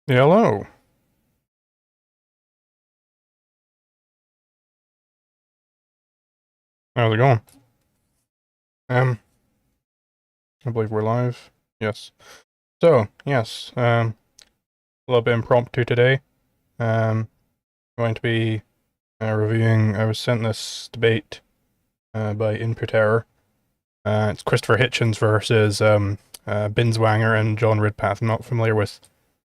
Hello. How's it going? I believe we're live. Yes. So, yes, a little bit impromptu today. Going to be reviewing. I was sent this debate by Input Error. It's Christopher Hitchens versus Binswanger and John Ridpath. I'm not familiar with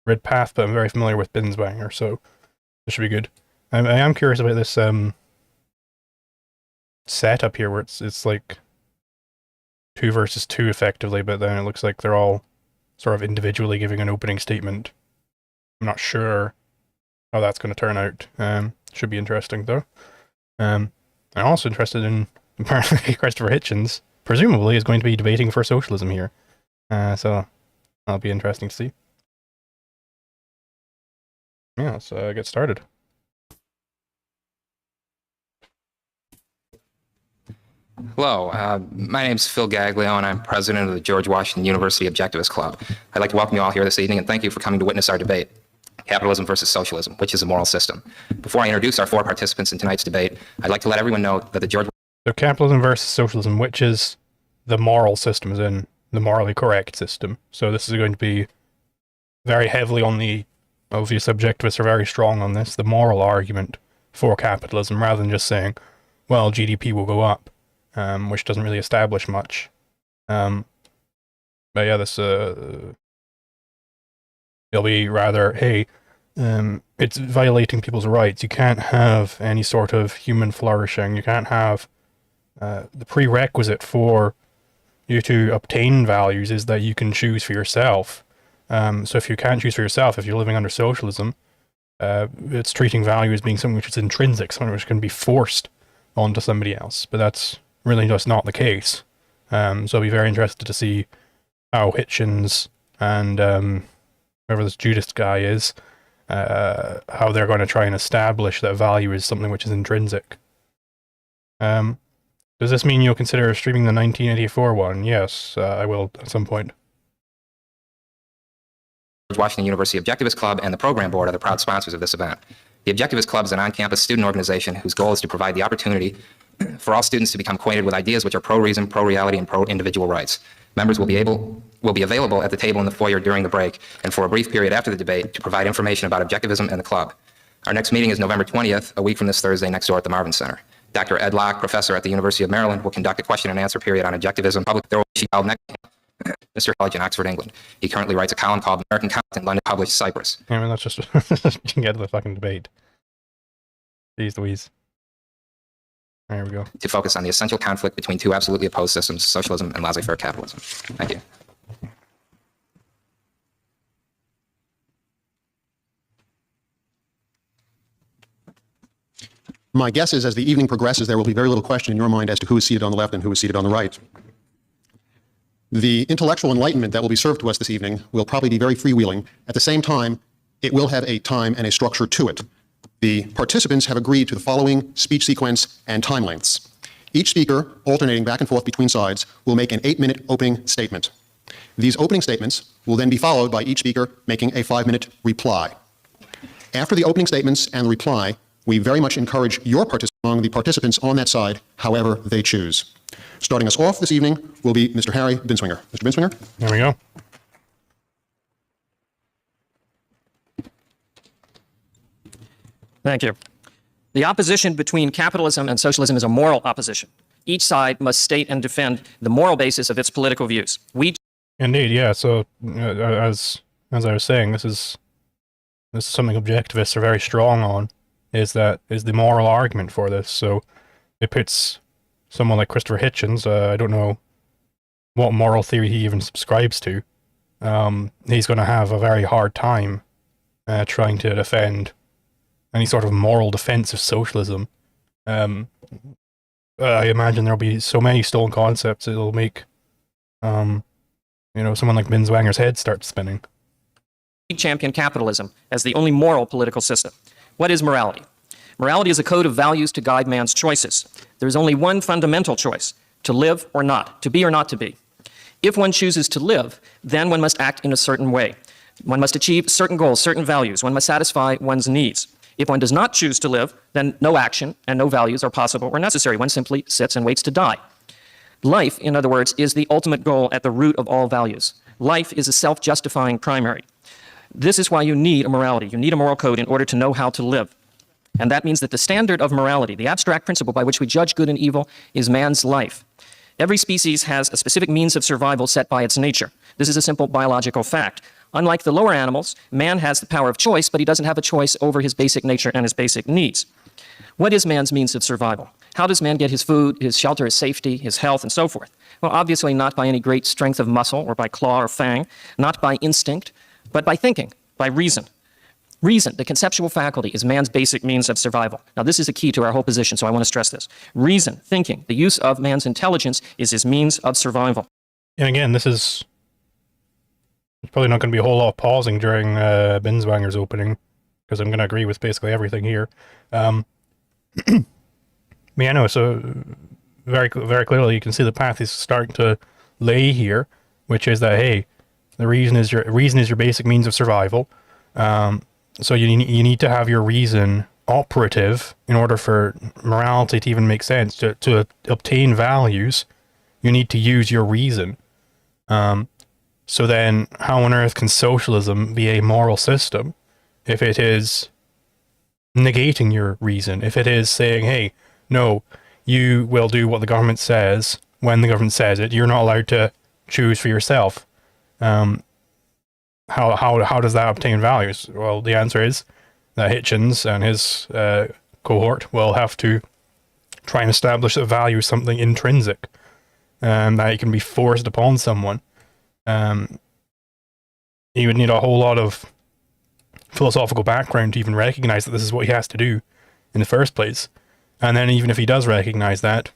Ridpath, but I'm very familiar with Binswanger, so this should be good. I am curious about this setup here, where it's like 2 versus 2 effectively, but then it looks like they're all sort of individually giving an opening statement. I'm not sure how that's going to turn out. Should be interesting though. I'm also interested in apparently Christopher Hitchens presumably is going to be debating for socialism here. So that'll be interesting to see. Yeah, let's get started. Hello, my name is Phil Gaglio, and I'm president of the George Washington University Objectivist Club. I'd like to welcome you all here this evening, and thank you for coming to witness our debate, Capitalism versus Socialism, which is a moral system. Before I introduce our 4 participants in tonight's debate, I'd like to let everyone know that the George... So capitalism versus socialism, which is the moral system, as in the morally correct system. So this is going to be very heavily on the, obvious objectivists are very strong on this, the moral argument for capitalism, rather than just saying, well, GDP will go up. Which doesn't really establish much. But yeah, this it'll be rather, hey, it's violating people's rights. You can't have any sort of human flourishing. You can't have the prerequisite for you to obtain values is that you can choose for yourself. So if you can't choose for yourself, if you're living under socialism, it's treating value as being something which is intrinsic, something which can be forced onto somebody else. But that's really just not the case. So I'll be very interested to see how Hitchens and whoever this Judis guy is, how they're going to try and establish that value is something which is intrinsic. Does this mean you'll consider streaming the 1984 one? Yes, I will at some point. George Washington University Objectivist Club and the Program Board are the proud sponsors of this event. The Objectivist Club is an on-campus student organization whose goal is to provide the opportunity for all students to become acquainted with ideas which are pro-reason, pro-reality, and pro-individual rights. Members will be available at the table in the foyer during the break and for a brief period after the debate to provide information about Objectivism and the club. Our next meeting is November 20th, a week from this Thursday, next door at the Marvin Center. Dr. Ed Locke, professor at the University of Maryland, will conduct a question and answer period on Objectivism. There will be held next Mr. College in Oxford, England. He currently writes a column called American Content, London published Cyprus. I mean, let's just get to the fucking debate. Jeez Louise. There we go. To focus on the essential conflict between 2 absolutely opposed systems, socialism and laissez-faire capitalism. Thank you. My guess is as the evening progresses, there will be very little question in your mind as to who is seated on the left and who is seated on the right. The intellectual enlightenment that will be served to us this evening will probably be very freewheeling. At the same time, it will have a time and a structure to it. The participants have agreed to the following speech sequence and time lengths. Each speaker, alternating back and forth between sides, will make an 8-minute opening statement. These opening statements will then be followed by each speaker making a 5-minute reply. After the opening statements and the reply, we very much encourage your participation among the participants on that side, however they choose. Starting us off this evening will be Mr. Harry Binswanger. Mr. Binswanger? There we go. Thank you. The opposition between capitalism and socialism is a moral opposition. Each side must state and defend the moral basis of its political views. Indeed, yeah. So as I was saying, this is something objectivists are very strong on. Is the moral argument for this? So it puts someone like Christopher Hitchens. I don't know what moral theory he even subscribes to. He's going to have a very hard time trying to defend any sort of moral defense of socialism. I imagine there'll be so many stolen concepts it'll make, someone like Binswanger's head start spinning. We champion capitalism as the only moral political system. What is morality? Morality is a code of values to guide man's choices. There is only one fundamental choice: to live or not, to be or not to be. If one chooses to live, then one must act in a certain way. One must achieve certain goals, certain values. One must satisfy one's needs. If one does not choose to live, then no action and no values are possible or necessary. One simply sits and waits to die. Life, in other words, is the ultimate goal at the root of all values. Life is a self-justifying primary. This is why you need a morality. You need a moral code in order to know how to live. And that means that the standard of morality, the abstract principle by which we judge good and evil, is man's life. Every species has a specific means of survival set by its nature. This is a simple biological fact. Unlike the lower animals, man has the power of choice, but he doesn't have a choice over his basic nature and his basic needs. What is man's means of survival? How does man get his food, his shelter, his safety, his health, and so forth? Well, obviously not by any great strength of muscle or by claw or fang, not by instinct, but by thinking, by reason. Reason, the conceptual faculty, is man's basic means of survival. Now, this is a key to our whole position, so I want to stress this. Reason, thinking, the use of man's intelligence is his means of survival. And again, this is probably not going to be a whole lot of pausing during Binswanger's opening, because I'm going to agree with basically everything here. Yeah, no, so very clearly you can see the path is starting to lay here, which is that, hey, the reason is your basic means of survival. So you need to have your reason operative in order for morality to even make sense. To obtain values, you need to use your reason. So then how on earth can socialism be a moral system if it is negating your reason? If it is saying, hey, no, you will do what the government says when the government says it. You're not allowed to choose for yourself. How does that obtain values? Well, the answer is that Hitchens and his cohort will have to try and establish that value is something intrinsic, that it can be forced upon someone. He would need a whole lot of philosophical background to even recognize that this is what he has to do in the first place. And then even if he does recognize that,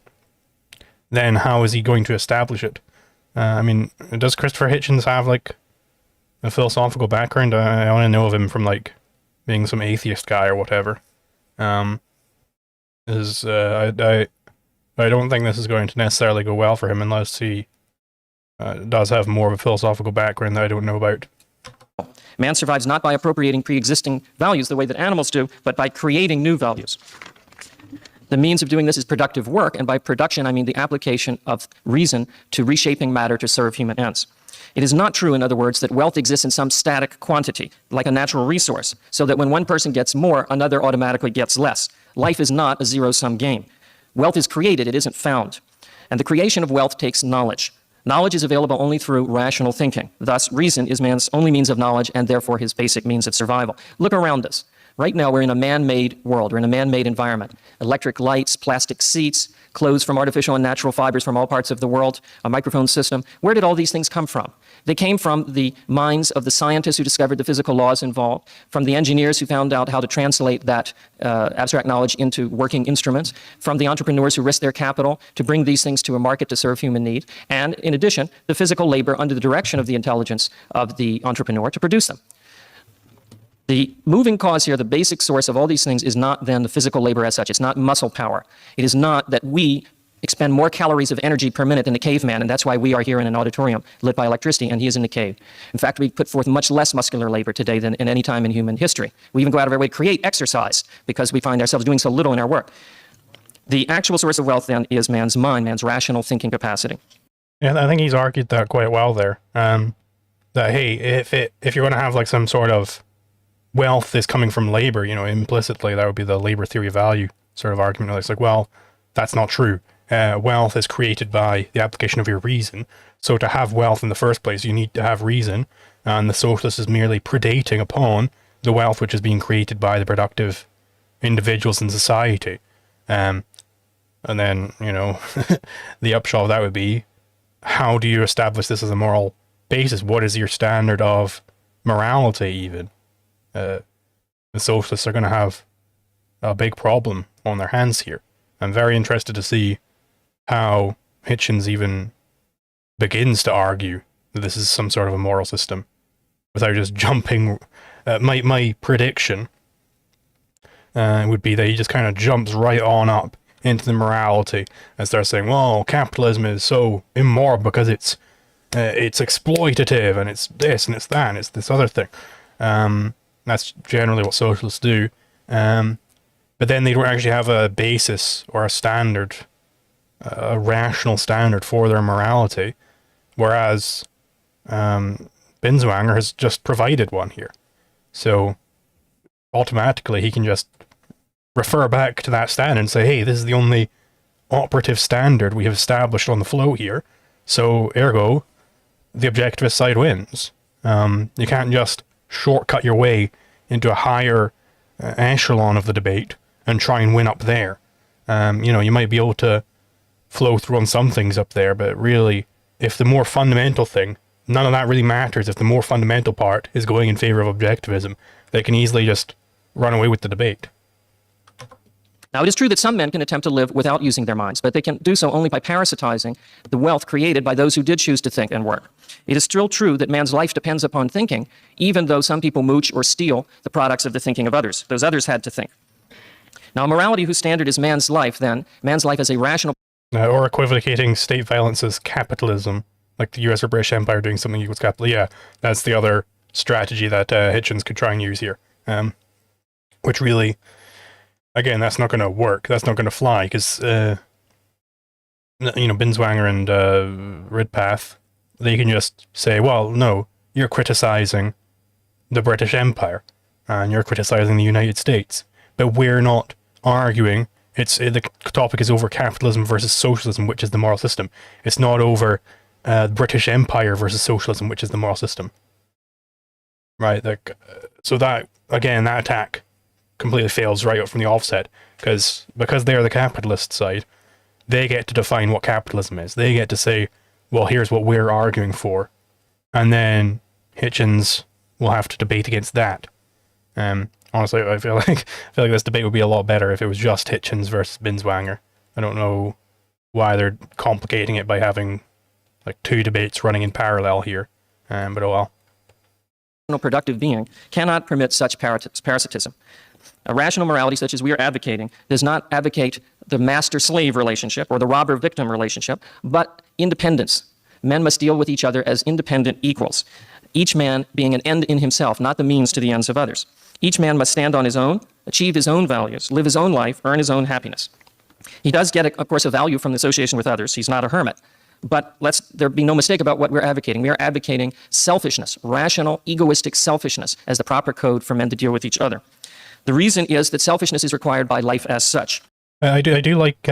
then how is he going to establish it? I mean, does Christopher Hitchens have like a philosophical background? I only know of him from like being some atheist guy or whatever. I don't think this is going to necessarily go well for him unless he does have more of a philosophical background that I don't know about. Man survives not by appropriating pre-existing values the way that animals do, but by creating new values. The means of doing this is productive work, and by production I mean the application of reason to reshaping matter to serve human ends. It is not true, in other words, that wealth exists in some static quantity, like a natural resource, so that when one person gets more, another automatically gets less. Life is not a zero-sum game. Wealth is created, it isn't found. And the creation of wealth takes knowledge. Knowledge is available only through rational thinking. Thus, reason is man's only means of knowledge and therefore his basic means of survival. Look around us. Right now, we're in a man-made world. We're in a man-made environment. Electric lights, plastic seats, clothes from artificial and natural fibers from all parts of the world, a microphone system. Where did all these things come from? They came from the minds of the scientists who discovered the physical laws involved, from the engineers who found out how to translate that abstract knowledge into working instruments, from the entrepreneurs who risked their capital to bring these things to a market to serve human need, and in addition, the physical labor under the direction of the intelligence of the entrepreneur to produce them. The moving cause here, the basic source of all these things, is not then the physical labor as such. It's not muscle power. It is not that we expend more calories of energy per minute than the caveman, and that's why we are here in an auditorium lit by electricity, and he is in the cave. In fact, we put forth much less muscular labor today than in any time in human history. We even go out of our way to create exercise because we find ourselves doing so little in our work. The actual source of wealth, then, is man's mind, man's rational thinking capacity. Yeah, I think he's argued that quite well there. That, hey, if you're going to have like some sort of wealth is coming from labor, you know, implicitly that would be the labor theory of value sort of argument. It's like, well, that's not true. Wealth is created by the application of your reason. So to have wealth in the first place, you need to have reason. And the socialist is merely predating upon the wealth which is being created by the productive individuals in society. And then, you know, the upshot of that would be, how do you establish this as a moral basis? What is your standard of morality even? The socialists are going to have a big problem on their hands here. I'm very interested to see how Hitchens even begins to argue that this is some sort of a moral system without just jumping. My prediction would be that he just kind of jumps right on up into the morality and starts saying, well, capitalism is so immoral because it's it's exploitative, and it's this, and it's that, and it's this other thing. That's generally what socialists do. But then they don't actually have a basis or a standard, a rational standard for their morality, whereas Binswanger has just provided one here. So automatically he can just refer back to that standard and say, hey, this is the only operative standard we have established on the flow here, so ergo, the objectivist side wins. You can't just shortcut your way into a higher echelon of the debate and try and win up there. You might be able to flow through on some things up there, but really, if the more fundamental thing, none of that really matters. If the more fundamental part is going in favor of objectivism, they can easily just run away with the debate. Now, it is true that some men can attempt to live without using their minds, but they can do so only by parasitizing the wealth created by those who did choose to think and work. It is still true that man's life depends upon thinking, even though some people mooch or steal the products of the thinking of others. Those others had to think. Now, a morality whose standard is man's life, then, man's life as a rational... Or equivocating state violence as capitalism, like the US or British Empire doing something equals capitalism. Yeah, that's the other strategy that Hitchens could try and use here. Which really... Again, that's not going to work. That's not going to fly, because, Binswanger and Ridpath, they can just say, well, no, you're criticizing the British Empire, and you're criticizing the United States, but we're not arguing. The topic is over capitalism versus socialism, which is the moral system. It's not over British Empire versus socialism, which is the moral system. Right? So that, again, that attack completely fails right up from the offset, because they're the capitalist side, they get to define what capitalism is. They get to say, well, here's what we're arguing for, and then Hitchens will have to debate against that. Honestly, I feel like this debate would be a lot better if it was just Hitchens versus Binswanger. I don't know why they're complicating it by having like two debates running in parallel here, but oh well. Productive being cannot permit such parasitism. A rational morality such as we are advocating does not advocate the master-slave relationship or the robber-victim relationship, but independence. Men must deal with each other as independent equals, each man being an end in himself, not the means to the ends of others. Each man must stand on his own, achieve his own values, live his own life, earn his own happiness. He does get, of course, a value from the association with others. He's not a hermit. But there be no mistake about what we're advocating. We are advocating selfishness, rational, egoistic selfishness as the proper code for men to deal with each other. The reason is that selfishness is required by life as such. I do like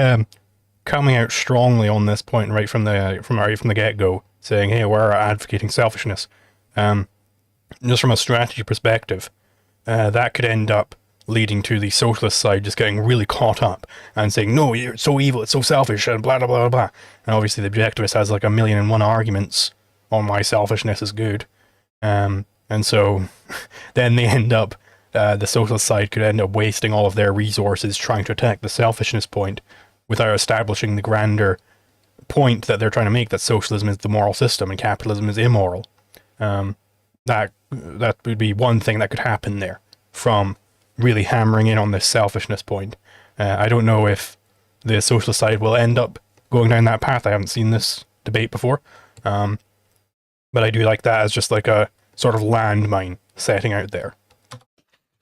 coming out strongly on this point right from the get-go, saying, hey, we're advocating selfishness. Just from a strategy perspective, that could end up leading to the socialist side just getting really caught up and saying, no, you're so evil, it's so selfish, and blah, blah, blah, blah. And obviously the objectivist has like 1,000,001 arguments on why selfishness is good. And so then they end up, the socialist side could end up wasting all of their resources trying to attack the selfishness point without establishing the grander point that they're trying to make, that socialism is the moral system and capitalism is immoral. That would be one thing that could happen there from really hammering in on this selfishness point. I don't know if the socialist side will end up going down that path. I haven't seen this debate before. But I do like that as just like a sort of landmine setting out there.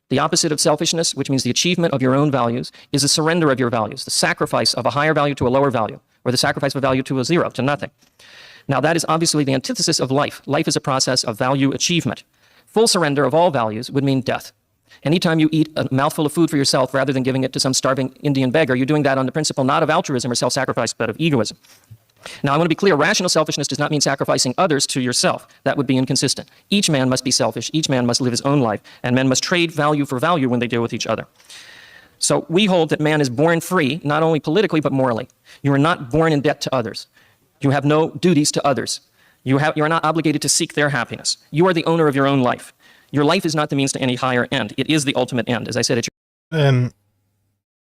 The opposite of selfishness, which means the achievement of your own values, is a surrender of your values, the sacrifice of a higher value to a lower value, or the sacrifice of a value to a zero, to nothing. Now, that is obviously the antithesis of life. Life is a process of value achievement. Full surrender of all values would mean death. Anytime you eat a mouthful of food for yourself rather than giving it to some starving Indian beggar, you're doing that on the principle not of altruism or self-sacrifice, but of egoism. Now, I want to be clear, rational selfishness does not mean sacrificing others to yourself. That would be inconsistent. Each man must be selfish, each man must live his own life, and men must trade value for value when they deal with each other. So we hold that man is born free, not only politically, but morally. You are not born in debt to others. You have no duties to others. You are not obligated to seek their happiness. You are the owner of your own life. Your life is not the means to any higher end. It is the ultimate end, as I said.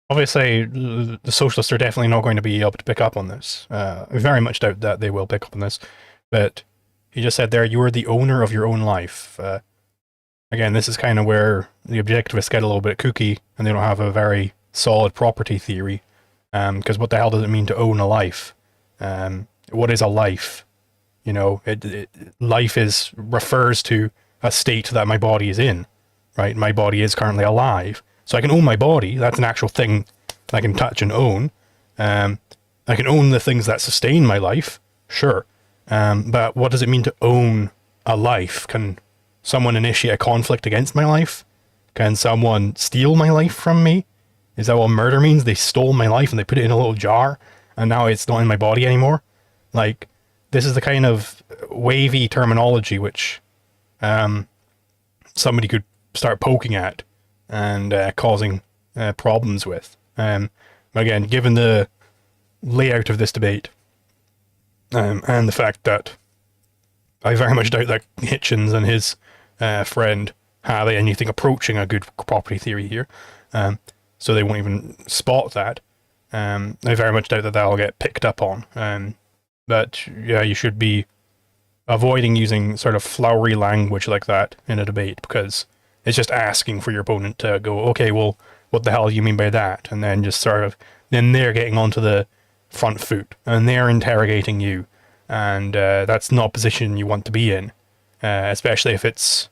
Obviously, the socialists are definitely not going to be able to pick up on this. I very much doubt that they will pick up on this. But he just said there, you are the owner of your own life. Again, this is kind of where the objectivists get a little bit kooky, and they don't have a very solid property theory. Because what the hell does it mean to own a life? What is a life? You know, life refers to a state that my body is in, right? My body is currently alive. So I can own my body. That's an actual thing I can touch and own. I can own the things that sustain my life, sure. But what does it mean to own a life? Can someone initiate a conflict against my life? Can someone steal my life from me? Is that what murder means? They stole my life and they put it in a little jar and now it's not in my body anymore? Like, this is the kind of wavy terminology which somebody could start poking at and causing problems with. Again, given the layout of this debate, and the fact that I very much doubt that Hitchens and his friend have anything approaching a good property theory here, so they won't even spot that. I very much doubt that that'll get picked up on. But yeah, you should be avoiding using sort of flowery language like that in a debate, because it's just asking for your opponent to go, okay, well, what the hell do you mean by that? And then just sort of, then they're getting onto the front foot and they're interrogating you. And that's not a position you want to be in, especially if it's,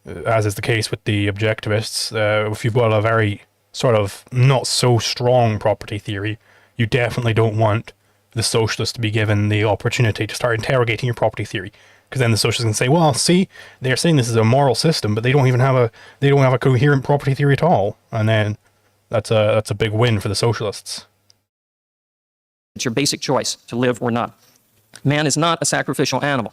as is the case with the objectivists, if you've got a very sort of not so strong property theory, you definitely don't want the socialists to be given the opportunity to start interrogating your property theory. Because then the socialists can say, well, see, they're saying this is a moral system, but they don't even have a coherent property theory at all. And then that's a big win for the socialists. It's your basic choice to live or not. Man is not a sacrificial animal.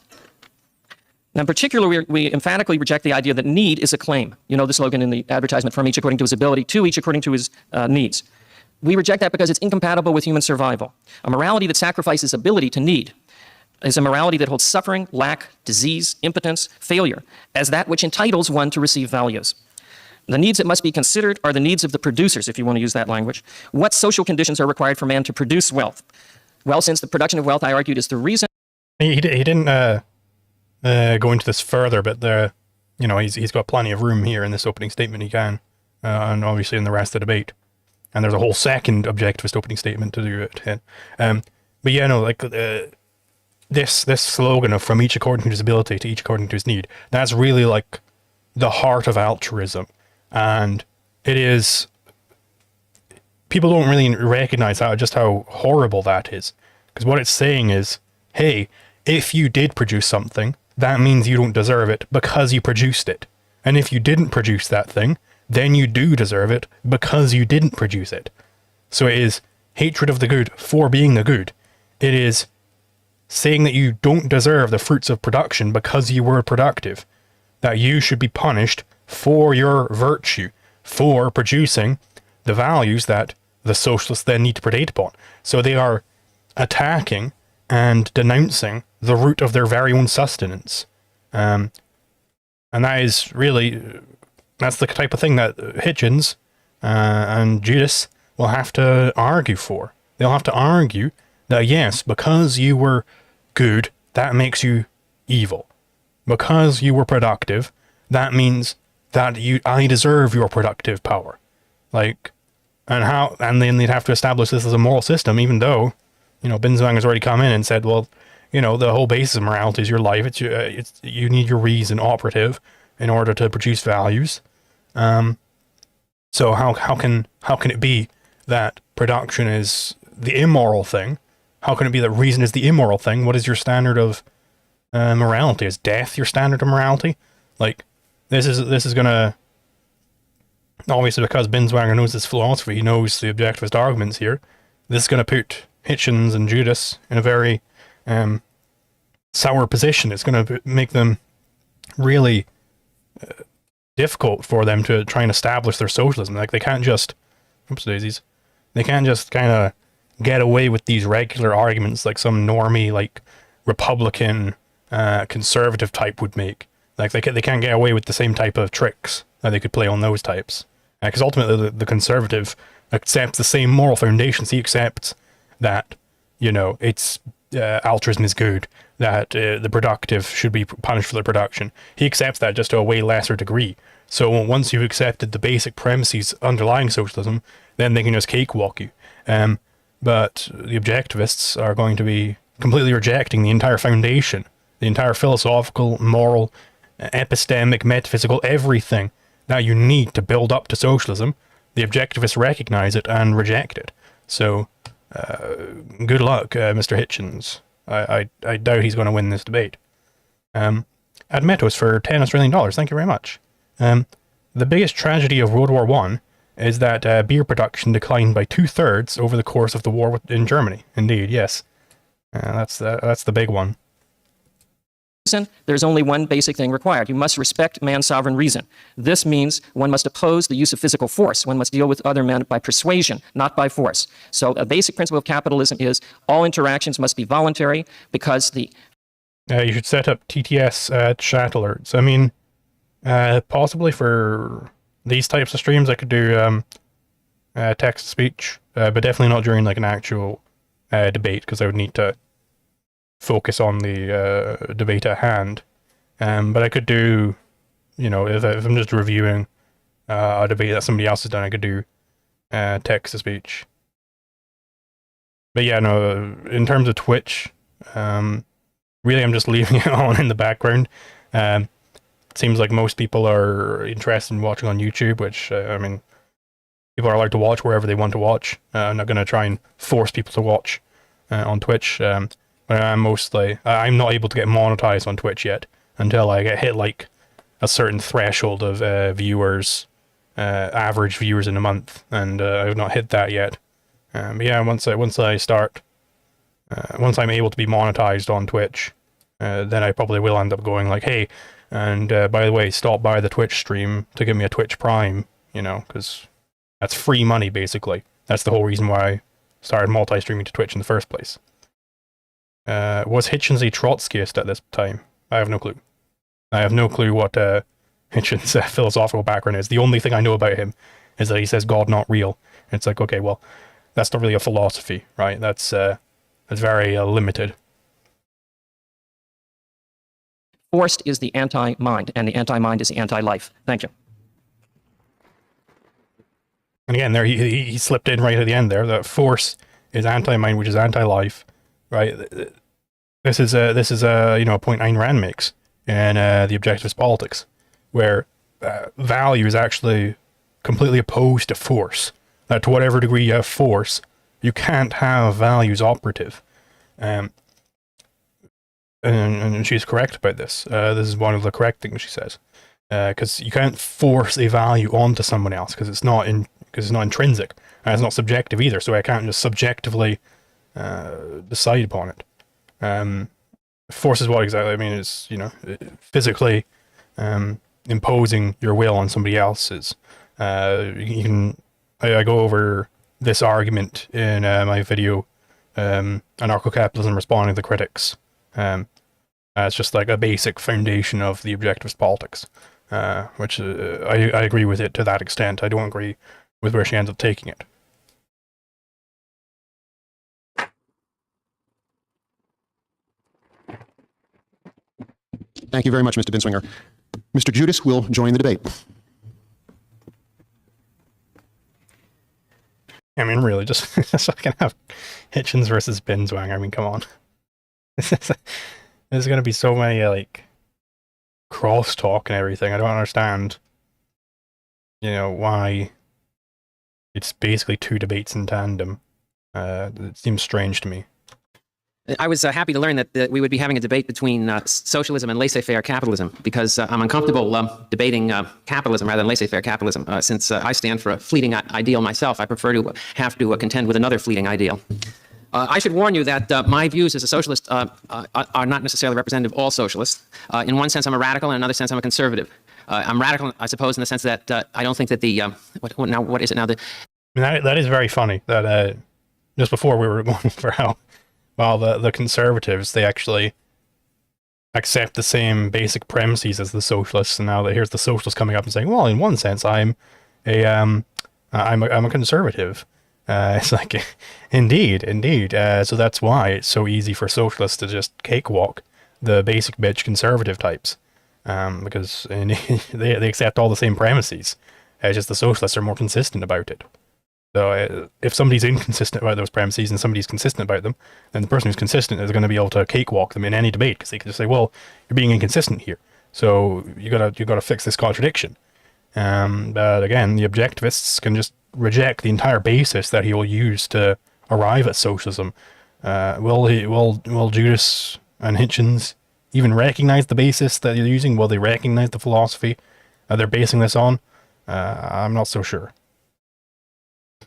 Now, in particular, we emphatically reject the idea that need is a claim. You know the slogan in the advertisement, from each according to his ability, to each according to his needs. We reject that because it's incompatible with human survival. A morality that sacrifices ability to need is a morality that holds suffering, lack, disease, impotence, failure as that which entitles one to receive values. The needs that must be considered are the needs of the producers, if you want to use that language. What social conditions are required for man to produce wealth? Well, since the production of wealth, I argued, is the reason. He didn't go into this further, but he's got plenty of room here in this opening statement. He can, and obviously in the rest of the debate. And there's a whole second objectivist opening statement to do it. But yeah, no, like this slogan of from each according to his ability to each according to his need, that's really like the heart of altruism. And it is, people don't really recognize just how horrible that is. Because what it's saying is, hey, if you did produce something, that means you don't deserve it because you produced it. And if you didn't produce that thing, then you do deserve it because you didn't produce it. So it is hatred of the good for being the good. It is saying that you don't deserve the fruits of production because you were productive. That you should be punished for your virtue, for producing the values that the socialists then need to predate upon. So they are attacking and denouncing the root of their very own sustenance. And that is really, that's the type of thing that Hitchens and Judis will have to argue for. They'll have to argue that yes, because you were good, that makes you evil. Because you were productive, that means that I deserve your productive power. Like, and then they'd have to establish this as a moral system, even though, Binswanger's already come in and said, well, the whole basis of morality is your life. You need your reason operative in order to produce values. So how can it be that production is the immoral thing? How can it be that reason is the immoral thing? What is your standard of morality? Is death your standard of morality? Like, this is gonna, obviously because Binswanger knows this philosophy, he knows the objectivist arguments here, this is gonna put Hitchens and Judis in a very sour position. It's gonna make them really difficult for them to try and establish their socialism. Like, they can't just, they can't just kind of get away with these regular arguments like some normie, like Republican, conservative type would make. Like, they can't get away with the same type of tricks that they could play on those types. Because ultimately the conservative accepts the same moral foundations. He accepts that, it's altruism is good, that the productive should be punished for their production. He accepts that just to a way lesser degree. So once you've accepted the basic premises underlying socialism, then they can just cakewalk you. But the objectivists are going to be completely rejecting the entire foundation, the entire philosophical, moral, epistemic, metaphysical, everything that you need to build up to socialism. The objectivists recognize it and reject it. So, good luck, Mr. Hitchens. I doubt he's going to win this debate. Admetos for $10 Australian. Thank you very much. The biggest tragedy of World War I is that beer production declined by 2/3 over the course of the war in Germany. Indeed, yes. That's the big one. There's only one basic thing required. You must respect man's sovereign reason. This means one must oppose the use of physical force. One must deal with other men by persuasion, not by force. So a basic principle of capitalism is all interactions must be voluntary because the... You should set up TTS chat alerts. I mean, possibly for these types of streams I could do text-to-speech, but definitely not during like an actual debate, because I would need to focus on the debate at hand. But I could do, you know, if I'm just reviewing a debate that somebody else has done, I could do text-to-speech. But yeah, no, in terms of Twitch, really I'm just leaving it on in the background. It seems like most people are interested in watching on YouTube, which, I mean, people are allowed to watch wherever they want to watch. I'm not going to try and force people to watch on Twitch. But I'm not able to get monetized on Twitch yet until I get hit like a certain threshold of viewers, average viewers in a month, and I've not hit that yet. But yeah, once I'm able to be monetized on Twitch, then I probably will end up going like, hey, and by the way, stop by the Twitch stream to give me a Twitch Prime, you know, because that's free money, basically. That's the whole reason why I started multi-streaming to Twitch in the first place. Was Hitchens a Trotskyist at this time? I have no clue. I have no clue what Hitchens' philosophical background is. The only thing I know about him is that he says God not real. It's like, okay, well, that's not really a philosophy, right? That's very limited. Forced is the anti-mind, and the anti-mind is the anti-life. Thank you. And again, there he slipped in right at the end there. That force is anti-mind, which is anti-life, right? This is a you know, a point Ayn Rand makes in the Objectivist Politics, where value is actually completely opposed to force. That to whatever degree you have force, you can't have values operative. And she's correct about this. This is one of the correct things she says, because you can't force a value onto someone else because it's not intrinsic and it's not subjective either. So I can't just subjectively decide upon it. Force is what exactly? I mean, it's, you know, physically imposing your will on somebody else's. I go over this argument in my video, Anarcho-Capitalism Responding to the Critics. It's just like a basic foundation of the Objectivist Politics, which I agree with it to that extent. I don't agree with where she ends up taking it. Thank you very much, Mr. Binswanger. Mr. Judis will join the debate. I mean, really, just so I can have Hitchens versus Binswanger. I mean, come on. There's going to be so many, like, crosstalk and everything. I don't understand, you know, why it's basically two debates in tandem. It seems strange to me. I was happy to learn that we would be having a debate between socialism and laissez-faire capitalism, because I'm uncomfortable debating capitalism rather than laissez-faire capitalism. Since I stand for a fleeting ideal myself, I prefer to have to contend with another fleeting ideal. I should warn you that my views as a socialist are not necessarily representative of all socialists. In one sense, I'm a radical, and in another sense, I'm a conservative. I'm radical, I suppose, in the sense that I don't think that the what is it now? I mean, that is very funny. That just before we were going for how, well, the conservatives, they actually accept the same basic premises as the socialists, and now that here's the socialists coming up and saying, well, in one sense, I'm a conservative. It's like, indeed. So that's why it's so easy for socialists to just cakewalk the basic bitch conservative types, because they accept all the same premises. Just the socialists are more consistent about it. So if somebody's inconsistent about those premises and somebody's consistent about them, then the person who's consistent is going to be able to cakewalk them in any debate, because they can just say, well, you're being inconsistent here, so you gotta fix this contradiction. But again, the objectivists can just reject the entire basis that he will use to arrive at socialism. Will Judis and Hitchens even recognize the basis that you're using? Will they recognize the philosophy that they're basing this on? I'm not so sure.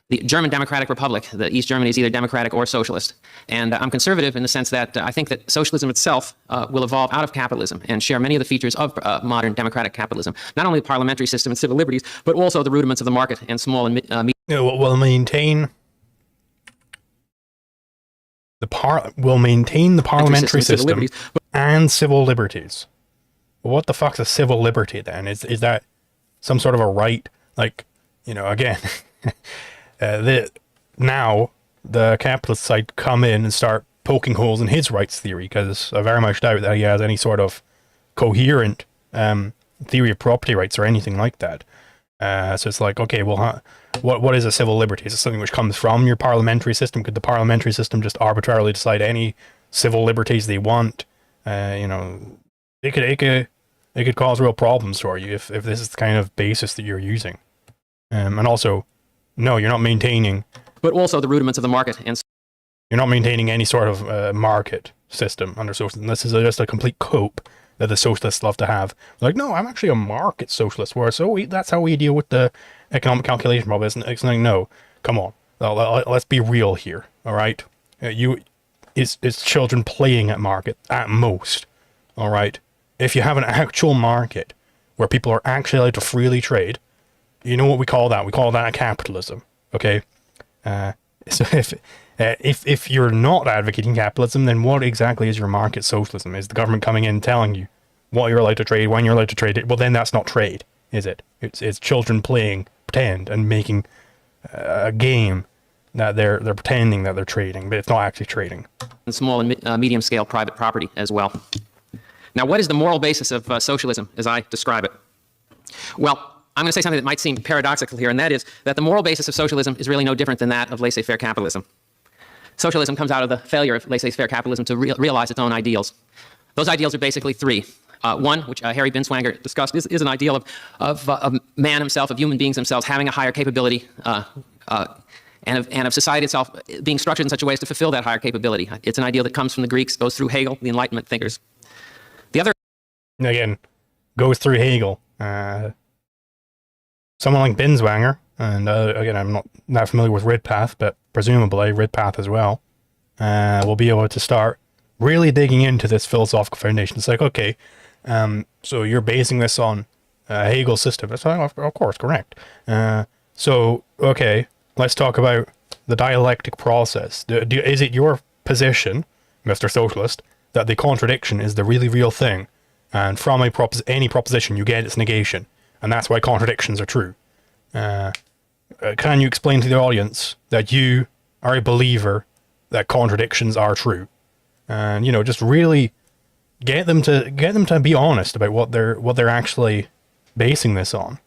The German Democratic Republic, the East Germany, is either democratic or socialist. And I'm conservative in the sense that I think that socialism itself will evolve out of capitalism and share many of the features of modern democratic capitalism. Not only the parliamentary system and civil liberties, but also the rudiments of the market and small and medium. Will maintain the parliamentary system and civil liberties. What the fuck's a civil liberty then? Is that some sort of a right? Like, again, now the capitalist side come in and start poking holes in his rights theory, because I very much doubt that he has any sort of coherent theory of property rights or anything like that. So it's like, okay, well, what is a civil liberty? Is it something which comes from your parliamentary system? Could the parliamentary system just arbitrarily decide any civil liberties they want? It could cause real problems for you if this is the kind of basis that you're using. And also, no, you're not maintaining. But also the rudiments of the market and. You're not maintaining any sort of market system under socialism. This is just a complete cope that the socialists love to have. Like, no, I'm actually a market socialist, where that's how we deal with the economic calculation problem. It's like, no, come on, let's be real here, all right? It's children playing at market at most, all right? If you have an actual market where people are actually allowed to freely trade, you know what we call that? We call that capitalism, okay? So if you're not advocating capitalism, then what exactly is your market socialism? Is the government coming in telling you what you're allowed to trade, when you're allowed to trade it? Well, then that's not trade, is it? It's children playing pretend and making a game that they're pretending that they're trading, but it's not actually trading. And small and medium scale private property as well. Now, what is the moral basis of socialism as I describe it? Well, I'm going to say something that might seem paradoxical here, and that is that the moral basis of socialism is really no different than that of laissez-faire capitalism. Socialism comes out of the failure of laissez-faire capitalism to realize its own ideals. Those ideals are basically three. One, which Harry Binswanger discussed, is an ideal of man himself, of human beings themselves, having a higher capability, and of society itself being structured in such a way as to fulfill that higher capability. It's an ideal that comes from the Greeks, goes through Hegel, the Enlightenment thinkers. The other, again, goes through Hegel. Someone like Binswanger, and again, I'm not that familiar with Ridpath, but presumably Ridpath as well, will be able to start really digging into this philosophical foundation. It's like, okay, so you're basing this on Hegel's system. That's of course correct. So, okay, let's talk about the dialectic process. Is it your position, Mr. Socialist, that the contradiction is the really real thing, and from any proposition you get its negation, and that's why contradictions are true? Can you explain to the audience that you are a believer that contradictions are true? And just really get them to be honest about what they're actually basing this on.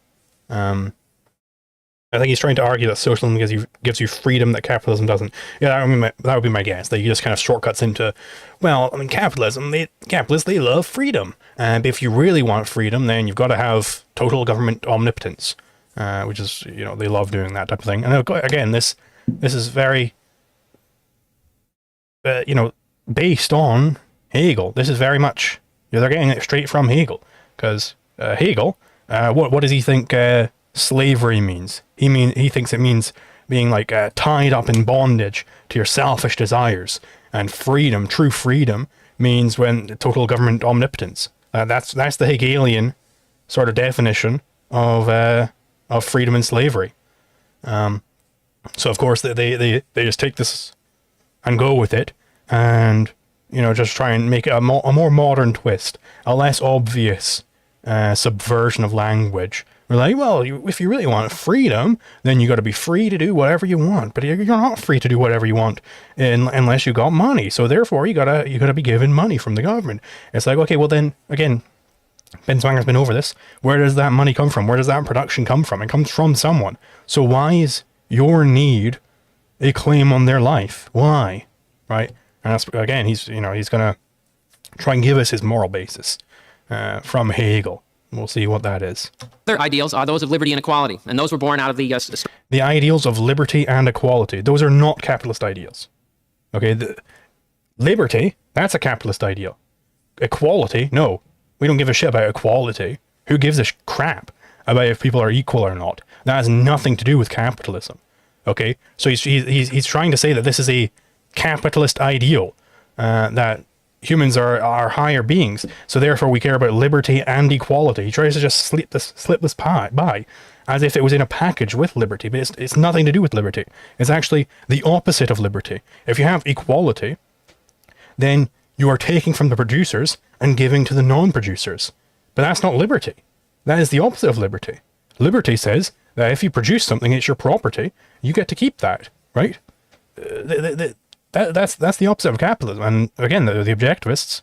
I think he's trying to argue that socialism gives you freedom that capitalism doesn't. Yeah, that would be my guess. That he just kind of shortcuts into, capitalists, they love freedom. And if you really want freedom, then you've got to have total government omnipotence, which is, they love doing that type of thing. And again, this is very, based on Hegel. This is very much, they're getting it straight from Hegel. Because Hegel, what does he think slavery means? He thinks it means being like tied up in bondage to your selfish desires, and freedom, true freedom, means when total government omnipotence. That's the Hegelian sort of definition of freedom and slavery. So of course they just take this and go with it, and just try and make it a more modern twist, a less obvious subversion of language. We're like, well, if you really want freedom, then you got to be free to do whatever you want. But you're not free to do whatever you want unless you got money. So therefore, you gotta be given money from the government. It's like, okay, well then again, Binswanger's been over this. Where does that money come from? Where does that production come from? It comes from someone. So why is your need a claim on their life. Why? Right? And that's, again, he's going to try and give us his moral basis from Hegel. We'll see what that is. Other ideals are those of liberty and equality, and those were born out of the The ideals of liberty and equality, those are not capitalist ideals. Okay, liberty, that's a capitalist ideal. Equality, no. We don't give a shit about equality. Who gives a crap about if people are equal or not? That has nothing to do with capitalism. Okay, so he's trying to say that this is a capitalist ideal, that humans are higher beings, so therefore we care about liberty and equality. He tries to just slip this by as if it was in a package with liberty, but it's nothing to do with liberty. It's actually the opposite of liberty. If you have equality, then you are taking from the producers and giving to the non-producers. But that's not liberty. That is the opposite of liberty. Liberty says that if you produce something, it's your property, you get to keep that, right? That's the opposite of capitalism. And again, the objectivists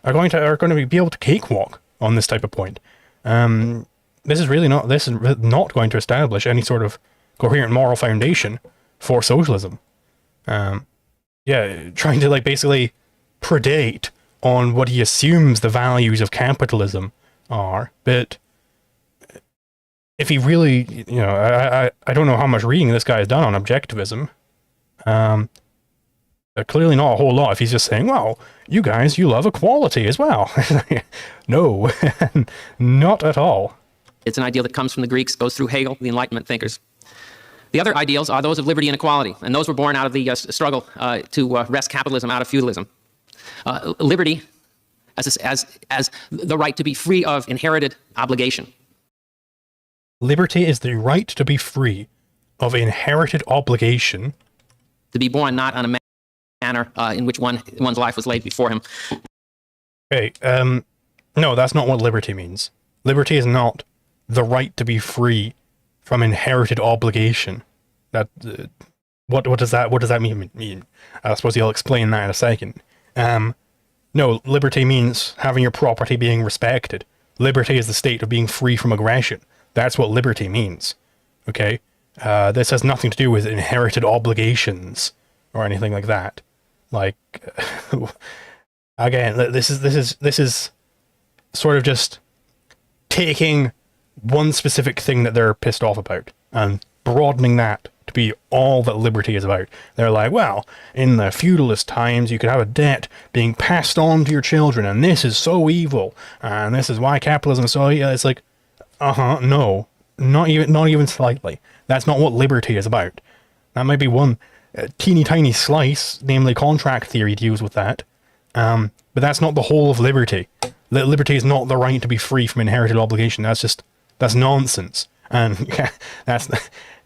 are going to be able to cakewalk on this type of point. This is not going to establish any sort of coherent moral foundation for socialism. Trying to basically predate on what he assumes the values of capitalism are. But if he really, I don't know how much reading this guy has done on objectivism. Clearly not a whole lot if he's just saying, well, you guys, you love equality as well. No, not at all. It's an ideal that comes from the Greeks, goes through Hegel, the Enlightenment thinkers. The other ideals are those of liberty and equality, and those were born out of the struggle to wrest capitalism out of feudalism. Liberty as the right to be free of inherited obligation. Liberty is the right to be free of inherited obligation. To be born not on a manner in which one's life was laid before him. Okay, no, that's not what liberty means. Liberty is not the right to be free from inherited obligation. That what does that mean? I suppose he'll explain that in a second. No, liberty means having your property being respected. Liberty is the state of being free from aggression. That's what liberty means. Okay, this has nothing to do with inherited obligations or anything like that. Again, this is sort of just taking one specific thing that they're pissed off about and broadening that to be all that liberty is about. They're like, well, in the feudalist times, you could have a debt being passed on to your children, and this is so evil, and this is why capitalism is so evil. It's like, no, not even slightly. That's not what liberty is about. That might be one teeny tiny slice, namely contract theory, deals with that. But that's not the whole of liberty. Liberty is not the right to be free from inherited obligation. That's nonsense. And that's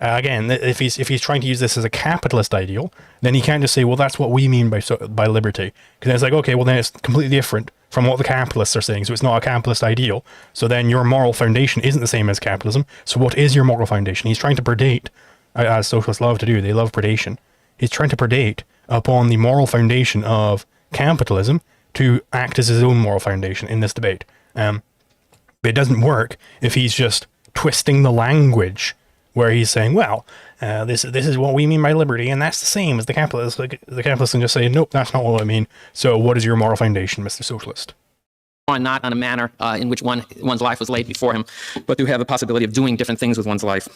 again, if he's trying to use this as a capitalist ideal, then he can't just say, well, that's what we mean by liberty. Because then it's like, okay, well then it's completely different from what the capitalists are saying. So it's not a capitalist ideal. So then your moral foundation isn't the same as capitalism. So what is your moral foundation? He's trying to predate, as socialists love to do. They love predation. He's trying to predate upon the moral foundation of capitalism to act as his own moral foundation in this debate. But it doesn't work if he's just twisting the language where he's saying, well, this is what we mean by liberty, and that's the same as the capitalists. The capitalists can just say, nope, that's not what I mean. So what is your moral foundation, Mr. Socialist? Not on a manner in which one's life was laid before him, but to have a possibility of doing different things with one's life.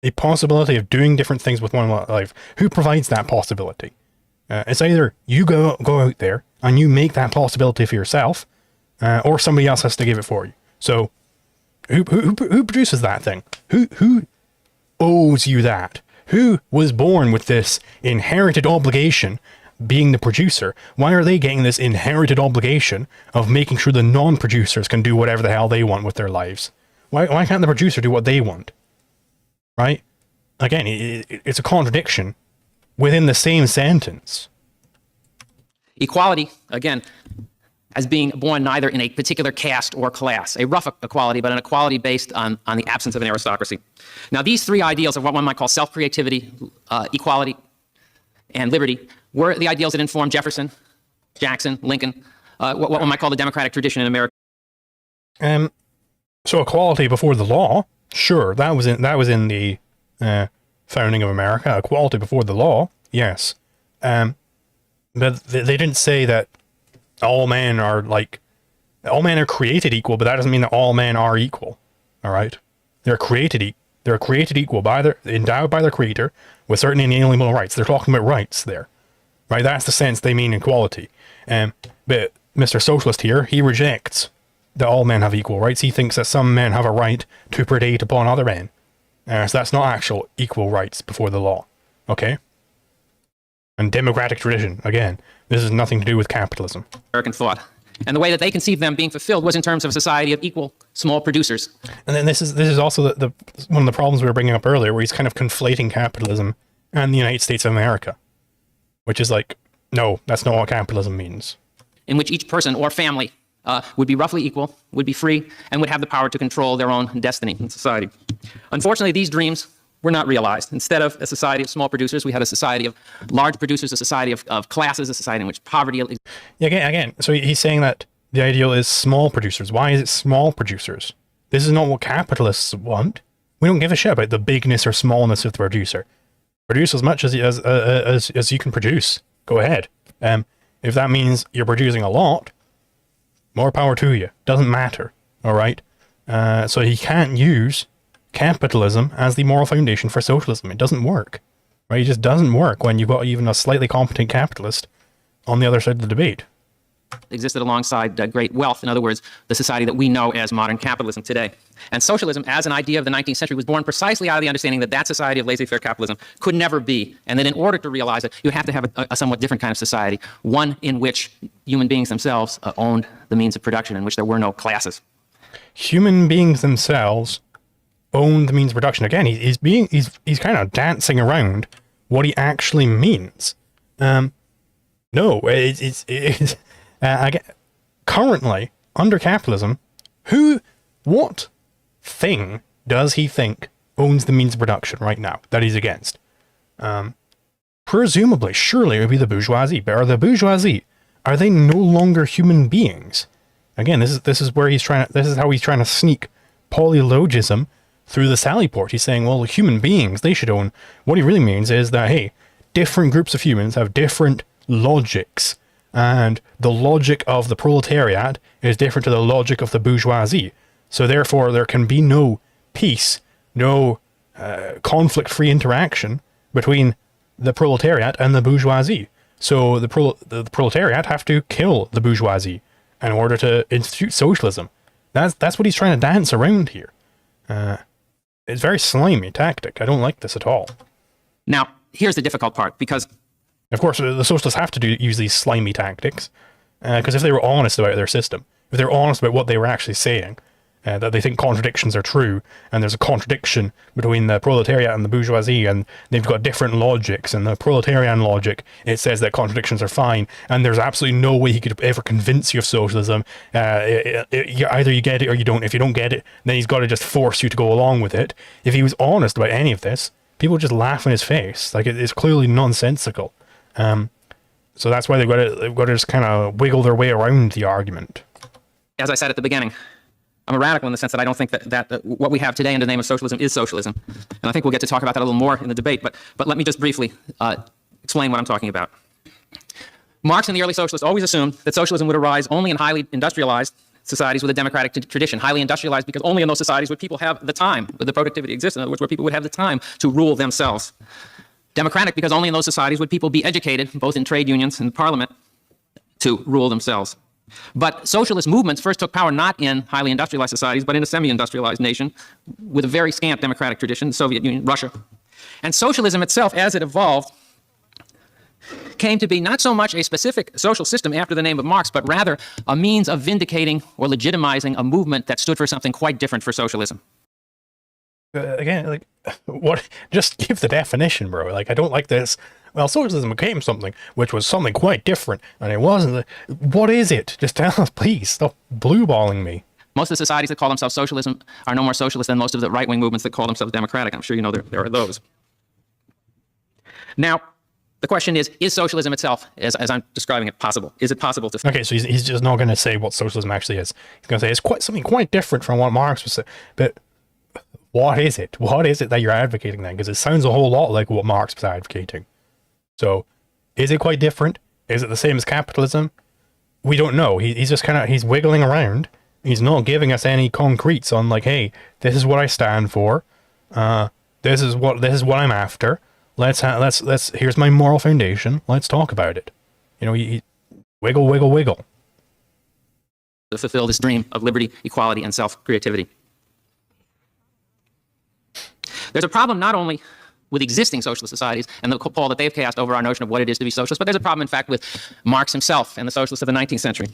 A possibility of doing different things with one's life. Who provides that possibility? It's either you go out there and you make that possibility for yourself, or somebody else has to give it for you. So who produces that thing? Who owes you that? Who was born with this inherited obligation being the producer? Why are they getting this inherited obligation of making sure the non-producers can do whatever the hell they want with their lives? Why can't the producer do what they want? Right? Again, it's a contradiction within the same sentence. Equality, again, as being born neither in a particular caste or class, a rough equality, but an equality based on the absence of an aristocracy. Now, these three ideals of what one might call self-creativity, equality, and liberty were the ideals that informed Jefferson, Jackson, Lincoln, what one might call the democratic tradition in America. So equality before the law, sure, that was in the founding of America, equality before the law, yes. But they didn't say that all men are created equal, but that doesn't mean that all men are equal. All right, they're created equal endowed by their creator with certain inalienable rights. They're talking about rights there, right? That's the sense they mean equality. But Mr. Socialist here, he rejects that all men have equal rights. He thinks that some men have a right to predate upon other men. So that's not actual equal rights before the law. Okay? And democratic tradition, again, this has nothing to do with capitalism. American thought. And the way that they conceived them being fulfilled was in terms of a society of equal small producers. And then this is also the one of the problems we were bringing up earlier, where he's kind of conflating capitalism and the United States of America, which is like, no, that's not what capitalism means. In which each person or family would be roughly equal, would be free, and would have the power to control their own destiny in society. Unfortunately, these dreams were not realized. Instead of a society of small producers, we had a society of large producers, a society of classes, a society in which poverty... Yeah, again, so he's saying that the ideal is small producers. Why is it small producers? This is not what capitalists want. We don't give a shit about the bigness or smallness of the producer. Produce as much as you can produce. Go ahead. If that means you're producing a lot, more power to you. Doesn't matter. All right? So he can't use capitalism as the moral foundation for socialism. It doesn't work. Right? It just doesn't work when you've got even a slightly competent capitalist on the other side of the debate. Existed alongside great wealth. In other words, the society that we know as modern capitalism today. And socialism, as an idea of the 19th century, was born precisely out of the understanding that that society of laissez-faire capitalism could never be, and that in order to realize it, you have to have a somewhat different kind of society, one in which human beings themselves owned the means of production, in which there were no classes. Human beings themselves own the means of production. Again, he's kind of dancing around what he actually means. No, currently, under capitalism, what thing does he think owns the means of production right now that he's against? Presumably, surely it would be the bourgeoisie. But are the bourgeoisie, are they no longer human beings? Again, this is how he's trying to sneak polylogism through the sally port. He's saying, well, human beings, they should own. What he really means is that, hey, different groups of humans have different logics. And the logic of the proletariat is different to the logic of the bourgeoisie. So therefore, there can be no peace, no conflict-free interaction between the proletariat and the bourgeoisie. So the proletariat have to kill the bourgeoisie in order to institute socialism. That's what he's trying to dance around here. It's a very slimy tactic. I don't like this at all. Now, here's the difficult part, because... Of course, the socialists have to use these slimy tactics, because if they were honest about their system, if they were honest about what they were actually saying, that they think contradictions are true, and there's a contradiction between the proletariat and the bourgeoisie, and they've got different logics, and the proletarian logic, it says that contradictions are fine, and there's absolutely no way he could ever convince you of socialism. Either you get it or you don't. If you don't get it, then he's got to just force you to go along with it. If he was honest about any of this, people would just laugh in his face. Like, it's clearly nonsensical. So that's why they've got to just kind of wiggle their way around the argument. As I said at the beginning, I'm a radical in the sense that I don't think that what we have today in the name of socialism is socialism. And I think we'll get to talk about that a little more in the debate, but let me just briefly explain what I'm talking about. Marx and the early socialists always assumed that socialism would arise only in highly industrialized societies with a democratic tradition. Highly industrialized because only in those societies would people have the time, the productivity exists, in other words, where people would have the time to rule themselves. Democratic because only in those societies would people be educated, both in trade unions and parliament, to rule themselves. But socialist movements first took power not in highly industrialized societies, but in a semi-industrialized nation with a very scant democratic tradition, the Soviet Union, Russia. And socialism itself, as it evolved, came to be not so much a specific social system after the name of Marx, but rather a means of vindicating or legitimizing a movement that stood for something quite different for socialism. Again, like, what? Just give the definition, bro. Like, I don't like this. Well, socialism became something which was something quite different, and it wasn't. What is it? Just tell us, please. Stop blue-balling me. Most of the societies that call themselves socialism are no more socialist than most of the right-wing movements that call themselves democratic. I'm sure you know there are those. Now, the question is socialism itself, as I'm describing it, possible? Is it possible to... Okay, so he's just not going to say what socialism actually is. He's going to say it's something quite different from what Marx was saying. But what is it? What is it that you're advocating then? Because it sounds a whole lot like what Marx was advocating. So, is it quite different? Is it the same as capitalism? We don't know. He's just kind of, he's wiggling around. He's not giving us any concretes on like, hey, this is what I stand for. This is what I'm after. Here's my moral foundation. Let's talk about it. You know, he wiggle, wiggle, wiggle. To fulfill this dream of liberty, equality, and self-creativity. There's a problem not only with existing socialist societies and the pall that they've cast over our notion of what it is to be socialist, but there's a problem, in fact, with Marx himself and the socialists of the 19th century.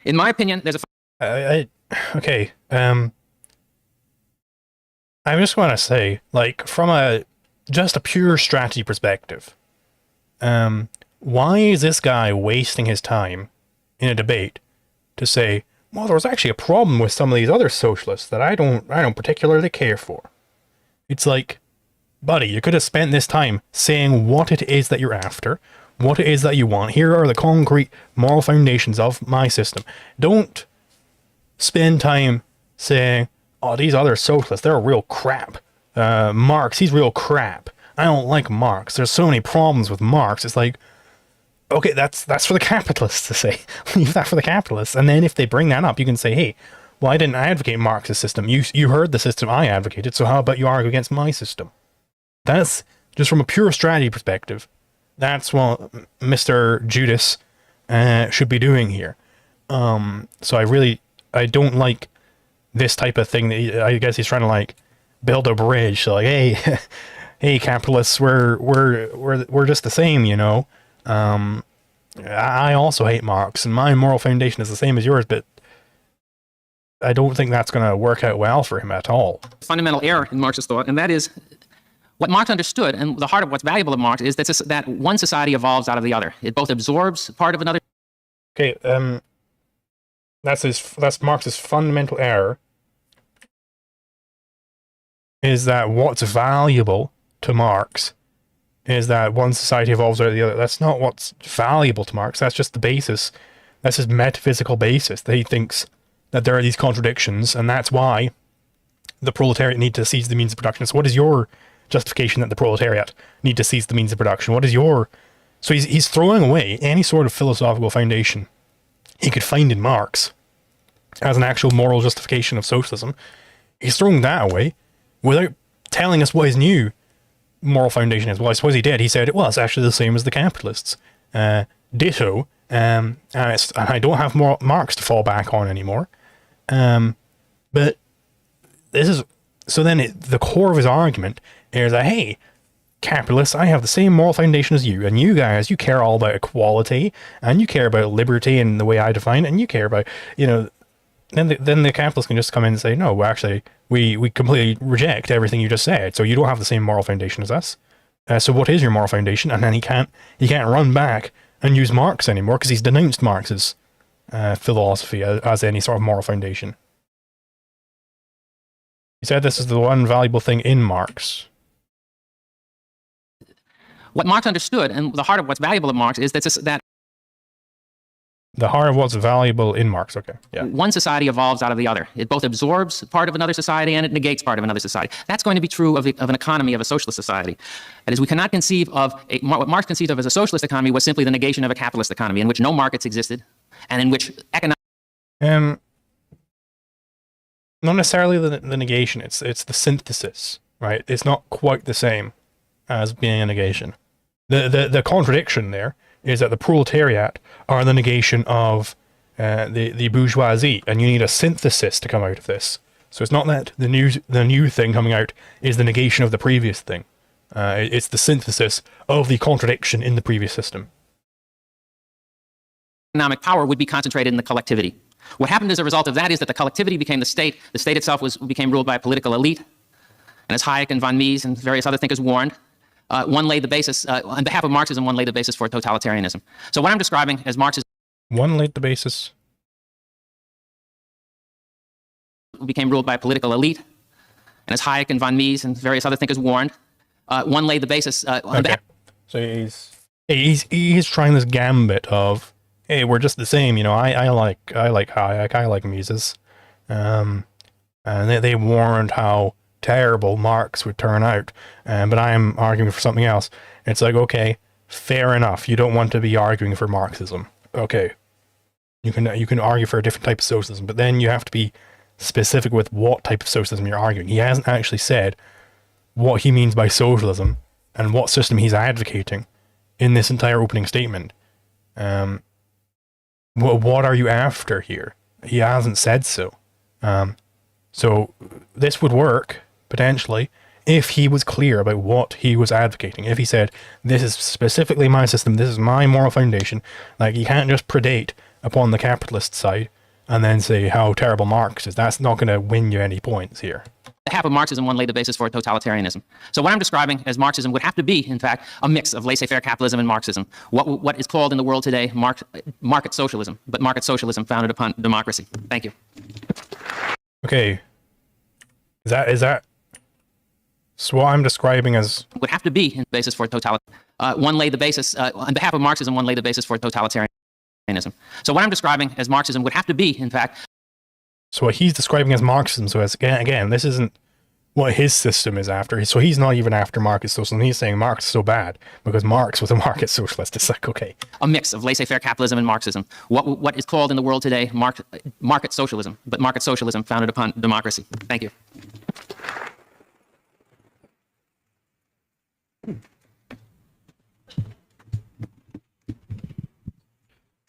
In my opinion, there's a... Okay. I just want to say, like, from just a pure strategy perspective, why is this guy wasting his time in a debate to say, well, there was actually a problem with some of these other socialists that I don't particularly care for? It's like, buddy, you could have spent this time saying what it is that you're after, what it is that you want. Here are the concrete moral foundations of my system. Don't spend time saying, oh, these other socialists, they're real crap. Marx, he's real crap. I don't like Marx. There's so many problems with Marx. It's like, okay, that's for the capitalists to say. Leave that for the capitalists. And then if they bring that up, you can say, hey, well, I didn't advocate Marx's system. You heard the system I advocated, so how about you argue against my system? That's just from a pure strategy perspective. That's what Mr. Judis should be doing here. So I don't like this type of thing. I guess he's trying to like build a bridge. So like, hey, hey, capitalists, we're just the same, you know. I also hate Marx, and my moral foundation is the same as yours, but I don't think that's going to work out well for him at all. fundamental error in Marxist thought, and that is what Marx understood, and the heart of what's valuable of Marx is that one society evolves out of the other. It both absorbs part of another. Okay, that's Marx's fundamental error, is that what's valuable to Marx is that one society evolves out of the other. That's not what's valuable to Marx. That's just the basis. That's his metaphysical basis, that he thinks that there are these contradictions, and that's why the proletariat need to seize the means of production. So what is your justification that the proletariat need to seize the means of production? What is your... So he's throwing away any sort of philosophical foundation he could find in Marx as an actual moral justification of socialism. He's throwing that away without telling us what his new moral foundation is. Well, I suppose he did. He said, well, it's actually the same as the capitalists. Ditto. And I don't have more Marx to fall back on anymore. But this is... So then the core of his argument is that, hey, capitalists, I have the same moral foundation as you, and you guys, you care all about equality, and you care about liberty in the way I define it, and you care about, you know... Then the capitalists can just come in and say, no, well, actually, we completely reject everything you just said, so you don't have the same moral foundation as us. So what is your moral foundation? And then he can't run back and use Marx anymore, because he's denounced Marx's philosophy as any sort of moral foundation. He said this is the one valuable thing in Marx. What Marx understood, and the heart of what's valuable of Marx is that The heart of what's valuable in Marx, okay. Yeah. one society evolves out of the other. It both absorbs part of another society and it negates part of another society. That's going to be true of an economy of a socialist society. That is, we cannot conceive of... what Marx conceived of as a socialist economy was simply the negation of a capitalist economy in which no markets existed and in which economic... Not necessarily the negation, it's the synthesis, right? It's not quite the same as being a negation. The contradiction there is that the proletariat are the negation of the bourgeoisie, and you need a synthesis to come out of this. So it's not that the new thing coming out is the negation of the previous thing. It's the synthesis of the contradiction in the previous system. economic power would be concentrated in the collectivity. What happened as a result of that is that the collectivity became the state. The state itself became ruled by a political elite. And as Hayek and von Mises and various other thinkers warned, one laid the basis, on behalf of Marxism, one laid the basis for totalitarianism. So what I'm describing as Marxism... One laid the basis. ...became ruled by a political elite. And as Hayek and von Mises and various other thinkers warned, one laid the basis... on behalf... So he's trying this gambit of, hey, we're just the same, you know, I like Hayek, I like Mises. and they warned how terrible Marx would turn out. But I'm arguing for something else. It's like, okay, fair enough. You don't want to be arguing for Marxism. Okay, you can argue for a different type of socialism, but then you have to be specific with what type of socialism you're arguing. He hasn't actually said what he means by socialism and what system he's advocating in this entire opening statement. What are you after here? He hasn't said so. So this would work, potentially, if he was clear about what he was advocating. If he said, this is specifically my system, this is my moral foundation. Like, you can't just predate upon the capitalist side and then say how terrible Marx is. That's not going to win you any points here. Half of Marxism, one laid the basis for totalitarianism. So what I'm describing as Marxism would have to be, in fact, a mix of laissez-faire capitalism and Marxism. What is called in the world today market socialism, but market socialism founded upon democracy. Thank you. Okay. Is that so what I'm describing as... Would have to be in basis for one laid the basis, on behalf of Marxism, one laid the basis for totalitarianism. So what I'm describing as Marxism would have to be, in fact... So what he's describing as Marxism, so as, again, this isn't what his system is after. So he's not even after market socialism. He's saying Marx is so bad because Marx was a market socialist. It's like, okay. A mix of laissez-faire capitalism and Marxism. What is called in the world today market socialism, but market socialism founded upon democracy. Thank you.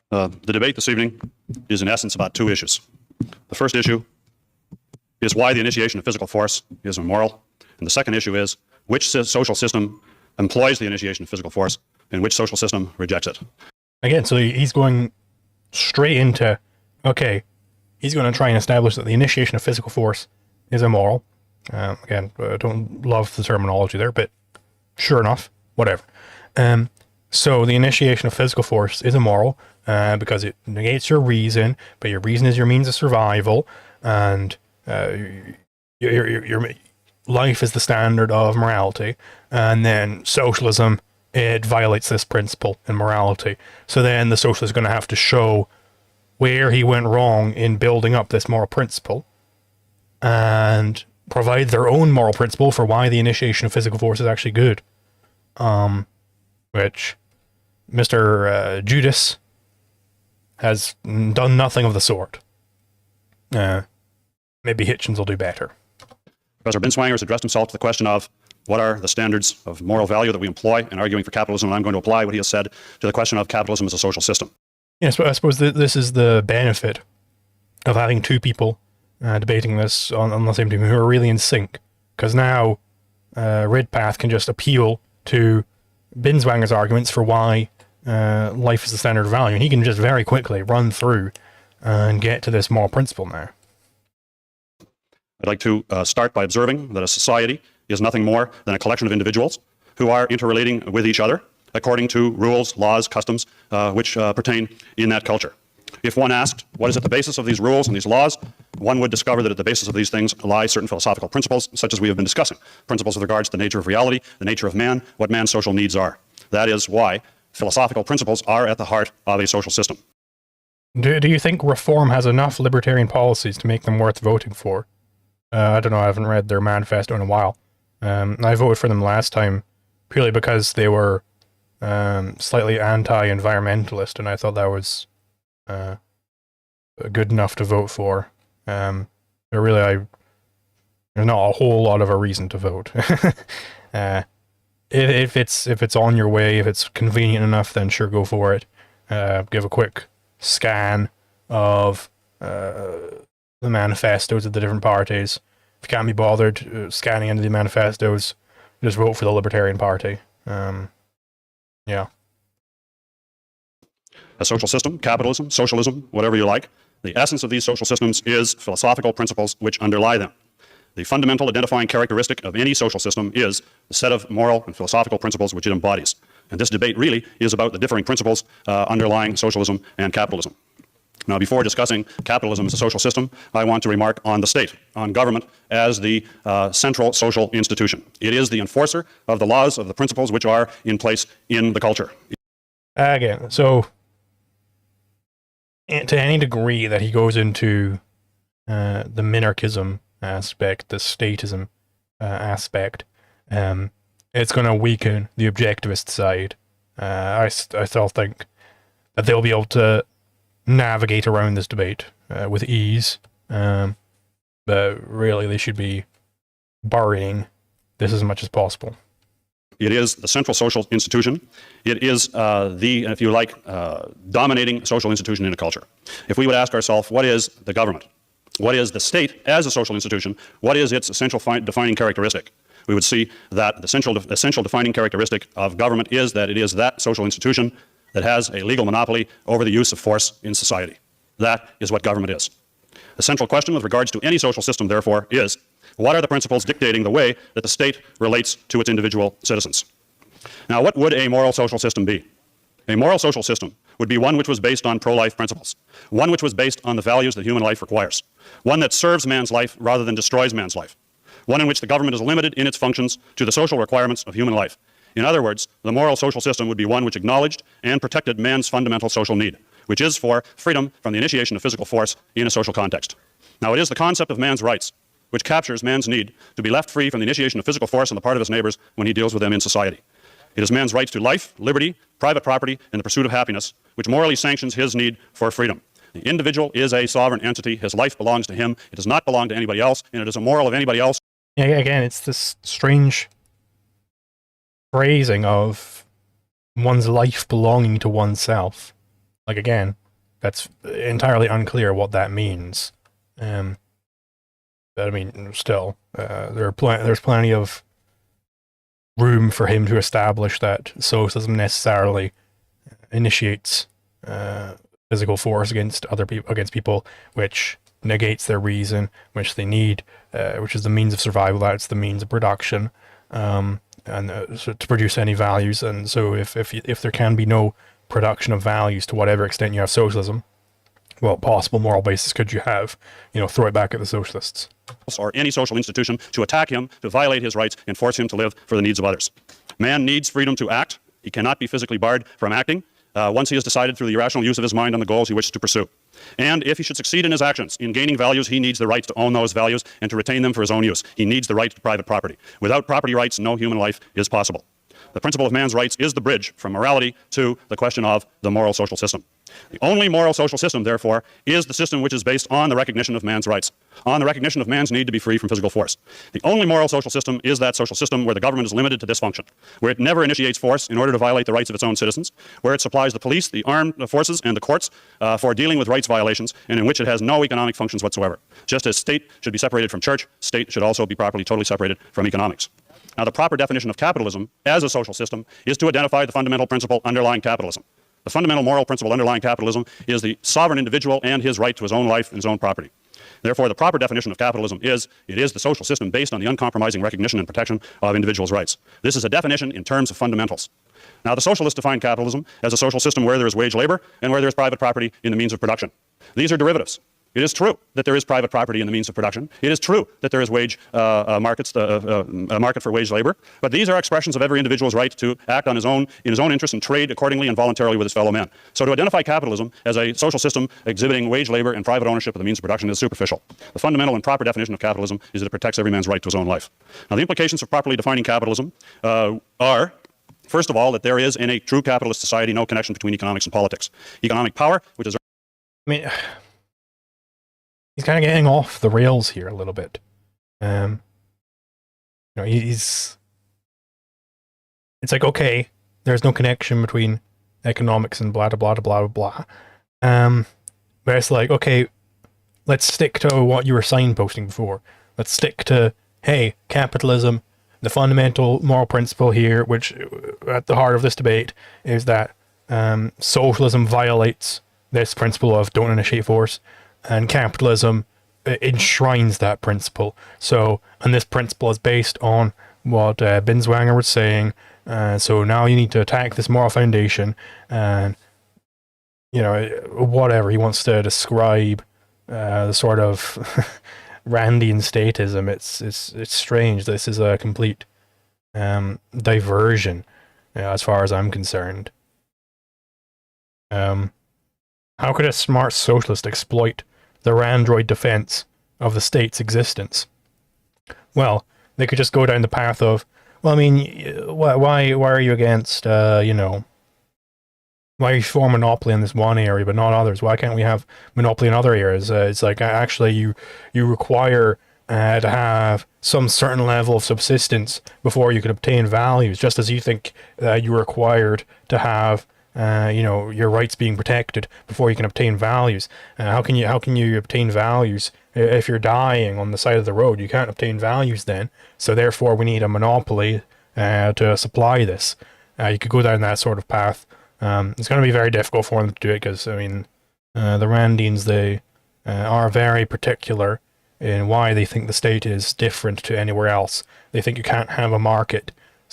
The debate this evening is in essence about two issues. The first issue is why the initiation of physical force is immoral, and the second issue is which social system employs the initiation of physical force and which social system rejects it. Again, so he's going straight into, okay, he's going to try and establish that the initiation of physical force is immoral. Again, I don't love the terminology there, but sure enough, whatever. So the initiation of physical force is immoral because it negates your reason, but your reason is your means of survival, and your life is the standard of morality. And then socialism, it violates this principle in morality. So then the socialist is going to have to show where he went wrong in building up this moral principle and provide their own moral principle for why the initiation of physical force is actually good. Which Mr. Judis has done nothing of the sort. Maybe Hitchens will do better. Professor Binswanger has addressed himself to the question of what are the standards of moral value that we employ in arguing for capitalism, and I'm going to apply what he has said to the question of capitalism as a social system. Yes, but I suppose this is the benefit of having two people debating this on the same team who are really in sync, because now Ridpath can just appeal to Binswanger's arguments for why life is the standard of value, and he can just very quickly run through and get to this moral principle now. I'd like to start by observing that a society is nothing more than a collection of individuals who are interrelating with each other according to rules, laws, customs, which pertain in that culture. If one asked what is at the basis of these rules and these laws, one would discover that at the basis of these things lie certain philosophical principles, such as we have been discussing. Principles with regards to the nature of reality, the nature of man, what man's social needs are. That is why philosophical principles are at the heart of a social system. Do you think Reform has enough libertarian policies to make them worth voting for? I don't know, I haven't read their manifesto in a while. I voted for them last time purely because they were slightly anti-environmentalist, and I thought that was good enough to vote for. There's not a whole lot of a reason to vote. If it's on your way, if it's convenient enough, then sure, go for it. Give a quick scan of the manifestos of the different parties. If you can't be bothered scanning into the manifestos, just vote for the Libertarian Party. Yeah. A social system, capitalism, socialism, whatever you like, the essence of these social systems is philosophical principles which underlie them. The fundamental identifying characteristic of any social system is the set of moral and philosophical principles which it embodies. And this debate really is about the differing principles underlying socialism and capitalism. Now, before discussing capitalism as a social system, I want to remark on the state, on government as the central social institution. It is the enforcer of the laws, of the principles which are in place in the culture. Again, so to any degree that he goes into the minarchism aspect, the statism aspect, it's going to weaken the objectivist side. I still think that they'll be able to navigate around this debate with ease, but really they should be burying this as much as possible. It is the central social institution. It is if you like, dominating social institution in a culture. If we would ask ourselves, what is the government? What is the state as a social institution? What is its essential defining characteristic? We would see that the essential defining characteristic of government is that it is that social institution that has a legal monopoly over the use of force in society. That is what government is. The central question with regards to any social system, therefore, is what are the principles dictating the way that the state relates to its individual citizens? Now, what would a moral social system be? A moral social system would be one which was based on pro-life principles, one which was based on the values that human life requires, one that serves man's life rather than destroys man's life, one in which the government is limited in its functions to the social requirements of human life. In other words, the moral social system would be one which acknowledged and protected man's fundamental social need, which is for freedom from the initiation of physical force in a social context. Now, it is the concept of man's rights which captures man's need to be left free from the initiation of physical force on the part of his neighbors when he deals with them in society. It is man's rights to life, liberty, private property, and the pursuit of happiness, which morally sanctions his need for freedom. The individual is a sovereign entity. His life belongs to him. It does not belong to anybody else, and it is immoral of anybody else. Yeah, again, it's this strange phrasing of one's life belonging to oneself. Like, again, that's entirely unclear what that means. But I mean, still, there's plenty of room for him to establish that socialism necessarily initiates physical force against people, which negates their reason, which they need, which is the means of survival. That's the means of production, and so to produce any values. And so, if there can be no production of values to whatever extent you have socialism, what possible moral basis could you have? Throw it back at the socialists. Or any social institution to attack him, to violate his rights, and force him to live for the needs of others. Man needs freedom to act. He cannot be physically barred from acting once he has decided through the irrational use of his mind on the goals he wishes to pursue. And if he should succeed in his actions, in gaining values, he needs the right to own those values and to retain them for his own use. He needs the right to private property. Without property rights, no human life is possible. The principle of man's rights is the bridge from morality to the question of the moral social system. The only moral social system, therefore, is the system which is based on the recognition of man's rights, on the recognition of man's need to be free from physical force. The only moral social system is that social system where the government is limited to this function, where it never initiates force in order to violate the rights of its own citizens, where it supplies the police, the armed forces, and the courts for dealing with rights violations, and in which it has no economic functions whatsoever. Just as state should be separated from church, state should also be properly, totally separated from economics. Now, the proper definition of capitalism as a social system is to identify the fundamental principle underlying capitalism. The fundamental moral principle underlying capitalism is the sovereign individual and his right to his own life and his own property. Therefore, the proper definition of capitalism is, it is the social system based on the uncompromising recognition and protection of individuals' rights. This is a definition in terms of fundamentals. Now, the socialists define capitalism as a social system where there is wage labor and where there is private property in the means of production. These are derivatives. It is true that there is private property in the means of production. It is true that there is wage markets, a market for wage labor. But these are expressions of every individual's right to act in his own interest and trade accordingly and voluntarily with his fellow men. So to identify capitalism as a social system exhibiting wage labor and private ownership of the means of production is superficial. The fundamental and proper definition of capitalism is that it protects every man's right to his own life. Now, the implications of properly defining capitalism are, first of all, that there is in a true capitalist society no connection between economics and politics. Economic power, which is... He's kind of getting off the rails here a little bit. It's like, okay, there's no connection between economics and blah, blah, blah, blah, blah. But it's like, okay, let's stick to what you were signposting before. Let's stick to, hey, capitalism, the fundamental moral principle here, which at the heart of this debate is that socialism violates this principle of don't initiate force. And capitalism enshrines that principle. So, and this principle is based on what Binswanger was saying. So now you need to attack this moral foundation, and whatever he wants to describe the sort of Randian statism. It's strange. This is a complete diversion, as far as I'm concerned. How could a smart socialist exploit the Randroid defense of the state's existence. Well, they could just go down the path of, well, I mean, why are you against, you know, why you form monopoly in this one area but not others? Why can't we have monopoly in other areas? It's like, actually, you require to have some certain level of subsistence before you can obtain values, just as you think you're required to have, you know, your rights being protected before you can obtain values. How can you obtain values if you're dying on the side of the road? You can't obtain values then. So therefore, we need a monopoly to supply this. You could go down that sort of path. It's going to be very difficult for them to do it because, I mean, the Randines, they are very particular in why they think the state is different to anywhere else. They think you can't have a market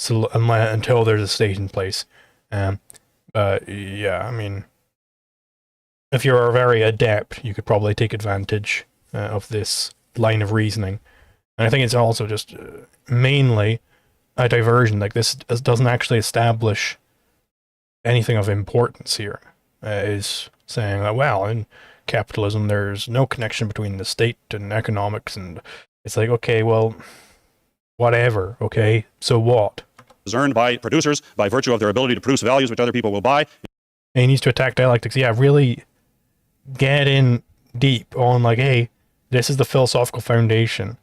until there's a state in place. But yeah, I mean, if you're very adept, you could probably take advantage of this line of reasoning. And I think it's also just mainly a diversion. Like, this doesn't actually establish anything of importance here. Is saying that, well, in capitalism, there's no connection between the state and economics, and it's like, okay, well, whatever, okay, so what? Is earned by producers by virtue of their ability to produce values which other people will buy. And he needs to attack dialectics. Yeah, really get in deep on, like, hey, this is the philosophical foundation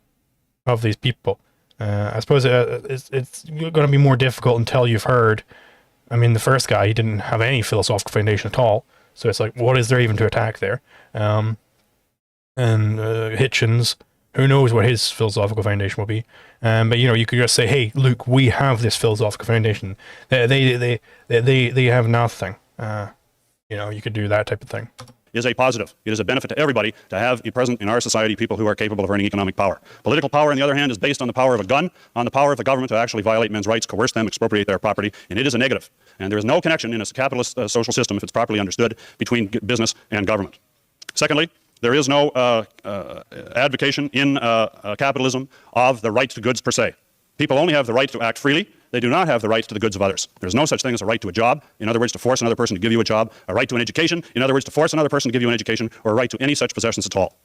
of these people. I suppose it's going to be more difficult until you've heard. I mean, the first guy, he didn't have any philosophical foundation at all. So it's like, what is there even to attack there? And Hitchens, who knows what his philosophical foundation will be? But you know, you could just say, "Hey, look, we have this philosophical foundation." They have nothing. You know, you could do that type of thing. Is a positive. It is a benefit to everybody to have present in our society people who are capable of earning economic power. Political power, on the other hand, is based on the power of a gun, on the power of the government to actually violate men's rights, coerce them, expropriate their property, and it is a negative. And there is no connection in a capitalist social system, if it's properly understood, between business and government. Secondly, there is no advocation in capitalism of the right to goods per se. People only have the right to act freely. They do not have the right to the goods of others. There's no such thing as a right to a job, in other words, to force another person to give you a job, a right to an education, in other words, to force another person to give you an education, or a right to any such possessions at all.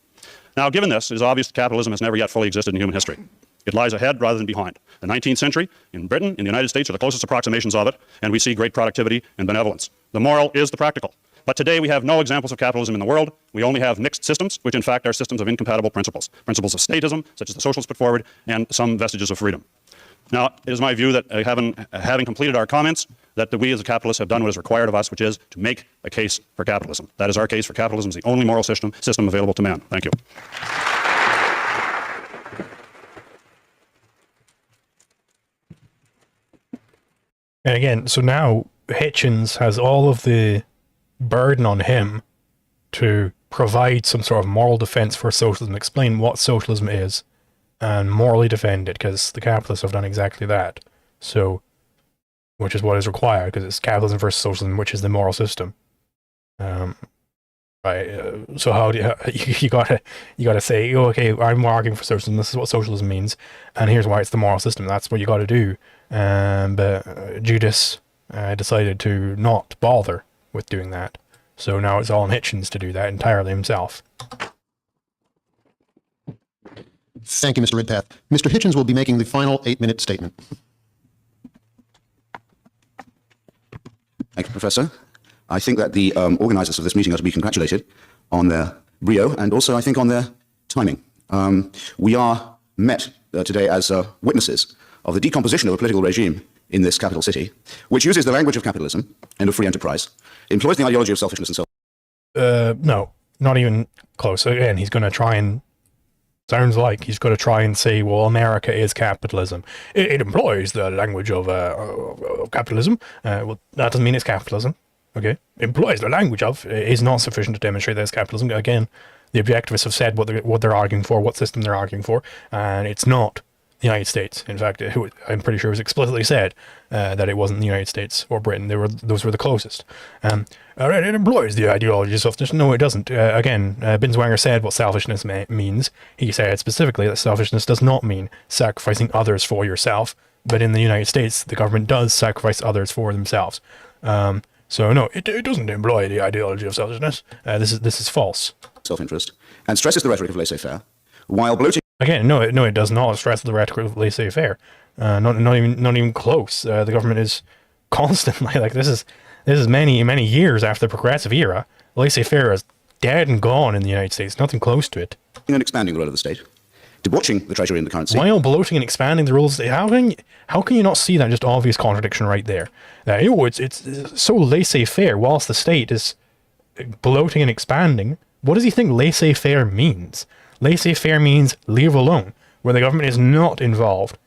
Now, given this, it is obvious that capitalism has never yet fully existed in human history. It lies ahead rather than behind. The 19th century, in Britain, in the United States, are the closest approximations of it, and we see great productivity and benevolence. The moral is the practical. But today we have no examples of capitalism in the world. We only have mixed systems, which in fact are systems of incompatible principles. Principles of statism, such as the socialists put forward, and some vestiges of freedom. Now, it is my view that having completed our comments, that we as a capitalists have done what is required of us, which is to make a case for capitalism. That is our case for capitalism is the only moral system available to man. Thank you. And again, so now Hitchens has all of the burden on him to provide some sort of moral defense for socialism, explain what socialism is, and morally defend it, because the capitalists have done exactly that. So, which is what is required, because it's capitalism versus socialism, which is the moral system. Right. So how do you gotta say, oh, okay, I'm arguing for socialism. This is what socialism means, and here's why it's the moral system. That's what you got to do. But Judis decided to not bother with doing that. So now it's all on Hitchens to do that entirely himself. Thank you, Mr. Ridpath. Mr. Hitchens will be making the final 8-minute statement. Thank you, Professor. I think that the organizers of this meeting are to be congratulated on their brio and also, I think, on their timing. We are met today as witnesses of the decomposition of a political regime in this capital city, which uses the language of capitalism and of free enterprise, employs the ideology of selfishness and no, not even close. Again, he's going to try and sounds like he's going to try and say, well, America is capitalism. It employs the language of capitalism. Well, that doesn't mean it's capitalism. Okay, employs the language of is not sufficient to demonstrate that it's capitalism. Again, the objectivists have said what they're arguing for, what system they're arguing for, and it's not the United States. In fact, I'm pretty sure it was explicitly said that it wasn't the United States or Britain. Those were the closest. It employs the ideology of selfishness. No, it doesn't. Again, Binswanger said what selfishness means. He said specifically that selfishness does not mean sacrificing others for yourself, but in the United States, the government does sacrifice others for themselves. So no, it doesn't employ the ideology of selfishness. This is false. self-interest, and stresses the rhetoric of laissez-faire, while bloating Again, no, it does not stress the rhetoric of laissez-faire. Not even close. The government is constantly like this is many years after the progressive era. Laissez-faire is dead and gone in the United States. Nothing close to it. and expanding the role of the state, debauching the treasury and the currency. While bloating and expanding the rules, how can you not see that just obvious contradiction right there? That it's so laissez-faire whilst the state is bloating and expanding. What does he think laissez-faire means? Laissez-faire means leave alone, where the government is not involved.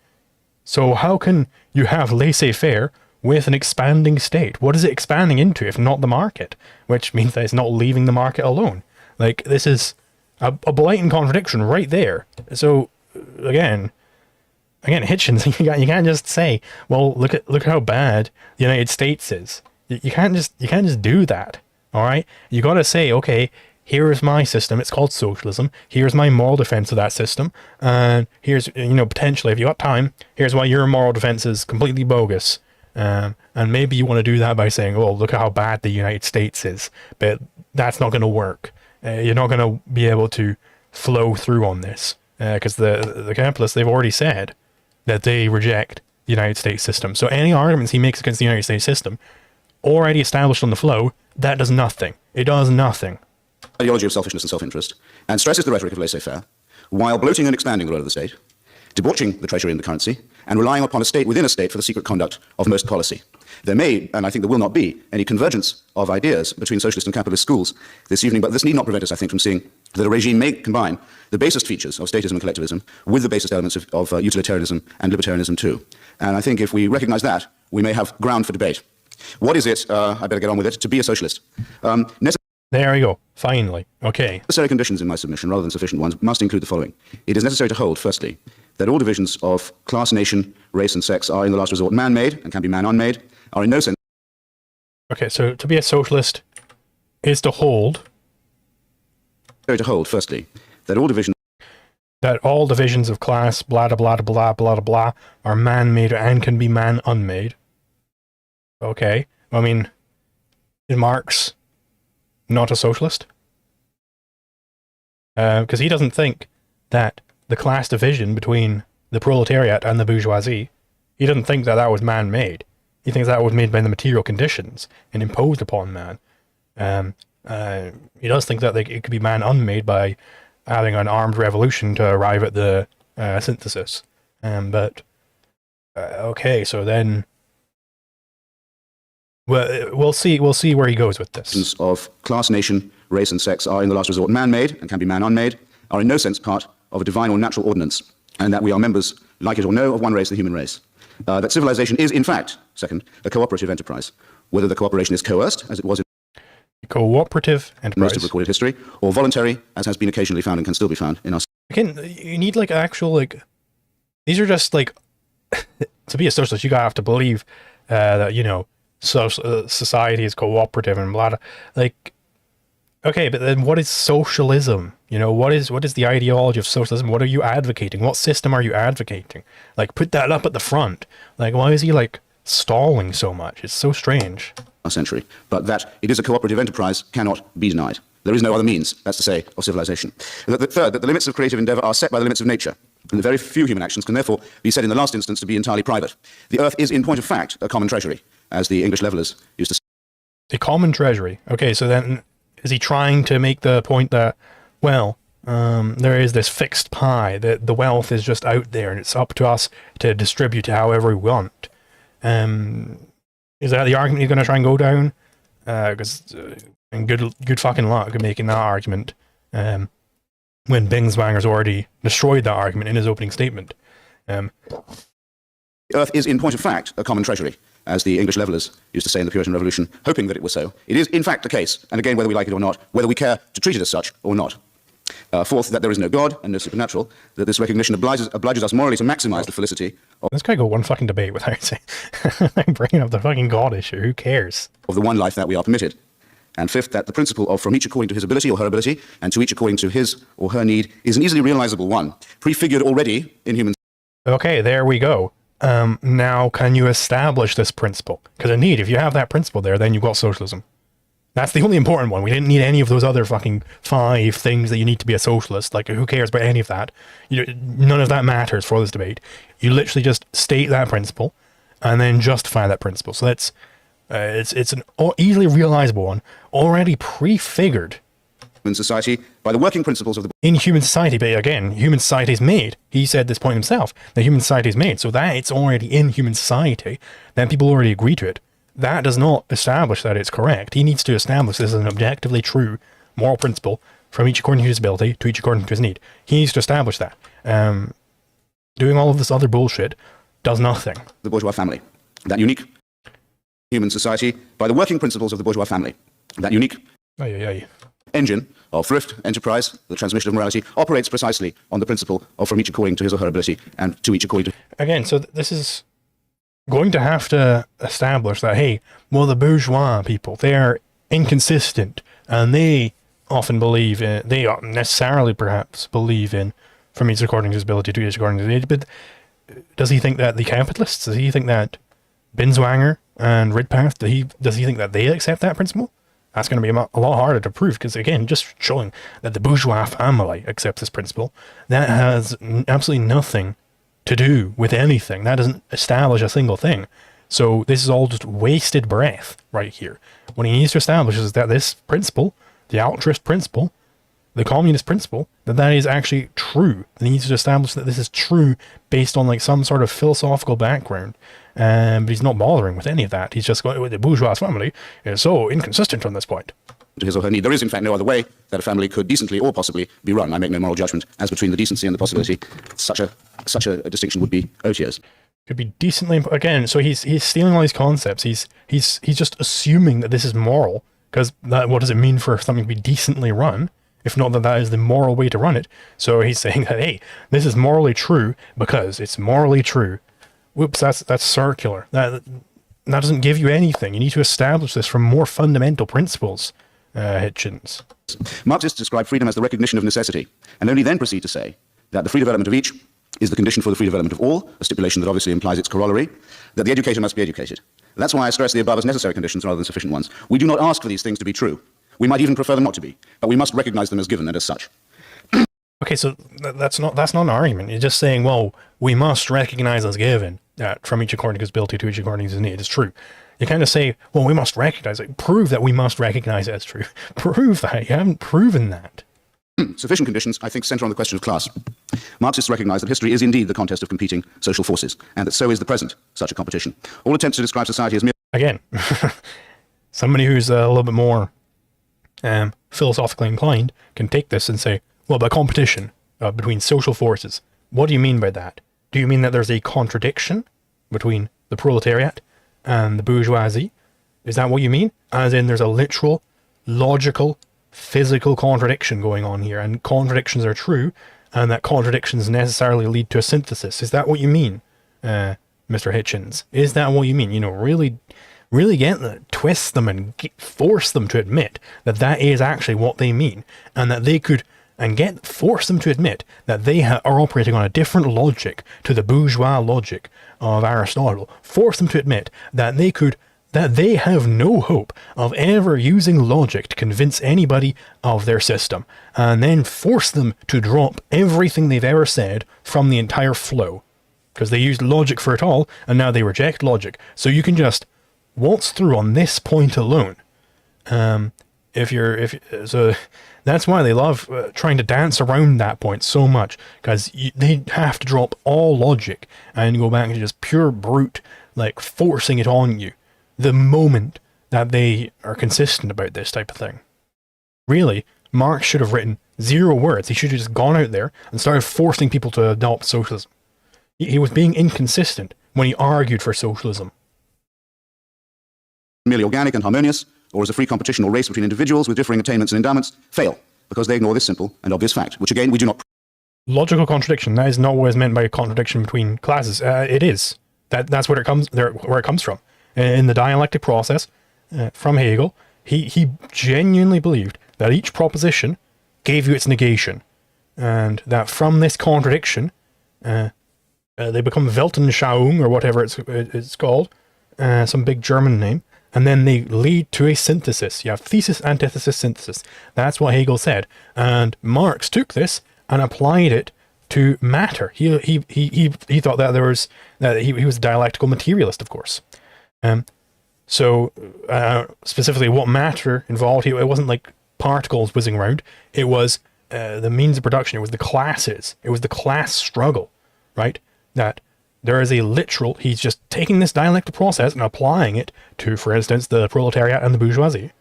So how can you have laissez-faire with an expanding state? What is it expanding into if not the market? Which means that it's not leaving the market alone. Like, this is a blatant contradiction right there. So, again, Hitchens, you can't just say, well, look how bad the United States is. You can't just do that. All right? You got to say, okay, here is my system. It's called socialism. Here's my moral defense of that system. And here's, potentially, if you got time, here's why your moral defense is completely bogus. And maybe you want to do that by saying, oh, look at how bad the United States is. But that's not going to work. You're not going to be able to flow through on this. Because the capitalists, they've already said that they reject the United States system. So any arguments he makes against the United States system, already established on the flow, that does nothing. It does nothing. Ideology of selfishness and self-interest, and stresses the rhetoric of laissez-faire, while bloating and expanding the role of the state, debauching the treasury and the currency, and relying upon a state within a state for the secret conduct of most policy. There may, and I think there will not be, any convergence of ideas between socialist and capitalist schools this evening, but this need not prevent us, I think, from seeing that a regime may combine the basest features of statism and collectivism with the basest elements of utilitarianism and libertarianism too. And I think if we recognize that, we may have ground for debate. What is it, I better get on with it, to be a socialist? There we go. Finally. Okay. Necessary conditions in my submission, rather than sufficient ones, must include the following. It is necessary to hold, firstly, that all divisions of class, nation, race, and sex are, in the last resort, man-made and can be man-unmade, are in no sense. Okay, so to be a socialist is to hold. To hold, firstly, that all divisions. That all divisions of class, blah, blah, blah, blah, blah, blah, are man-made and can be man-unmade. Okay. I mean, is Marx not a socialist? Because he doesn't think that the class division between the proletariat and the bourgeoisie, he doesn't think that that was man-made. He thinks that was made by the material conditions and imposed upon man. He does think that it could be man-unmade by having an armed revolution to arrive at the synthesis. But okay, so then we'll see where he goes with this. Of class, nation, race, and sex are, in the last resort, man-made and can be man-unmade, are in no sense part of a divine or natural ordinance, and that we are members, like it or no, of one race, the human race. That civilization is, in fact, second, a cooperative enterprise. Whether the cooperation is coerced, as it was in cooperative enterprise, most of recorded history, or voluntary, as has been occasionally found and can still be found in our. Again, you need like actual these are just like to be a socialist, you gotta have to believe that society is cooperative and blah, blah. Like, okay, but then what is socialism? What is the ideology of socialism? What are you advocating? What system are you advocating? Like, put that up at the front. Like, why is he like stalling so much? It's so strange. Our century, but that it is a cooperative enterprise cannot be denied. There is no other means, that's to say, of civilization. Third, that the limits of creative endeavor are set by the limits of nature, and that very few human actions can therefore be said in the last instance to be entirely private. The earth is, in point of fact, a common treasury, as the English levelers used to say. A common treasury. Okay, so then is he trying to make the point that, well, there is this fixed pie, that the wealth is just out there and it's up to us to distribute it however we want? Is that the argument he's going to try and go down? Because and good fucking luck making that argument when Binswanger's already destroyed that argument in his opening statement. The earth is, in point of fact, a common treasury, as the English levelers used to say in the Puritan Revolution, hoping that it was so. It is, in fact, the case, and again, whether we like it or not, whether we care to treat it as such or not. Fourth, that there is no God and no supernatural, that this recognition obliges us morally to maximize the felicity of this guy go one fucking debate without saying, bringing up the fucking God issue. Who cares? Of the one life that we are permitted. And fifth, that the principle of from each according to his ability or her ability, and to each according to his or her need, is an easily realizable one, prefigured already in human. Okay, there we go. Now, can you establish this principle? Because indeed, if you have that principle there, then you've got socialism. That's the only important one. We didn't need any of those other fucking 5 things that you need to be a socialist. Like, who cares about any of that? None of that matters for this debate. You literally just state that principle and then justify that principle. So that's it's an easily realizable one, already prefigured in society by the working principles of the in human society. But again, human society is made. He said this point himself, that human society is made. So that it's already in human society, then people already agree to it. That does not establish that it's correct. He needs to establish this as an objectively true moral principle from each according to his ability to each according to his need. He needs to establish that. Doing all of this other bullshit does nothing. The bourgeois family, that unique human society by the working principles of the bourgeois family, that unique engine of thrift, enterprise, the transmission of morality, operates precisely on the principle of from each according to his or her ability and to each according to... Again, so this is going to have to establish that, hey, well, the bourgeois people, they're inconsistent, and they often believe in, they necessarily perhaps believe in from each according to his ability to each according to his age. But does he think that the capitalists, does he think that Binswanger and Ridpath, does he think that they accept that principle? That's going to be a lot harder to prove, because again, just showing that the bourgeois family accepts this principle, that has absolutely nothing to do with anything. That doesn't establish a single thing. So this is all just wasted breath right here. What he needs to establish is that this principle, the altruist principle, the communist principle, that is actually true. He needs to establish that this is true based on like some sort of philosophical background. But he's not bothering with any of that. He's just going with the bourgeois family is so inconsistent on this point. To his or her need. There is, in fact, no other way that a family could decently or possibly be run. I make no moral judgment as between the decency and the possibility. Such a distinction would be odious. Could be decently, again, so he's stealing all these concepts. He's just assuming that this is moral, because what does it mean for something to be decently run, if not that is the moral way to run it? So he's saying that, hey, this is morally true because it's morally true. Whoops, that's circular. That doesn't give you anything. You need to establish this from more fundamental principles, Hitchens. Marxists describe freedom as the recognition of necessity, and only then proceed to say that the free development of each is the condition for the free development of all, a stipulation that obviously implies its corollary, that the educator must be educated. That's why I stress the above as necessary conditions rather than sufficient ones. We do not ask for these things to be true. We might even prefer them not to be, but we must recognize them as given and as such. Okay, so that's not an argument. You're just saying, well, we must recognize as given that from each according to his ability to each according to his need. It's true. You kind of say, well, we must recognize it. Prove that we must recognize it as true. Prove that. You haven't proven that. Sufficient conditions, I think, center on the question of class. Marxists recognize that history is indeed the contest of competing social forces, and that so is the present such a competition. All attempts to describe society as mere... Again, somebody who's a little bit more philosophically inclined can take this and say, well, by competition between social forces, what do you mean by that? Do you mean that there's a contradiction between the proletariat and the bourgeoisie? Is that what you mean? As in there's a literal, logical, physical contradiction going on here, and contradictions are true, and that contradictions necessarily lead to a synthesis. Is that what you mean, Mr. Hitchens? Is that what you mean? You know, really get them, twist them, and force them to admit that that is actually what they mean, and that they could... and force them to admit that they are operating on a different logic to the bourgeois logic of Aristotle. Force them to admit that they have no hope of ever using logic to convince anybody of their system, and then force them to drop everything they've ever said from the entire flow, because they used logic for it all, and now they reject logic. So you can just waltz through on this point alone. So that's why they love trying to dance around that point so much, because they have to drop all logic and go back to just pure brute, like forcing it on you the moment that they are consistent about this type of thing. Really, Marx should have written 0 words. He should have just gone out there and started forcing people to adopt socialism. He was being inconsistent when he argued for socialism. Merely organic and harmonious, or as a free competition or race between individuals with differing attainments and endowments, fail, because they ignore this simple and obvious fact, which again we do not... Logical contradiction, that is not what is meant by a contradiction between classes. It is. That's where it comes from. In the dialectic process, from Hegel, he genuinely believed that each proposition gave you its negation, and that from this contradiction, they become Weltanschauung, or whatever it's called, some big German name, and then they lead to a synthesis. You have thesis, antithesis, synthesis. That's what Hegel said. And Marx took this and applied it to matter. He thought that he was a dialectical materialist, of course. So specifically what matter involved, it wasn't like particles whizzing around. It was the means of production. It was the classes. It was the class struggle, right? That there is a literal, he's just taking this dialectic process and applying it to, for instance, the proletariat and the bourgeoisie.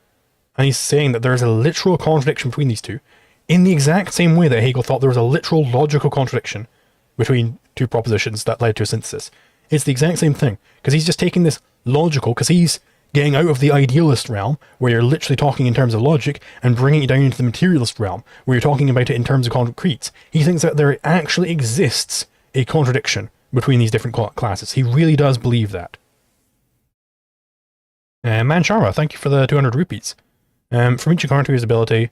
And he's saying that there's a literal contradiction between these two, in the exact same way that Hegel thought there was a literal logical contradiction between two propositions that led to a synthesis. It's the exact same thing, because he's just taking this logical, because he's getting out of the idealist realm, where you're literally talking in terms of logic, and bringing it down into the materialist realm, where you're talking about it in terms of concretes. He thinks that there actually exists a contradiction between these different classes. He really does believe that. Man Sharma, thank you for the 200 rupees. From each according to his ability,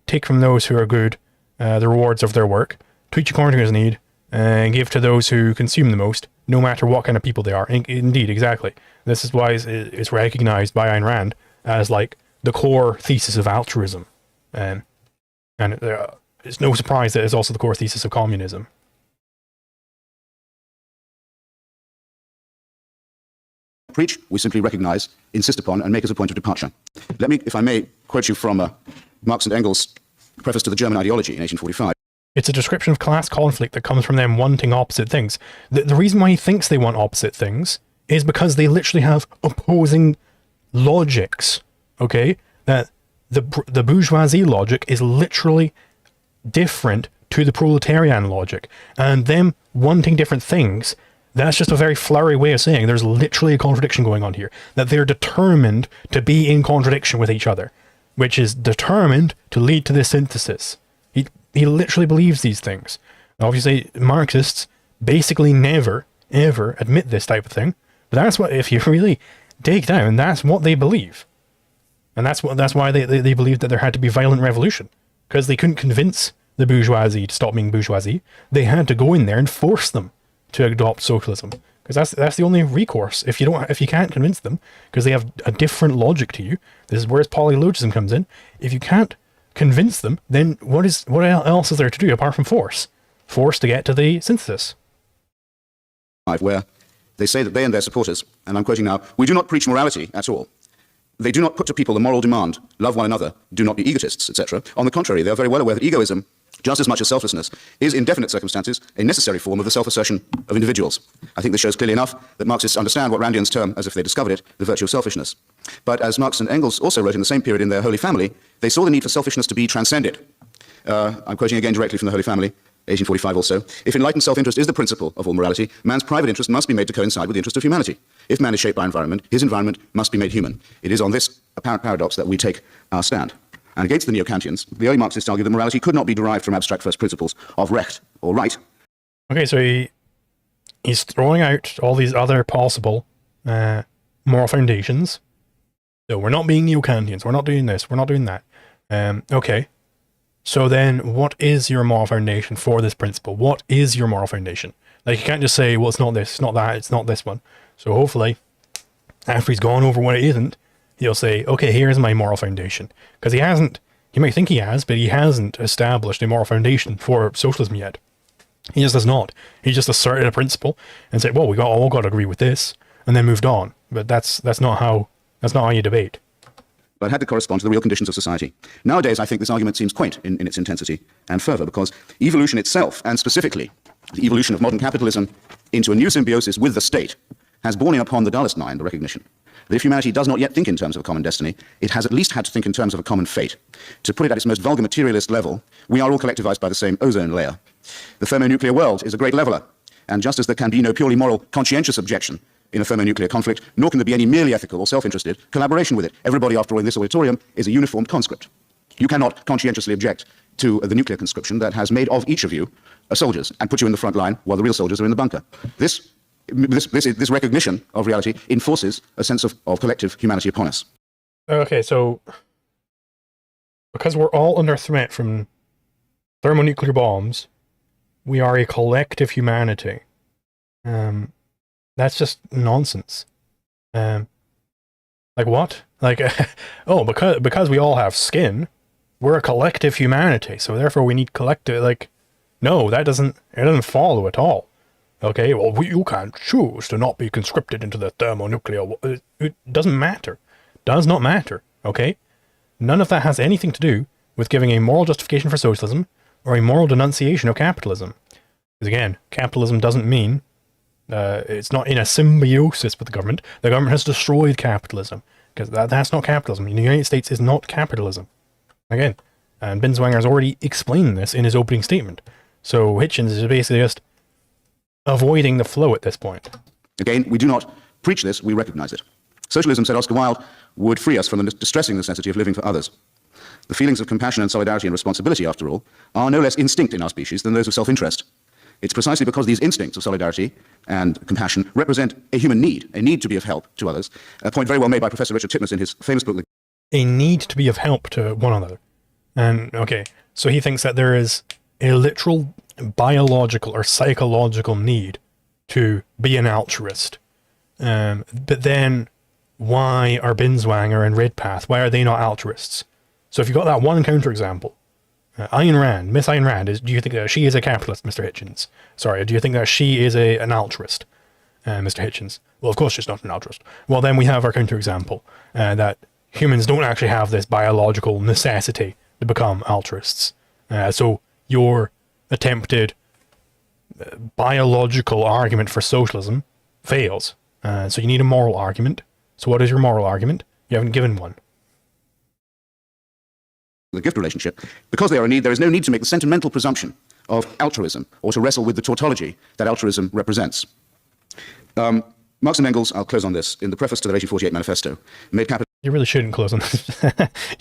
take from those who are good the rewards of their work, to each according to his need, and give to those who consume the most, no matter what kind of people they are. Indeed, exactly. This is why it's recognized by Ayn Rand as like the core thesis of altruism. And it's no surprise that it's also the core thesis of communism. Preach, we simply recognize, insist upon, and make as a point of departure. Let me, if I may, quote you from Marx and Engels' preface to the German ideology in 1845. It's a description of class conflict that comes from them wanting opposite things. The reason why he thinks they want opposite things is because they literally have opposing logics, okay? That the bourgeoisie logic is literally different to the proletarian logic, and them wanting different things, that's just a very flowery way of saying there's literally a contradiction going on here, that they're determined to be in contradiction with each other, which is determined to lead to this synthesis. He literally believes these things. Obviously, Marxists basically never, ever admit this type of thing, but that's what, if you really dig down, that's what they believe. And that's why they believed that there had to be violent revolution, because they couldn't convince the bourgeoisie to stop being bourgeoisie. They had to go in there and force them to adopt socialism, because that's the only recourse. If you can't convince them, because they have a different logic to you, this is where polylogism comes in. If you can't convince them, then what else is there to do apart from force to get to the synthesis? Where they say that they and their supporters, and I'm quoting now, we do not preach morality at all. They do not put to people the moral demand, love one another, do not be egotists, etc. On the contrary, they are very well aware that egoism, just as much as selflessness, is in definite circumstances a necessary form of the self-assertion of individuals. I think this shows clearly enough that Marxists understand what Randians term, as if they discovered it, the virtue of selfishness. But as Marx and Engels also wrote in the same period in their Holy Family, they saw the need for selfishness to be transcended. I'm quoting again directly from the Holy Family, 1845 also. If enlightened self-interest is the principle of all morality, man's private interest must be made to coincide with the interest of humanity. If man is shaped by environment, his environment must be made human. It is on this apparent paradox that we take our stand. And against the neo-Kantians, the early Marxists argue that morality could not be derived from abstract first principles of recht or right. Okay, so he's throwing out all these other possible moral foundations. So we're not being neo-Kantians, we're not doing this, we're not doing that. Okay, so then what is your moral foundation for this principle? What is your moral foundation? Like, you can't just say, well, it's not this, it's not that, it's not this one. So hopefully, after he's gone over what it isn't, he'll say, okay, here's my moral foundation. Because he might think he has, but he hasn't established a moral foundation for socialism yet. He just does not. He just asserted a principle and said, well, we all got to agree with this, and then moved on. But that's not how you debate. But had to correspond to the real conditions of society. Nowadays, I think this argument seems quaint in its intensity and fervor, because evolution itself, and specifically the evolution of modern capitalism into a new symbiosis with the state, has borne in upon the dullest mind the recognition that if humanity does not yet think in terms of a common destiny, it has at least had to think in terms of a common fate. To put it at its most vulgar materialist level, we are all collectivized by the same ozone layer. The thermonuclear world is a great leveler, and just as there can be no purely moral, conscientious objection in a thermonuclear conflict, nor can there be any merely ethical or self-interested collaboration with it. Everybody, after all, in this auditorium is a uniformed conscript. You cannot conscientiously object to the nuclear conscription that has made of each of you soldiers and put you in the front line while the real soldiers are in the bunker. This recognition of reality enforces a sense of collective humanity upon us. Okay, so because we're all under threat from thermonuclear bombs, we are a collective humanity. That's just nonsense. Like what? Like, oh, because we all have skin, we're a collective humanity, so therefore we need collective, like, no, it doesn't follow at all. Okay, well, you can't choose to not be conscripted into the thermonuclear. It doesn't matter. Does not matter, okay? None of that has anything to do with giving a moral justification for socialism or a moral denunciation of capitalism. Because again, capitalism doesn't mean it's not in a symbiosis with the government. The government has destroyed capitalism, because that's not capitalism. The United States is not capitalism. Again, and Binswanger has already explained this in his opening statement. So Hitchens is basically just avoiding the flow at this point. Again, we do not preach this, we recognize it. Socialism, said Oscar Wilde, would free us from the distressing necessity of living for others. The feelings of compassion and solidarity and responsibility, after all, are no less instinct in our species than those of self-interest. It's precisely because these instincts of solidarity and compassion represent a human need, a need to be of help to others, a point very well made by Professor Richard Titmuss in his famous book. A need to be of help to one another. And, okay, so he thinks that there is a literal biological or psychological need to be an altruist. But then, why are Binswanger and Ridpath, why are they not altruists? So if you've got that one counterexample, Ayn Rand, Miss Ayn Rand, do you think that she is a capitalist, Mr. Hitchens? Sorry, do you think that she is an altruist, Mr. Hitchens? Well, of course she's not an altruist. Well, then we have our counterexample, that humans don't actually have this biological necessity to become altruists. So your attempted biological argument for socialism fails. So you need a moral argument. So what is your moral argument? You haven't given one. The gift relationship, because they are in need, there is no need to make the sentimental presumption of altruism or to wrestle with the tautology that altruism represents. Marx and Engels, I'll close on this, in the preface to their 1848 manifesto, made capitalism. You really shouldn't close on this.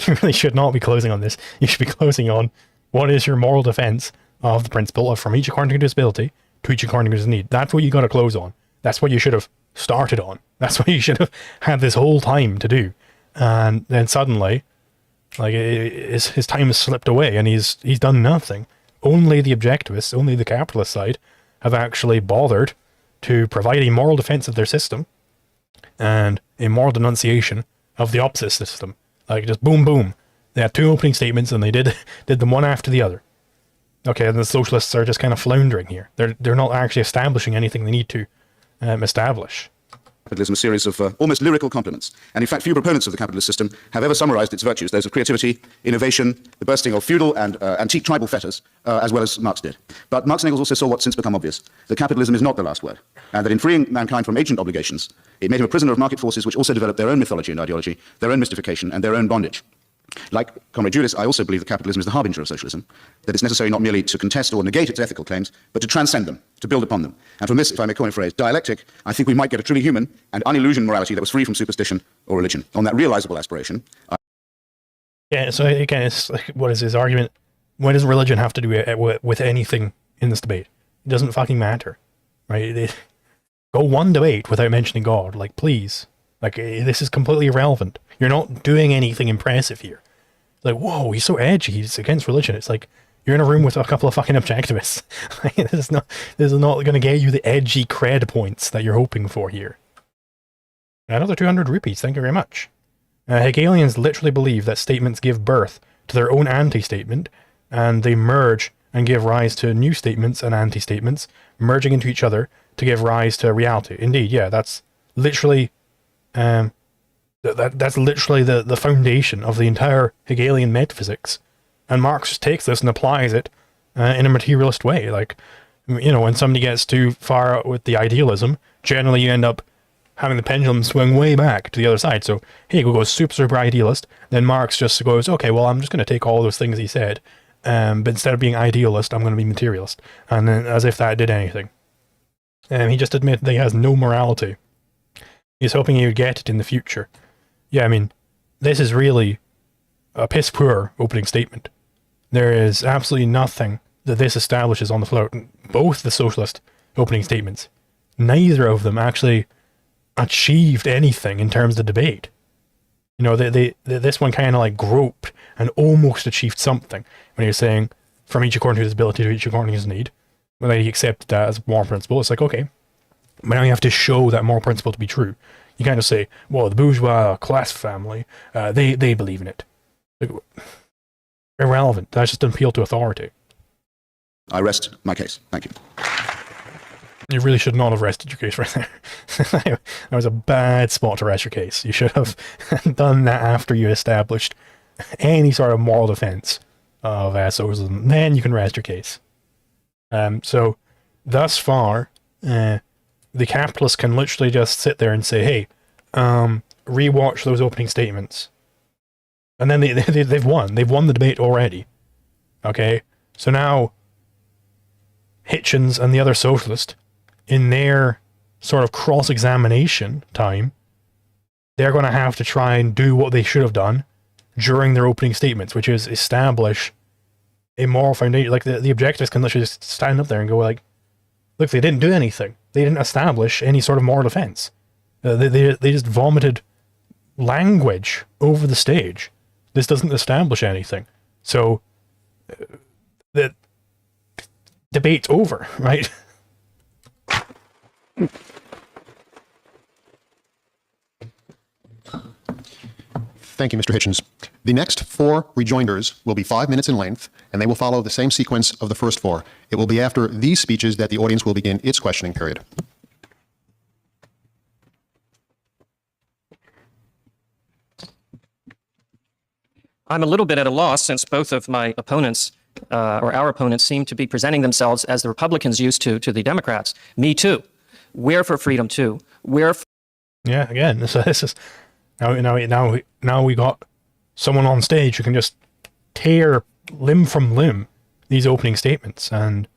You really should not be closing on this. You should be closing on what is your moral defense of the principle of from each according to his ability to each according to his need. That's what you got to close on. That's what you should have started on. That's what you should have had this whole time to do. And then suddenly, like, his time has slipped away and he's done nothing. Only the objectivists, only the capitalist side, have actually bothered to provide a moral defense of their system and a moral denunciation of the opposite system. Like, just boom, boom. They had two opening statements and they did them one after the other. Okay, and the socialists are just kind of floundering here. They're not actually establishing anything they need to establish. Capitalism, a series of almost lyrical compliments. And in fact, few proponents of the capitalist system have ever summarized its virtues, those of creativity, innovation, the bursting of feudal and antique tribal fetters, as well as Marx did. But Marx and Engels also saw what's since become obvious, that capitalism is not the last word, and that in freeing mankind from ancient obligations, it made him a prisoner of market forces which also developed their own mythology and ideology, their own mystification, and their own bondage. Like Comrade Judis, I also believe that capitalism is the harbinger of socialism, that it's necessary not merely to contest or negate its ethical claims, but to transcend them, to build upon them. And from this, if I may coin a phrase, dialectic, I think we might get a truly human and unillusioned morality that was free from superstition or religion. On that realizable aspiration. Yeah, so again, it's like, what is his argument? What does religion have to do with anything in this debate? It doesn't fucking matter, right? Go one debate without mentioning God, like, please. Like, this is completely irrelevant. You're not doing anything impressive here. Like, whoa, he's so edgy, he's against religion. It's like, you're in a room with a couple of fucking objectivists. This is not going to get you the edgy cred points that you're hoping for here. Another 200 rupees, thank you very much. Hegelians literally believe that statements give birth to their own anti-statement, and they merge and give rise to new statements and anti-statements, merging into each other to give rise to reality. Indeed, yeah, that's literally... that's literally the foundation of the entire Hegelian metaphysics. And Marx just takes this and applies it in a materialist way. Like, you know, when somebody gets too far with the idealism, generally you end up having the pendulum swing way back to the other side. So Hegel goes super idealist, then Marx just goes, okay, well, I'm just going to take all those things he said, but instead of being idealist, I'm going to be materialist. And then, as if that did anything. He just admitted that he has no morality. He's hoping he would get it in the future. Yeah, I mean, this is really a piss poor opening statement. There is absolutely nothing that this establishes on the floor. Both the socialist opening statements, neither of them actually achieved anything in terms of debate. You know, this one kind of like groped and almost achieved something when he was saying, from each according to his ability to each according to his need. When he accepted that as a moral principle, it's like, okay, but now you have to show that moral principle to be true. You can't just say, well, the bourgeois class family, they believe in it. Like, irrelevant. That's just an appeal to authority. I rest my case. Thank you. You really should not have rested your case right there. That was a bad spot to rest your case. You should have done that after you established any sort of moral defense of socialism. Then you can rest your case. So, thus far, the capitalists can literally just sit there and say, hey, rewatch those opening statements. And then they've won. They've won the debate already. Okay? So now, Hitchens and the other socialist, in their sort of cross-examination time, they're going to have to try and do what they should have done during their opening statements, which is establish a moral foundation. Like, the objectivists can literally just stand up there and go like, look, they didn't do anything. They didn't establish any sort of moral defense. They just vomited language over the stage. This doesn't establish anything. So, the debate's over, right? Thank you, Mr. Hitchens. The next 4 rejoinders will be 5 minutes in length, and they will follow the same sequence of the first 4. It will be after these speeches that the audience will begin its questioning period. I'm a little bit at a loss since both of my opponents, or our opponents, seem to be presenting themselves as the Republicans used to the Democrats. Me too. We're for freedom too. Yeah, again, so this is now we got someone on stage who can just tear limb from limb these opening statements, and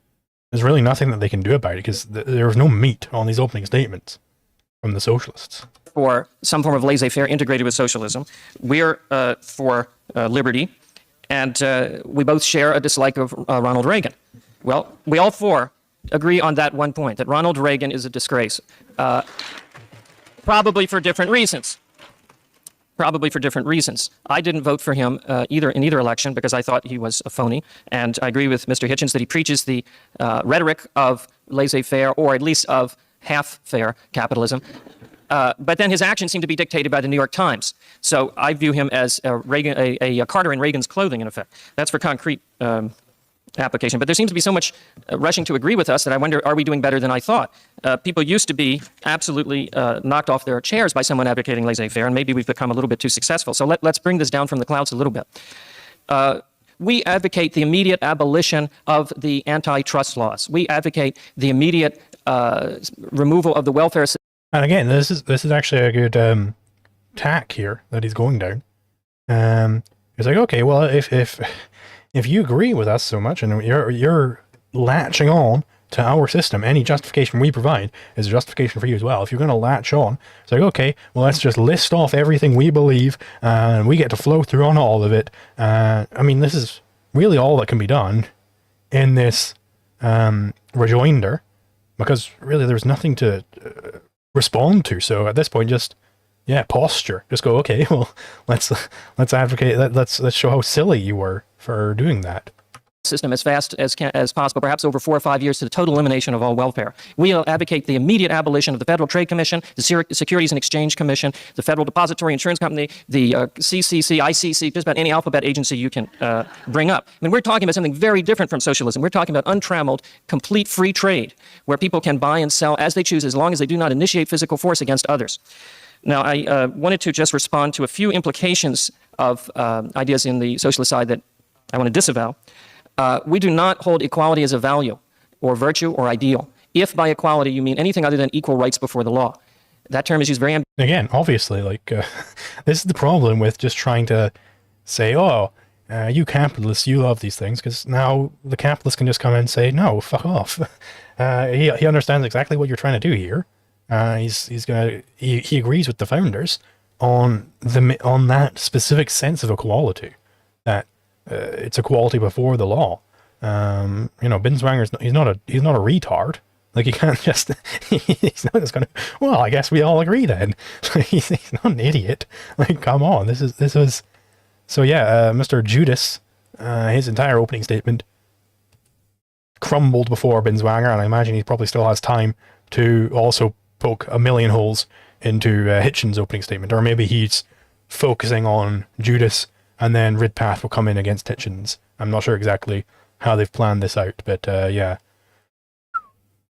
there's really nothing that they can do about it because there's no meat on these opening statements from the socialists. For some form of laissez-faire integrated with socialism. We're for liberty, and we both share a dislike of Ronald Reagan. Well, we all 4 agree on that one point, that Ronald Reagan is a disgrace. Probably for different reasons. I didn't vote for him in either election because I thought he was a phony. And I agree with Mr. Hitchens that he preaches the rhetoric of laissez-faire, or at least of half-fair capitalism. But then his actions seem to be dictated by the New York Times. So I view him as a Carter in Reagan's clothing, in effect. That's for concrete application. But there seems to be so much rushing to agree with us that I wonder, are we doing better than I thought? People used to be absolutely knocked off their chairs by someone advocating laissez-faire, and maybe we've become a little bit too successful. So let's bring this down from the clouds a little bit. We advocate the immediate abolition of the antitrust laws. We advocate the immediate removal of the welfare system. And again, this is actually a good tack here that he's going down. It's like, okay, well, if you agree with us so much and you're latching on to our system, any justification we provide is a justification for you as well. If you're going to latch on, it's like, okay, well, let's just list off everything we believe, and we get to flow through on all of it. I mean, this is really all that can be done in this rejoinder, because really there's nothing to respond to. So at this point, just posture. Just go, okay, well, let's advocate. Let's show how silly you were for doing that. System as fast as possible, perhaps over 4 or 5 years, to the total elimination of all welfare. We advocate the immediate abolition of the Federal Trade Commission, the Securities and Exchange Commission, the Federal Depository Insurance Company, the CCC, ICC, just about any alphabet agency you can bring up. I mean, we're talking about something very different from socialism. We're talking about untrammeled, complete free trade, where people can buy and sell as they choose, as long as they do not initiate physical force against others. Now, I wanted to just respond to a few implications of ideas in the socialist side that I want to disavow. We do not hold equality as a value or virtue or ideal, if by equality you mean anything other than equal rights before the law. That term is used very Again, obviously, like, this is the problem with just trying to say, oh, you capitalists, you love these things, because now the capitalist can just come in and say, no, fuck off. He understands exactly what you're trying to do here. He agrees with the founders on that specific sense of equality, that it's equality before the law. Binswanger, he's not a retard. Like, he can't just, he's not just gonna, well, I guess we all agree then. He's not an idiot. Like, come on, this was, so yeah, Mr. Judis, his entire opening statement crumbled before Binswanger, and I imagine he probably still has time to also poke a million holes into Hitchens' opening statement, or maybe he's focusing on Judis, and then Ridpath will come in against Hitchens. I'm not sure exactly how they've planned this out, but yeah,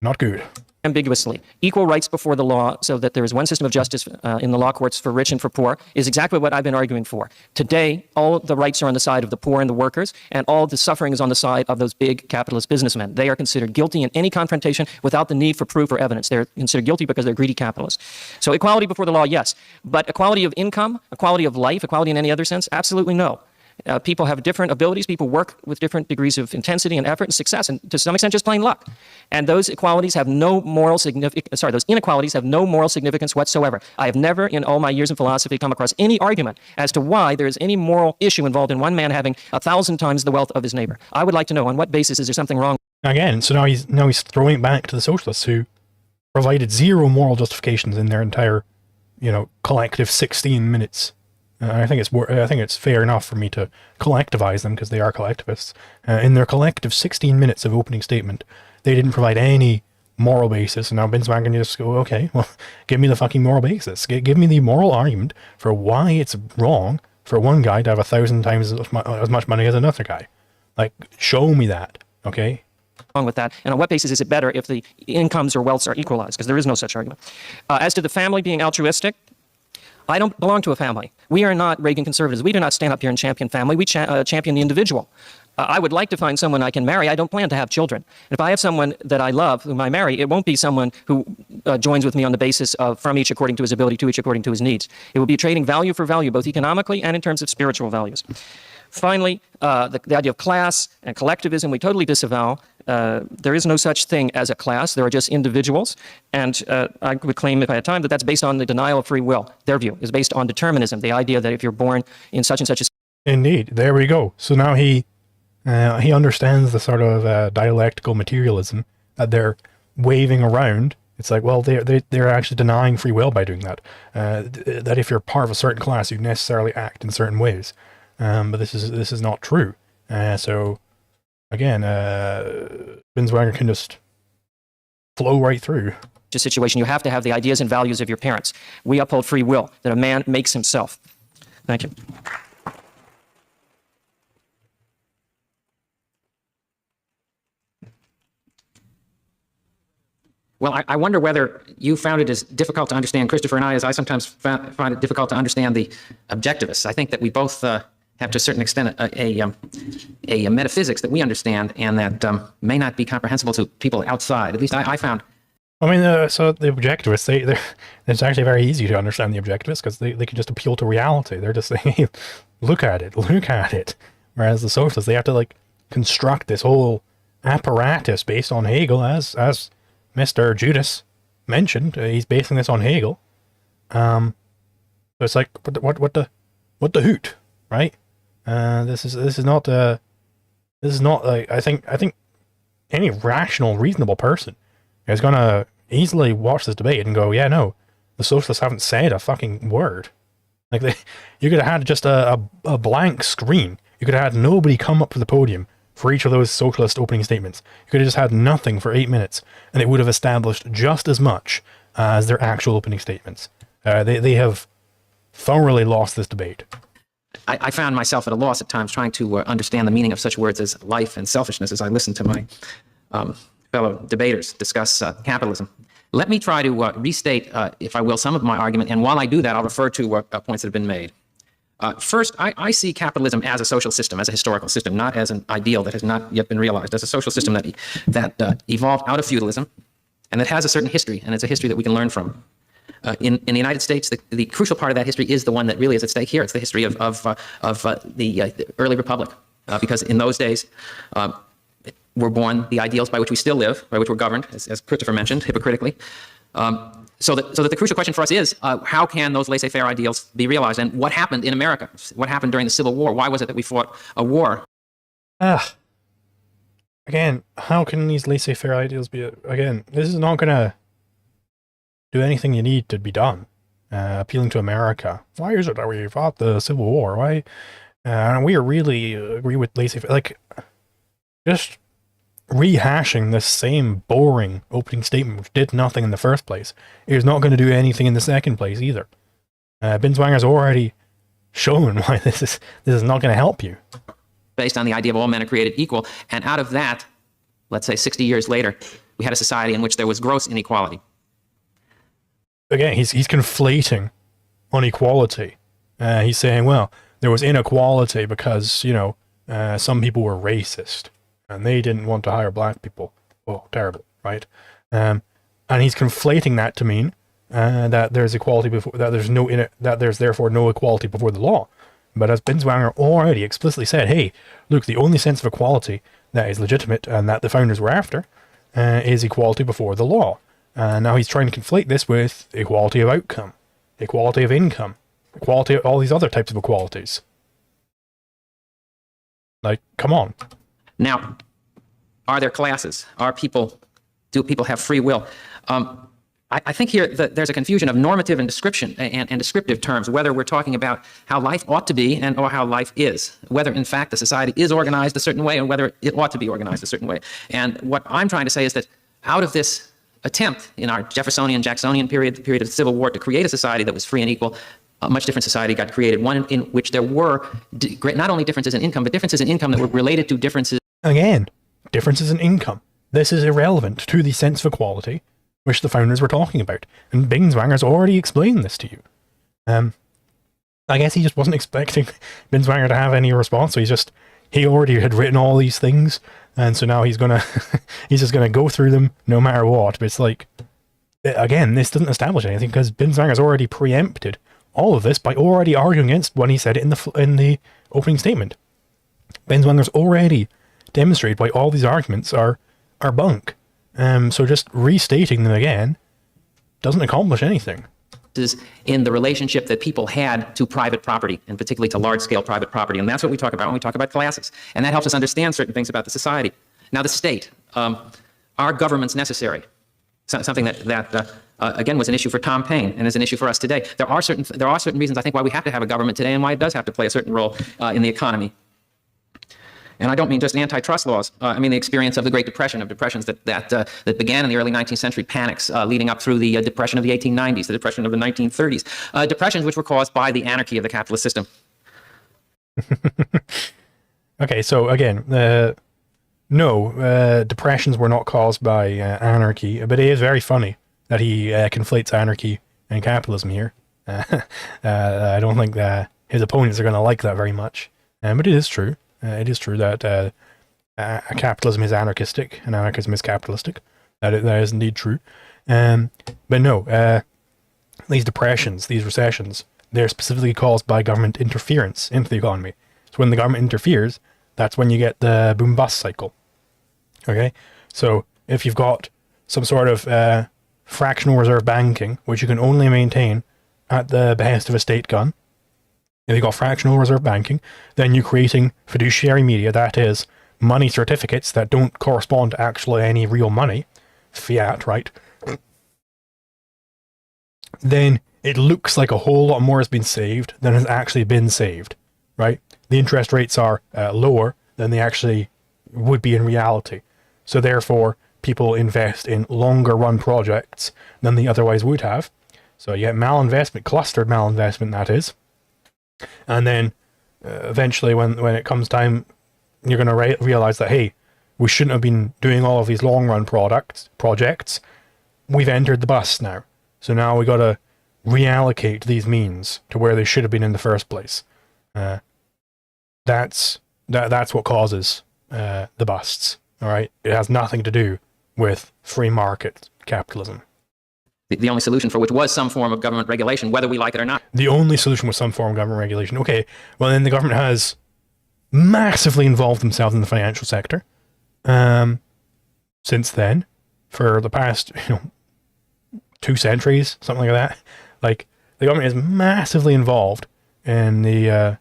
not good. Ambiguously. Equal rights before the law, so that there is one system of justice in the law courts for rich and for poor, is exactly what I've been arguing for. Today, all the rights are on the side of the poor and the workers, and all the suffering is on the side of those big capitalist businessmen. They are considered guilty in any confrontation without the need for proof or evidence. They're considered guilty because they're greedy capitalists. So equality before the law, yes. But equality of income, equality of life, equality in any other sense, absolutely no. People have different abilities. People work with different degrees of intensity and effort and success, and to some extent, just plain luck. And those equalities have no moral significance. Sorry, those inequalities have no moral significance whatsoever. I have never, in all my years in philosophy, come across any argument as to why there is any moral issue involved in one man having 1,000 times the wealth of his neighbor. I would like to know on what basis is there something wrong. Again, so now he's throwing it back to the socialists who provided zero moral justifications in their entire, collective 16 minutes. I think it's fair enough for me to collectivize them because they are collectivists. In their collective 16 minutes of opening statement, they didn't provide any moral basis. And now Binswanger can just go, okay, well, give me the fucking moral basis. Give me the moral argument for why it's wrong for one guy to have 1,000 times as much money as another guy. Like, show me that, okay? Wrong with that, and on what basis is it better if the incomes or wealths are equalized? Because there is no such argument. As to the family being altruistic, I don't belong to a family. We are not Reagan conservatives. We do not stand up here and champion family. We champion the individual. I would like to find someone I can marry. I don't plan to have children. If I have someone that I love, whom I marry, it won't be someone who joins with me on the basis of from each according to his ability, to each according to his needs. It will be trading value for value, both economically and in terms of spiritual values. Finally, the idea of class and collectivism, we totally disavow. There is no such thing as a class. There are just individuals. And I would claim, if I had time, that that's based on the denial of free will. Their view is based on determinism, the idea that if you're born in such and such a... Indeed. There we go. So now he understands the sort of dialectical materialism that they're waving around. It's like, well, they're actually denying free will by doing that. That if you're part of a certain class, you necessarily act in certain ways. But this is not true. So again, Binswanger can just flow right through. Situation, you have to have the ideas and values of your parents. We uphold free will, that a man makes himself. Thank you. Well, I wonder whether you found it as difficult to understand, Christopher and I, as I sometimes find it difficult to understand the objectivists. I think that we both have, to a certain extent, a metaphysics that we understand and that may not be comprehensible to people outside. At least I found. I mean, so the objectivists, it's actually very easy to understand the objectivists because they can just appeal to reality. They're just saying, hey, look at it. Whereas the socialists, they have to like construct this whole apparatus based on Hegel, as Mr. Judis mentioned. He's basing this on Hegel. So it's like, what the hoot, right? This is not like, I think any rational, reasonable person is gonna easily watch this debate and go, yeah, no, the socialists haven't said a fucking word. Like you could have had just a blank screen. You could have had nobody come up to the podium for each of those socialist opening statements. You could have just had nothing for 8 minutes, and it would have established just as much as their actual opening statements. They have thoroughly lost this debate. I found myself at a loss at times trying to understand the meaning of such words as life and selfishness as I listened to my fellow debaters discuss capitalism. Let me try to restate, if I will, some of my argument, and while I do that, I'll refer to points that have been made. First, I see capitalism as a social system, as a historical system, not as an ideal that has not yet been realized, as a social system that evolved out of feudalism and that has a certain history, and it's a history that we can learn from. In the United States, the crucial part of that history is the one that really is at stake here. It's the history of the early republic, because in those days were born the ideals by which we still live, by which we're governed, as Christopher mentioned, hypocritically. So that the crucial question for us is, how can those laissez-faire ideals be realized? And what happened in America? What happened during the Civil War? Why was it that we fought a war? Again, how can these laissez-faire ideals be... Again, this is not going to do anything you need to be done. Appealing to America. Why is it that we fought the Civil War? Why? We really agree with laissez-faire. Like, just rehashing this same boring opening statement, which did nothing in the first place, is not going to do anything in the second place either. Binswanger's already shown why this is not going to help you. Based on the idea of all men are created equal. And out of that, let's say 60 years later, we had a society in which there was gross inequality. Again, he's conflating inequality. He's saying, well, there was inequality because, you know, some people were racist and they didn't want to hire black people. Oh, terrible, right? And he's conflating that to mean that there's equality before, that there's therefore no equality before the law. But as Binswanger already explicitly said, hey, look, the only sense of equality that is legitimate and that the founders were after is equality before the law. Now he's trying to conflate this with equality of outcome, equality of income, equality of all these other types of equalities. Like, come on. Now, are there classes? Do people have free will? I think here that there's a confusion of normative and description and descriptive terms, whether we're talking about how life ought to be or how life is, whether in fact the society is organized a certain way and whether it ought to be organized a certain way. And what I'm trying to say is that out of this attempt in our Jeffersonian, Jacksonian period, the period of the Civil War, to create a society that was free and equal, a much different society got created, one in which there were not only differences in income, but differences in income that were related to differences. Again, differences in income. This is irrelevant to the sense of equality which the founders were talking about. And Binswanger's already explained this to you. I guess he just wasn't expecting Binswanger to have any response, so he already had written all these things, and so now he's just gonna go through them no matter what. But it's like, again, this doesn't establish anything because Binswanger's already preempted all of this by already arguing against when he said it in the opening statement. Binswanger's already demonstrated why all these arguments are bunk. So just restating them again doesn't accomplish anything. Is in the relationship that people had to private property, and particularly to large-scale private property. And that's what we talk about when we talk about classes. And that helps us understand certain things about the society. Now, the state. Are governments necessary? Something that again, was an issue for Tom Paine and is an issue for us today. There are certain reasons, I think, why we have to have a government today and why it does have to play a certain role in the economy. And I don't mean just antitrust laws. I mean the experience of the Great Depression, of depressions that began in the early 19th century, panics leading up through the Depression of the 1890s, the Depression of the 1930s, depressions which were caused by the anarchy of the capitalist system. Okay, so again, no, depressions were not caused by anarchy, but it is very funny that he conflates anarchy and capitalism here. I don't think that his opponents are going to like that very much, but it is true. It is true that capitalism is anarchistic and anarchism is capitalistic. That is indeed true. But no, these depressions, these recessions, they're specifically caused by government interference into the economy. So when the government interferes, that's when you get the boom-bust cycle. Okay? So if you've got some sort of fractional reserve banking, which you can only maintain at the behest of a state gun, if you've got fractional reserve banking, then you're creating fiduciary media, that is, money certificates that don't correspond to actually any real money, fiat, right? Then it looks like a whole lot more has been saved than has actually been saved, right? The interest rates are lower than they actually would be in reality. So therefore, people invest in longer run projects than they otherwise would have. So you get malinvestment, clustered malinvestment, that is. And then eventually when it comes time, you're going to realize that, hey, we shouldn't have been doing all of these long run projects. We've entered the bus now. So now we got to reallocate these means to where they should have been in the first place. That's what causes the busts. All right. It has nothing to do with free market capitalism. The only solution for which was some form of government regulation, whether we like it or not. The only solution was some form of government regulation. Okay, well then the government has massively involved themselves in the financial sector since then, for the past 2 centuries, something like that. Like, the government is massively involved in the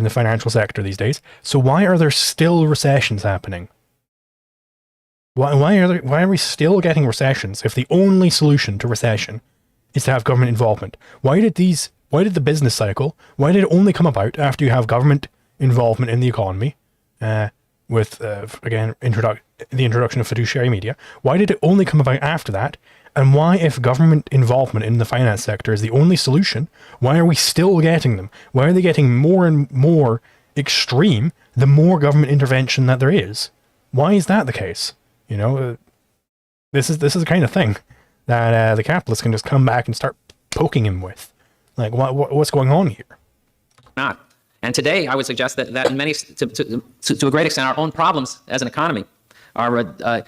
financial sector these days. So why are there still recessions happening? Why are we still getting recessions if the only solution to recession is to have government involvement? Why did the business cycle, why did it only come about after you have government involvement in the economy, with again the introduction of fiduciary media? Why did it only come about after that? And why, if government involvement in the finance sector is the only solution, why are we still getting them? Why are they getting more and more extreme the more government intervention that there is? Why is that the case? You know, this is the kind of thing that the capitalists can just come back and start poking him with. Like, what's going on here? Not. And today, I would suggest that in many, to a great extent, our own problems as an economy, our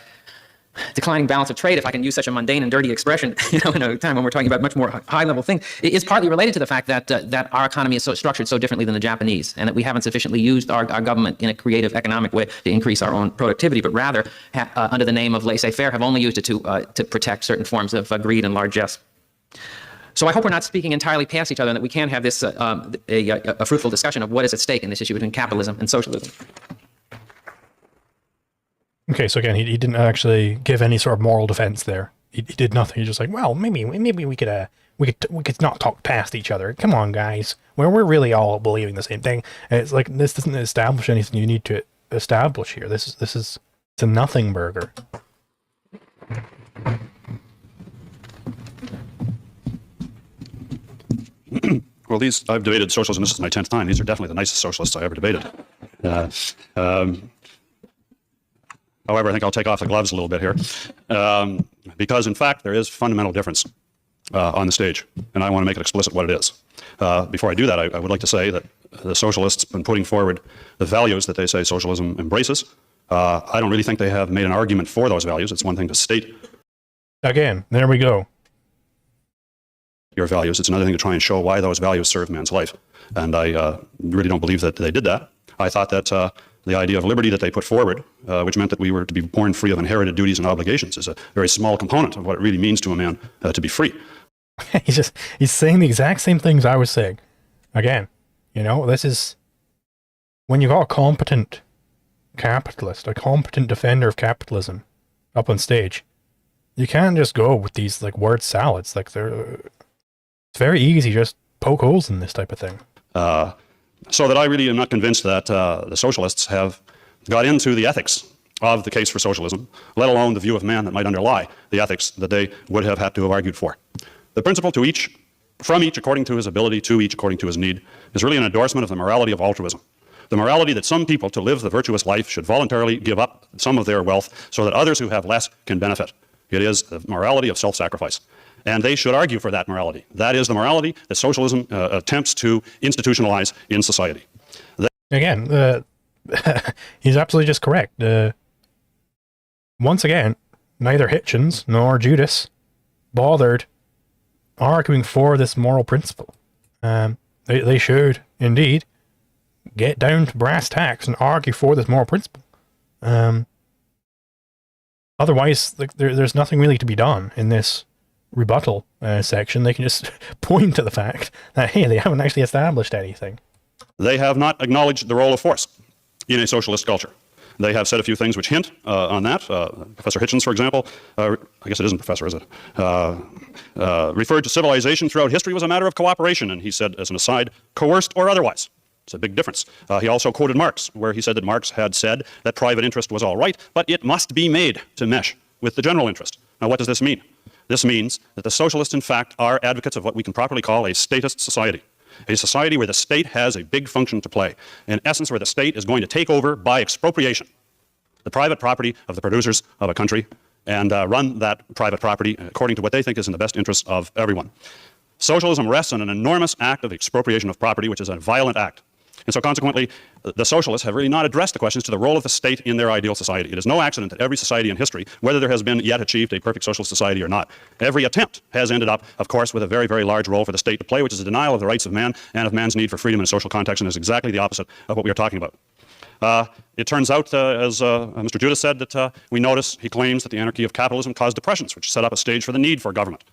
declining balance of trade, if I can use such a mundane and dirty expression, you know, in a time when we're talking about much more high-level things, is partly related to the fact that that our economy is so structured so differently than the Japanese, and that we haven't sufficiently used our government in a creative economic way to increase our own productivity, but rather, under the name of laissez-faire, have only used it to protect certain forms of greed and largesse. So I hope we're not speaking entirely past each other, and that we can have this a fruitful discussion of what is at stake in this issue between capitalism and socialism. Okay, so again, he didn't actually give any sort of moral defense there. He did nothing. He's just like, well, maybe we could not talk past each other. Come on, guys. We're really all believing the same thing. And it's like, this doesn't establish anything you need to establish here. It's a nothing burger. Well, I've debated socialism. This is my 10th time. These are definitely the nicest socialists I ever debated. However, I think I'll take off the gloves a little bit here, because in fact there is fundamental difference on the stage, and I want to make it explicit what it is. Before I do that, I would like to say that the socialists, in putting forward the values that they say socialism embraces, I don't really think they have made an argument for those values. It's one thing to state. Again, there we go. Your values. It's another thing to try and show why those values serve man's life. And I really don't believe that they did that. I thought that the idea of liberty that they put forward, which meant that we were to be born free of inherited duties and obligations, is a very small component of what it really means to a man to be free. he's saying the exact same things I was saying. Again, you know, this is when you got a competent capitalist, a competent defender of capitalism up on stage, you can't just go with these like word salads. Like it's very easy to just poke holes in this type of thing. So that I really am not convinced that the socialists have got into the ethics of the case for socialism, let alone the view of man that might underlie the ethics that they would have had to have argued for. The principle to each, from each according to his ability, to each according to his need, is really an endorsement of the morality of altruism. The morality that some people, to live the virtuous life, should voluntarily give up some of their wealth so that others who have less can benefit. It is the morality of self-sacrifice. And they should argue for that morality. That is the morality that socialism attempts to institutionalize in society. Again, he's absolutely just correct. Once again, neither Hitchens nor Judis bothered arguing for this moral principle. They should, indeed, get down to brass tacks and argue for this moral principle. Otherwise, there's nothing really to be done in this rebuttal section. They can just point to the fact that, hey, they haven't actually established anything. They have not acknowledged the role of force in a socialist culture. They have said a few things which hint on that. Professor Hitchens, for example, I guess it isn't professor, is it? Referred to civilization throughout history was a matter of cooperation, and he said, as an aside, coerced or otherwise. It's a big difference. He also quoted Marx, where he said that Marx had said that private interest was all right, but it must be made to mesh with the general interest. Now, what does this mean? This means that the socialists, in fact, are advocates of what we can properly call a statist society. A society where the state has a big function to play. In essence, where the state is going to take over by expropriation the private property of the producers of a country and run that private property according to what they think is in the best interest of everyone. Socialism rests on an enormous act of expropriation of property, which is a violent act. And so consequently, the socialists have really not addressed the questions to the role of the state in their ideal society. It is no accident that every society in history, whether there has been yet achieved a perfect socialist society or not, every attempt has ended up, of course, with a very, very large role for the state to play, which is a denial of the rights of man and of man's need for freedom in a social context, and is exactly the opposite of what we are talking about. It turns out, as Mr. Judis said, that we notice he claims that the anarchy of capitalism caused depressions, which set up a stage for the need for government.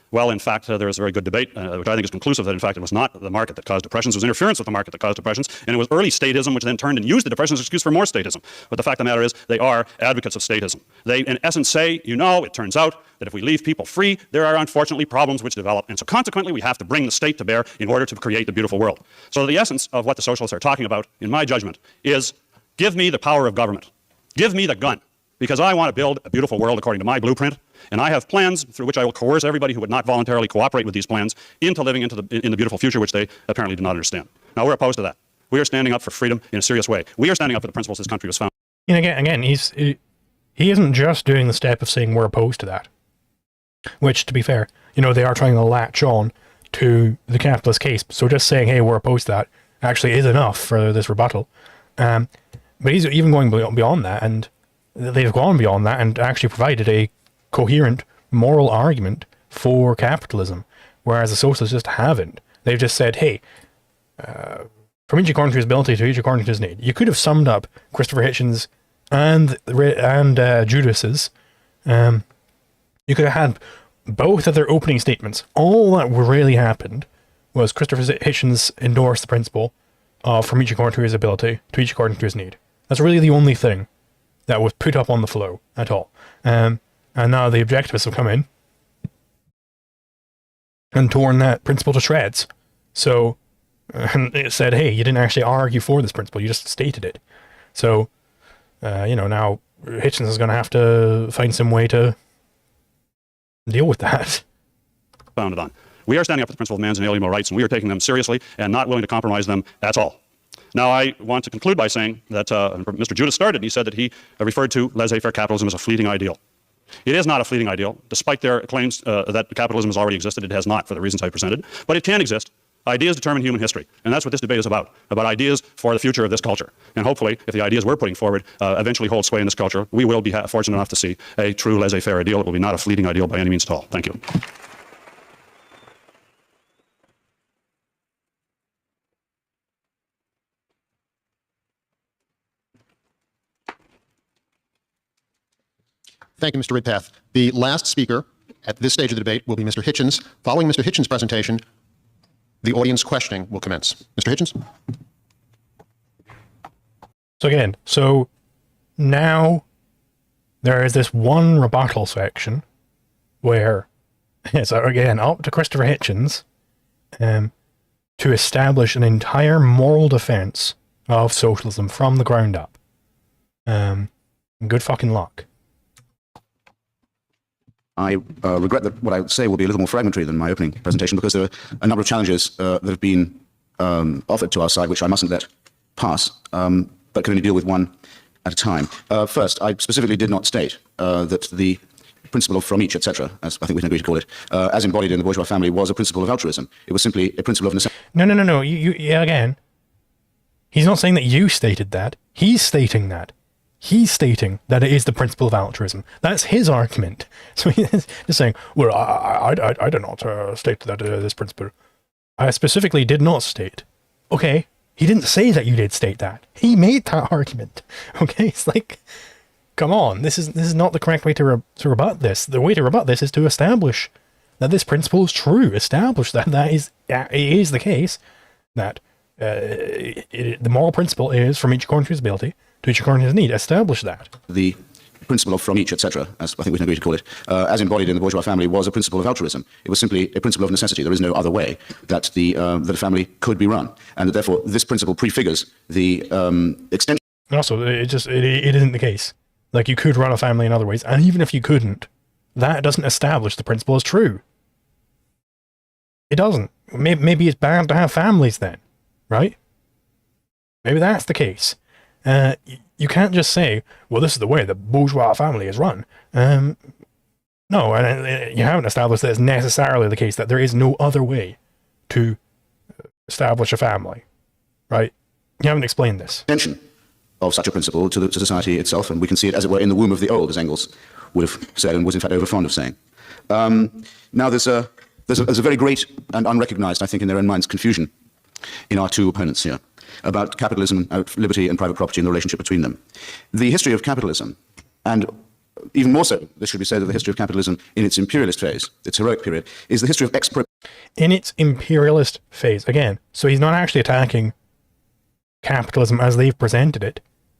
Well, in fact, there is a very good debate, which I think is conclusive, that in fact it was not the market that caused depressions, it was interference with the market that caused depressions, and it was early statism which then turned and used the depressions as an excuse for more statism. But the fact of the matter is, they are advocates of statism. They, in essence, say, you know, it turns out that if we leave people free, there are unfortunately problems which develop, and so consequently we have to bring the state to bear in order to create the beautiful world. So the essence of what the socialists are talking about, in my judgment, is give me the power of government. Give me the gun. because I want to build a beautiful world according to my blueprint, and I have plans through which I will coerce everybody who would not voluntarily cooperate with these plans into living in the beautiful future which they apparently do not understand. Now, we're opposed to that. We are standing up for freedom in a serious way. We are standing up for the principles this country was founded. And again, he isn't just doing the step of saying we're opposed to that, which, to be fair, they are trying to latch on to the capitalist case. So just saying, hey, we're opposed to that actually is enough for this rebuttal. But he's even going beyond that, and they've gone beyond that and actually provided a coherent moral argument for capitalism, whereas the socialists just haven't. They've just said, hey, from each according to his ability to each according to his need. You could have summed up Christopher Hitchens and Judis's. You could have had both of their opening statements. All that really happened was Christopher Hitchens endorsed the principle of from each according to his ability to each according to his need. That's really the only thing that was put up on the flow at all. And now the objectivists have come in and torn that principle to shreds. So it said, hey, you didn't actually argue for this principle, you just stated it. So, now Hitchens is going to have to find some way to deal with that. Founded on. We are standing up for the principle of man's inalienable rights, and we are taking them seriously and not willing to compromise them at all. Now, I want to conclude by saying that Mr. Judis started. He said that he referred to laissez-faire capitalism as a fleeting ideal. It is not a fleeting ideal. Despite their claims that capitalism has already existed, it has not, for the reasons I presented. But it can exist. Ideas determine human history, and that's what this debate is about ideas for the future of this culture. And hopefully, if the ideas we're putting forward eventually hold sway in this culture, we will be fortunate enough to see a true laissez-faire ideal. It will be not a fleeting ideal by any means at all. Thank you. Thank you, Mr. Ridpath. The last speaker at this stage of the debate will be Mr. Hitchens. Following Mr. Hitchens' presentation, the audience questioning will commence. Mr. Hitchens? So now there is this one rebuttal section where it's again up to Christopher Hitchens to establish an entire moral defense of socialism from the ground up. Good fucking luck. I regret that what I would say will be a little more fragmentary than my opening presentation, because there are a number of challenges that have been offered to our side, which I mustn't let pass, but can only deal with one at a time. First, I specifically did not state that the principle of from each, etc., as I think we can agree to call it, as embodied in the bourgeois family, was a principle of altruism. It was simply a principle of necessity. No. Yeah, again. He's not saying that you stated that. He's stating that. He's stating that it is the principle of altruism. That's his argument. So he's just saying, well, I did not state that this principle. I specifically did not state. Okay, he didn't say that you did state that. He made that argument. Okay, it's like, come on, this is not the correct way to rebut this. The way to rebut this is to establish that this principle is true. Establish that it is the case that the moral principle is from each according to his ability to each according to his need. Establish that. The principle of from each, etc., as I think we can agree to call it, as embodied in the bourgeois family, was a principle of altruism. It was simply a principle of necessity. There is no other way that that a family could be run, and that therefore this principle prefigures the extension. Also, it isn't the case. Like, you could run a family in other ways, and even if you couldn't, that doesn't establish the principle as true. It doesn't. Maybe it's bad to have families then, right? Maybe that's the case. You can't just say, well, this is the way the bourgeois family is run. No, and you haven't established that it's necessarily the case that there is no other way to establish a family, right? You haven't explained this. Extension of such a principle to society itself, and we can see it, as it were, in the womb of the old, as Engels would have said and was in fact over fond of saying. Now there's a very great and unrecognized, I think, in their own minds, confusion in our two opponents here about capitalism, liberty and private property and the relationship between them. The history of capitalism, and even more so, this should be said, that the history of capitalism in its imperialist phase, its heroic period, is the history of in its imperialist phase, again. So he's not actually attacking capitalism as they've presented it.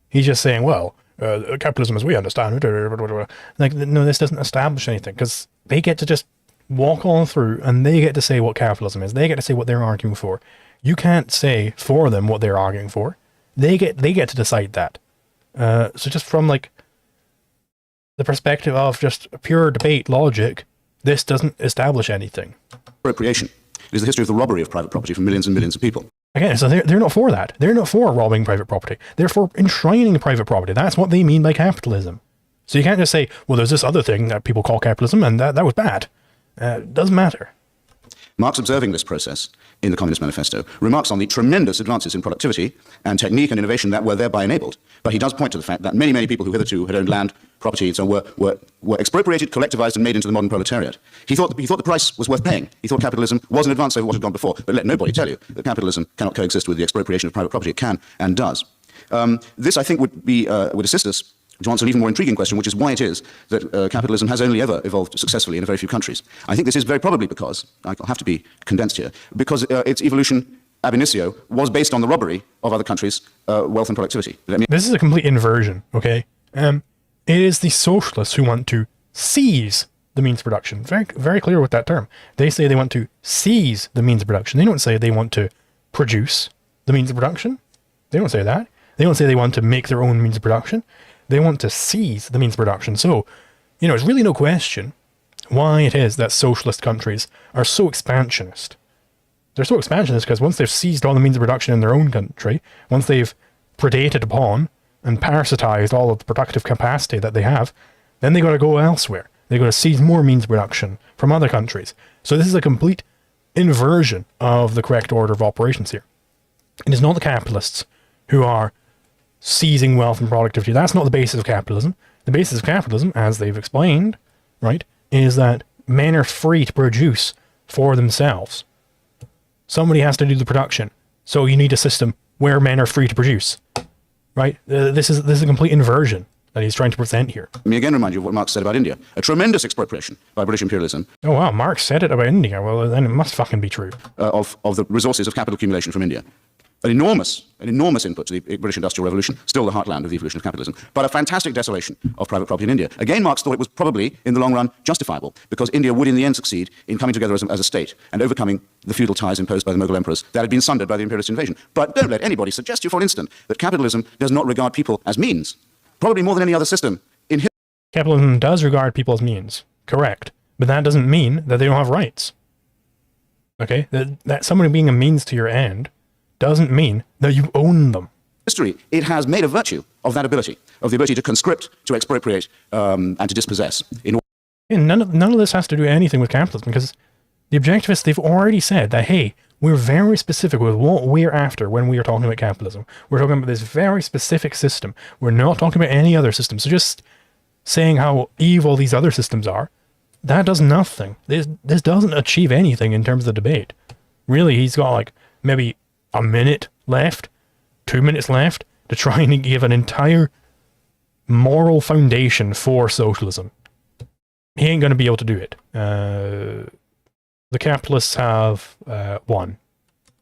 He's just saying, well, capitalism as we understand it, like, no, this doesn't establish anything, because they get to just walk on through and they get to say what capitalism is. They get to say what they're arguing for. You can't say for them what they're arguing for. They get to decide that. So just from, like, the perspective of just pure debate logic, this doesn't establish anything. Appropriation. It is the history of the robbery of private property from millions and millions of people. Again, so they're not for that. They're not for robbing private property. They're for enshrining private property. That's what they mean by capitalism. So you can't just say, well, there's this other thing that people call capitalism, and that was bad. It doesn't matter. Marx, observing this process in the Communist Manifesto, remarks on the tremendous advances in productivity and technique and innovation that were thereby enabled. But he does point to the fact that many, many people who hitherto had owned land, property, and so on were expropriated, collectivized, and made into the modern proletariat. He thought the price was worth paying. He thought capitalism was an advance over what had gone before. But let nobody tell you that capitalism cannot coexist with the expropriation of private property. It can and does. This, I think, would assist us to answer an even more intriguing question, which is why it is that capitalism has only ever evolved successfully in a very few countries. I think this is very probably because, I'll have to be condensed here, because its evolution ab initio was based on the robbery of other countries' wealth and productivity. This is a complete inversion, okay? It is the socialists who want to seize the means of production. Very, very clear with that term. They say they want to seize the means of production. They don't say they want to produce the means of production. They don't say that. They don't say they want to make their own means of production. They want to seize the means of production. So, it's really no question why it is that socialist countries are so expansionist. They're so expansionist because once they've seized all the means of production in their own country, once they've predated upon and parasitized all of the productive capacity that they have, then they got to go elsewhere. They got to seize more means of production from other countries. So this is a complete inversion of the correct order of operations here. It is not the capitalists who are seizing wealth and productivity. That's not the basis of capitalism. The basis of capitalism, as they've explained, right, is that men are free to produce for themselves. Somebody has to do the production. So you need a system where men are free to produce, right? This is a complete inversion that he's trying to present here. Let me again remind you of what Marx said about India. A tremendous expropriation by British imperialism. Oh wow, Marx said it about India. Well, then it must fucking be true. Of the resources of capital accumulation from India. An enormous input to the British Industrial Revolution, still the heartland of the evolution of capitalism, but a fantastic desolation of private property in India. Again, Marx thought it was probably, in the long run, justifiable, because India would in the end succeed in coming together as a state and overcoming the feudal ties imposed by the Mughal emperors that had been sundered by the imperialist invasion. But don't let anybody suggest to you for an instant that capitalism does not regard people as means, probably more than any other system in history. Capitalism does regard people as means, correct, but that doesn't mean that they don't have rights. Okay, that somebody being a means to your end doesn't mean that you own them. History, it has made a virtue of that ability, of the ability to conscript, to expropriate, and to dispossess. And none of this has to do anything with capitalism, because the objectivists, they've already said that, hey, we're very specific with what we're after when we are talking about capitalism. We're talking about this very specific system. We're not talking about any other system. So just saying how evil these other systems are, that does nothing. This doesn't achieve anything in terms of the debate. Really, he's got like maybe a minute left, 2 minutes left to try and give an entire moral foundation for socialism. He ain't going to be able to do it. The capitalists have won.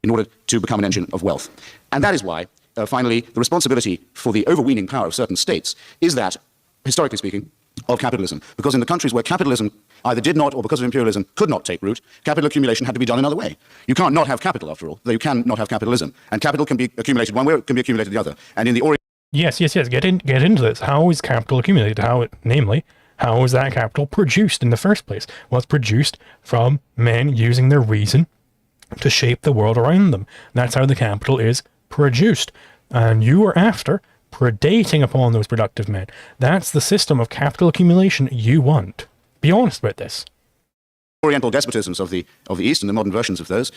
In order to become an engine of wealth. And that is why, finally, the responsibility for the overweening power of certain states is that, historically speaking, of capitalism. Because in the countries where capitalism either did not, or because of imperialism, could not take root, capital accumulation had to be done another way. You can't not have capital, after all, though you can not have capitalism. And capital can be accumulated one way, or it can be accumulated the other. And in the Yes. Get into this. How is capital accumulated? How is that capital produced in the first place? Well, it's produced from men using their reason to shape the world around them. That's how the capital is produced. And you are after predating upon those productive men. That's the system of capital accumulation you want. Be honest about this. Oriental despotisms of the East and the modern versions of those,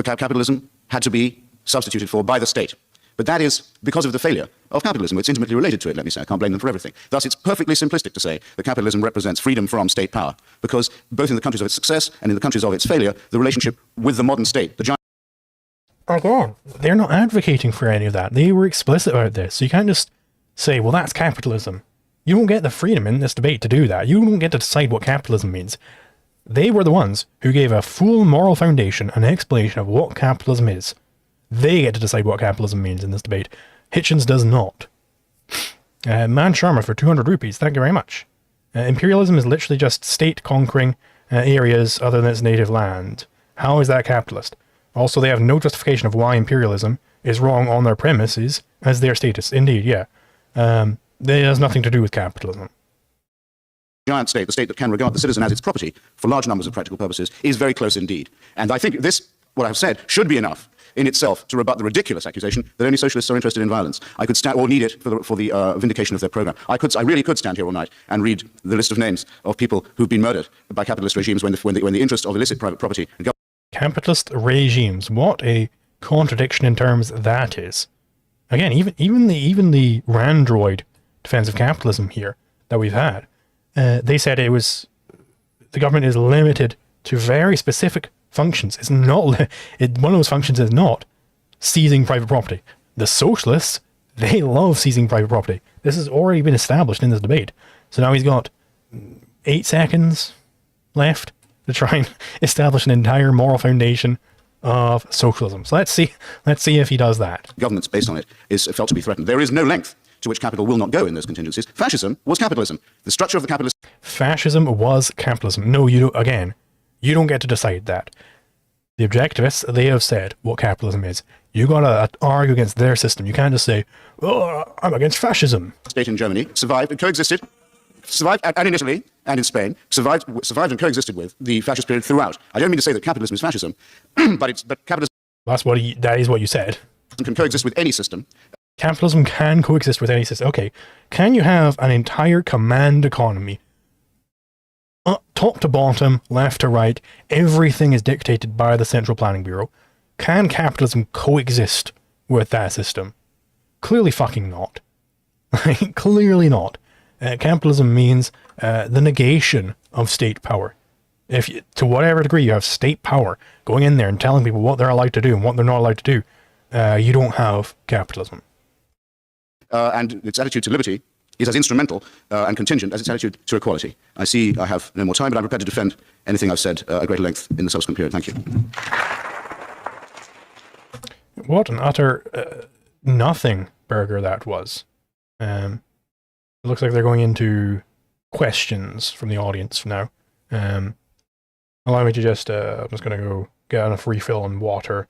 capitalism had to be substituted for by the state. But that is because of the failure of capitalism. It's intimately related to it, let me say. I can't blame them for everything. Thus, it's perfectly simplistic to say that capitalism represents freedom from state power, because both in the countries of its success and in the countries of its failure, the relationship with the modern state, the giant... Again, they're not advocating for any of that. They were explicit about this. So you can't just say, well, that's capitalism. You don't get the freedom in this debate to do that. You don't get to decide what capitalism means. They were the ones who gave a full moral foundation and explanation of what capitalism is. They get to decide what capitalism means in this debate. Hitchens does not. Man Sharma for 200 rupees. Thank you very much. Imperialism is literally just state conquering areas other than its native land. How is that capitalist? Also, they have no justification of why imperialism is wrong on their premises as their status. Indeed, yeah. That has nothing to do with capitalism. giant state, the state that can regard the citizen as its property for large numbers of practical purposes, is very close indeed. And I think this, what I've said, should be enough in itself to rebut the ridiculous accusation that only socialists are interested in violence. I could stand, or need it for the vindication of their program. I really could stand here all night and read the list of names of people who've been murdered by capitalist regimes when the interest of illicit private property and government. Capitalist regimes. What a contradiction in terms that is. Again, even the Randroid defense of capitalism here that we've had, they said it was the government is limited to very specific functions. It's not one of those functions is not seizing private property. The socialists, they love seizing private property. This has already been established in this debate. So now he's got 8 seconds left to try and establish an entire moral foundation of socialism. So let's see if he does that. Governments based on it is felt to be threatened. There is no length to which capital will not go in those contingencies. Fascism was capitalism. The structure of the capitalist... Fascism was capitalism. No, you don't, again, you don't get to decide that. The objectivists, they have said what capitalism is. You gotta argue against their system. You can't just say, oh, I'm against fascism. State in Germany survived and coexisted, and in Italy and in Spain, survived and coexisted with the fascist period throughout. I don't mean to say that capitalism is fascism, but capitalism... That is what you said. ...can coexist with any system. Capitalism can coexist with any system. Okay, can you have an entire command economy? Top to bottom, left to right, everything is dictated by the Central Planning Bureau. Can capitalism coexist with that system? Clearly fucking not. Clearly not. Capitalism means the negation of state power. If you, to whatever degree you have state power going in there and telling people what they're allowed to do and what they're not allowed to do, you don't have capitalism. And its attitude to liberty is as instrumental and contingent as its attitude to equality. I see I have no more time, but I'm prepared to defend anything I've said at greater length in the subsequent period. Thank you. What an utter nothing burger that was. It looks like they're going into questions from the audience now. Allow me to just, I'm just going to go get enough refill on water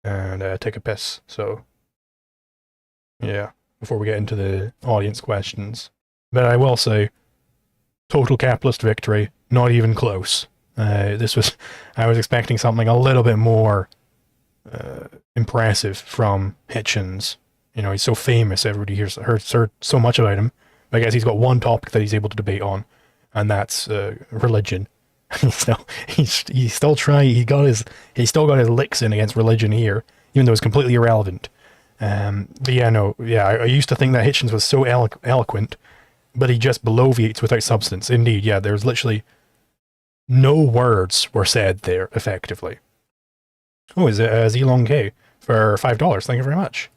and take a piss. So, yeah, before we get into the audience questions. But I will say, total capitalist victory, not even close. I was expecting something a little bit more impressive from Hitchens. You know, he's so famous, everybody heard so much about him. I guess he's got one topic that he's able to debate on, and that's religion. He's still trying. He still got his licks in against religion here, even though it's completely irrelevant. But yeah, no, yeah. I used to think that Hitchens was so eloquent, but he just bloviates without substance. Indeed, yeah. There's literally no words were said there effectively. Oh, is it Zelong K for $5? Thank you very much.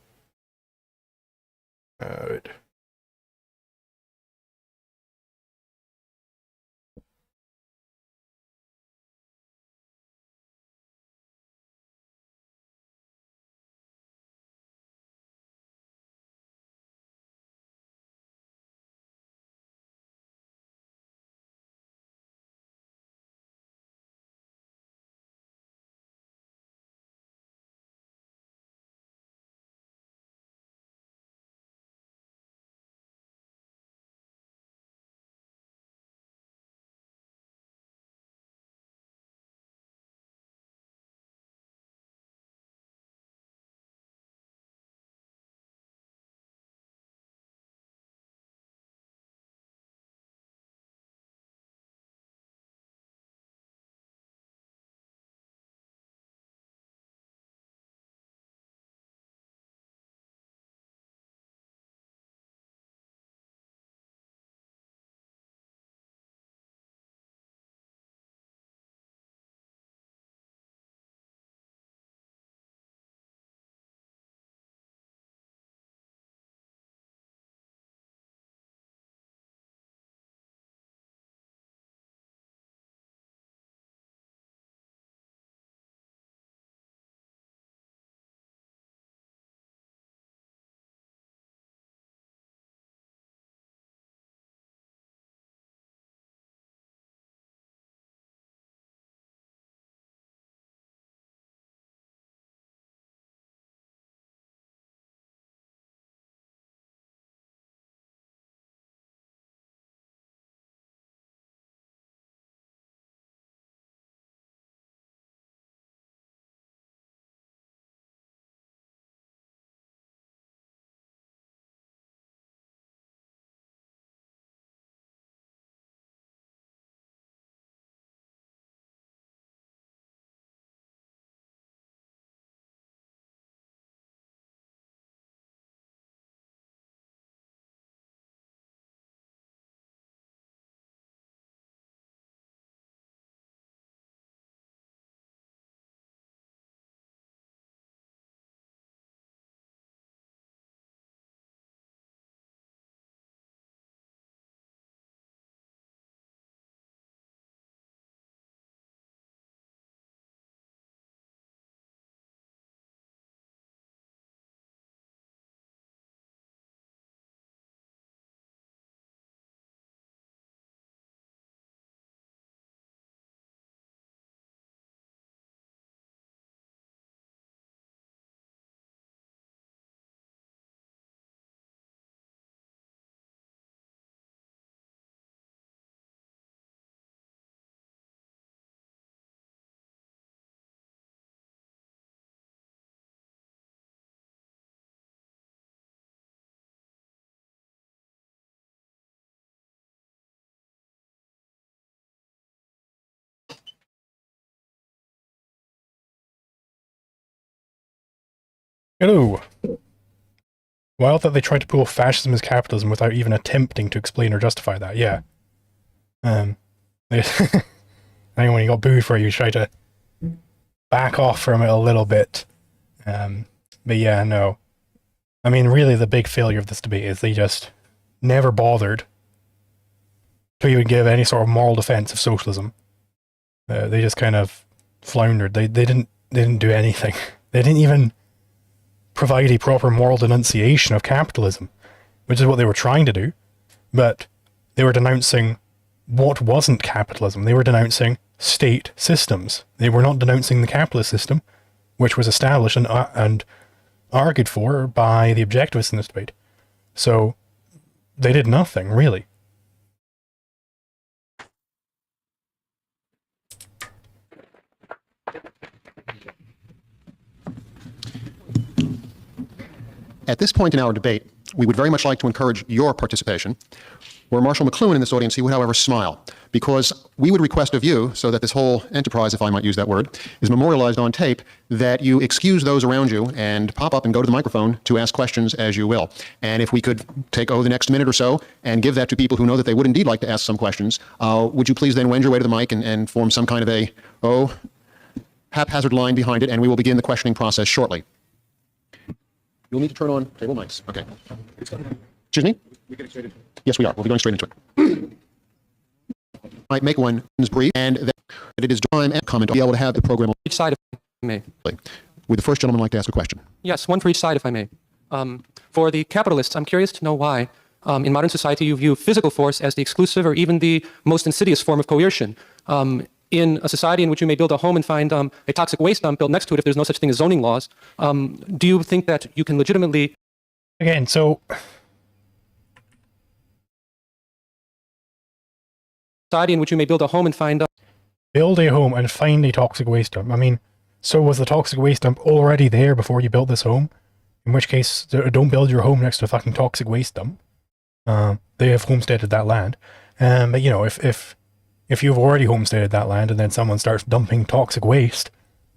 Hello. Wild that they tried to pull fascism as capitalism without even attempting to explain or justify that. Yeah. I think when you got booed for it, you try to back off from it a little bit. But yeah, no. I mean, really, the big failure of this debate is they just never bothered to even give any sort of moral defense of socialism. They just kind of floundered. They didn't do anything. They didn't even provide a proper moral denunciation of capitalism, which is what they were trying to do. But they were denouncing what wasn't capitalism. They were denouncing state systems. They were not denouncing the capitalist system, which was established and argued for by the objectivists in this debate. So they did nothing, really. At this point in our debate, we would very much like to encourage your participation. Were Marshall McLuhan in this audience, he would, however, smile, because we would request of you, so that this whole enterprise, if I might use that word, is memorialized on tape, that you excuse those around you and pop up and go to the microphone to ask questions as you will. And if we could take, the next minute or so and give that to people who know that they would indeed like to ask some questions, would you please then wend your way to the mic and form some kind of a, haphazard line behind it, and we will begin the questioning process shortly. You'll need to turn on table mics. Okay. Excuse me? We're getting straight into it. Yes, we are. We'll be going straight into it. Might make one brief, and that it is time and comment to be able to have the program. Each side, if I may. Would the first gentleman like to ask a question? Yes, one for each side, if I may. For the capitalists, I'm curious to know why, in modern society, you view physical force as the exclusive or even the most insidious form of coercion. In a society in which you may build a home and find a toxic waste dump built next to it if there's no such thing as zoning laws, do you think that you can legitimately... Again, so... Society in which you may build a home and find... Build a home and find a toxic waste dump. I mean, so was the toxic waste dump already there before you built this home? In which case, don't build your home next to a fucking toxic waste dump. They have homesteaded that land. But, you know, if you've already homesteaded that land and then someone starts dumping toxic waste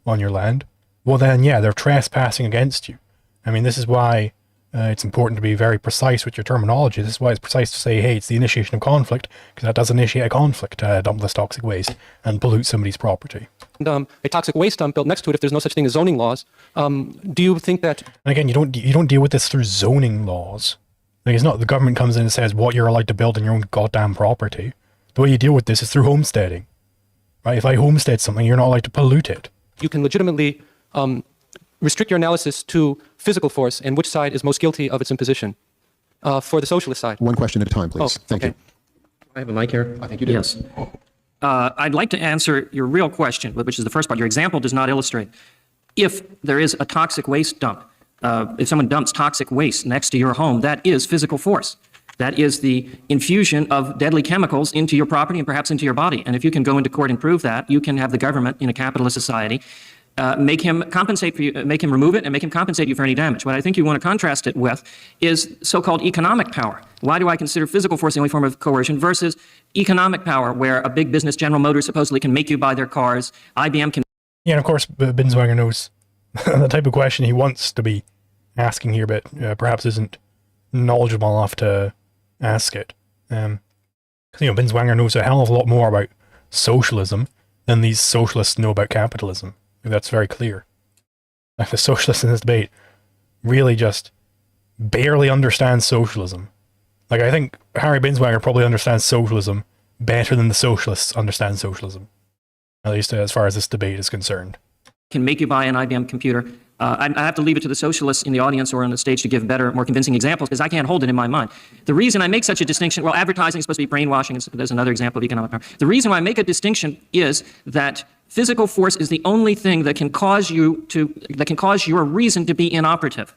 on your land, well then, yeah, they're trespassing against you. I mean, this is why it's important to be very precise with your terminology. This is why it's precise to say, hey, it's the initiation of conflict, because that does initiate a conflict to dump this toxic waste and pollute somebody's property. A toxic waste dump built next to it if there's no such thing as zoning laws. Do you think that... And again, you don't deal with this through zoning laws. Like, it's not the government comes in and says what you're allowed to build in your own goddamn property. The way you deal with this is through homesteading, right? If I homestead something, you're not allowed to pollute it. You can legitimately restrict your analysis to physical force and which side is most guilty of its imposition. For the socialist side. One question at a time, please. Thank you. I have a mic here. I think you do. Yes. I'd like to answer your real question, which is the first part. Your example does not illustrate. If there is a toxic waste dump, if someone dumps toxic waste next to your home, that is physical force. That is the infusion of deadly chemicals into your property and perhaps into your body. And if you can go into court and prove that, you can have the government in a capitalist society make him compensate for you, make him remove it and make him compensate you for any damage. What I think you want to contrast it with is so-called economic power. Why do I consider physical force the only form of coercion versus economic power, where a big business, General Motors, supposedly can make you buy their cars, IBM can... Yeah, and of course, Binswanger knows the type of question he wants to be asking here, but perhaps isn't knowledgeable enough to ask it. Because, Binswanger knows a hell of a lot more about socialism than these socialists know about capitalism. That's very clear. Like, the socialists in this debate really just barely understand socialism. Like, I think Harry Binswanger probably understands socialism better than the socialists understand socialism. At least as far as this debate is concerned. Can make you buy an IBM computer. I have to leave it to the socialists in the audience or on the stage to give better, more convincing examples, because I can't hold it in my mind. The reason I make such a distinction, well, advertising is supposed to be brainwashing. There's another example of economic power. The reason why I make a distinction is that physical force is the only thing that can cause your reason to be inoperative.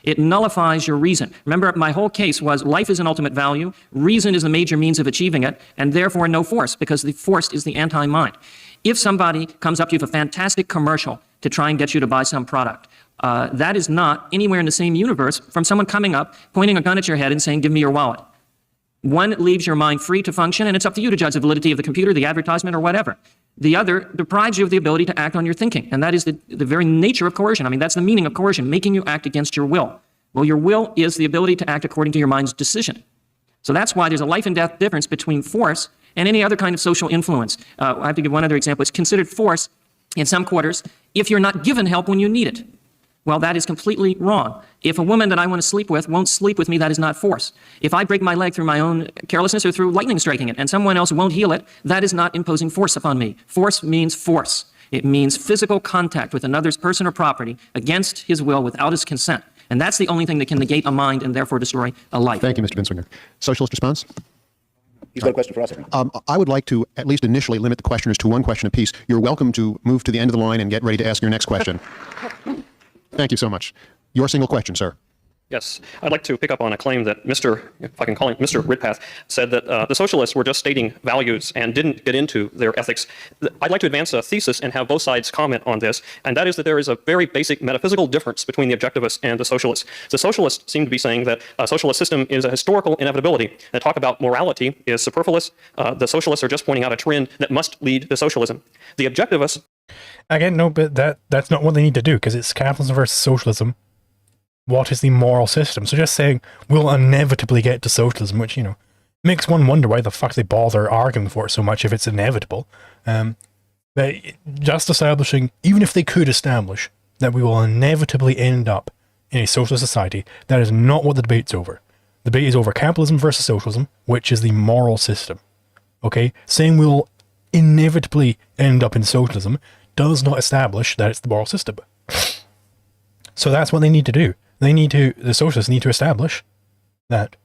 It nullifies your reason. Remember, my whole case was life is an ultimate value, reason is the major means of achieving it, and therefore no force, because the force is the anti-mind. If somebody comes up to you with a fantastic commercial to try and get you to buy some product, that is not anywhere in the same universe from someone coming up, pointing a gun at your head and saying, give me your wallet. One leaves your mind free to function, and it's up to you to judge the validity of the computer, the advertisement, or whatever. The other deprives you of the ability to act on your thinking. And that is the very nature of coercion. I mean, that's the meaning of coercion, making you act against your will. Well, your will is the ability to act according to your mind's decision. So that's why there's a life and death difference between force and any other kind of social influence. I have to give one other example. It's considered force in some quarters if you're not given help when you need it. Well, that is completely wrong. If a woman that I want to sleep with won't sleep with me, that is not force. If I break my leg through my own carelessness or through lightning striking it and someone else won't heal it, that is not imposing force upon me. Force means force. It means physical contact with another's person or property against his will without his consent. And that's the only thing that can negate a mind and therefore destroy a life. Thank you, Mr. Binswanger. Socialist response? He's got a question for us, I think. I would like to, at least initially, limit the questioners to one question apiece. You're welcome to move to the end of the line and get ready to ask your next question. Thank you so much. Your single question, sir. Yes, I'd like to pick up on a claim that if I can call him Mr. Ridpath, said that the socialists were just stating values and didn't get into their ethics. I'd like to advance a thesis and have both sides comment on this, and that is that there is a very basic metaphysical difference between the objectivists and the socialists. The socialists seem to be saying that a socialist system is a historical inevitability. They talk about morality is superfluous. The socialists are just pointing out a trend that must lead to socialism. The objectivists... Again, no, but that's not what they need to do, because it's capitalism versus socialism. What is the moral system? So just saying we'll inevitably get to socialism, which, you know, makes one wonder why the fuck they bother arguing for it so much if it's inevitable. But just establishing, even if they could establish that we will inevitably end up in a socialist society, that is not what the debate's over. The debate is over capitalism versus socialism, which is the moral system. Okay? Saying we'll inevitably end up in socialism does not establish that it's the moral system. So that's what they need to do. The socialists need to establish that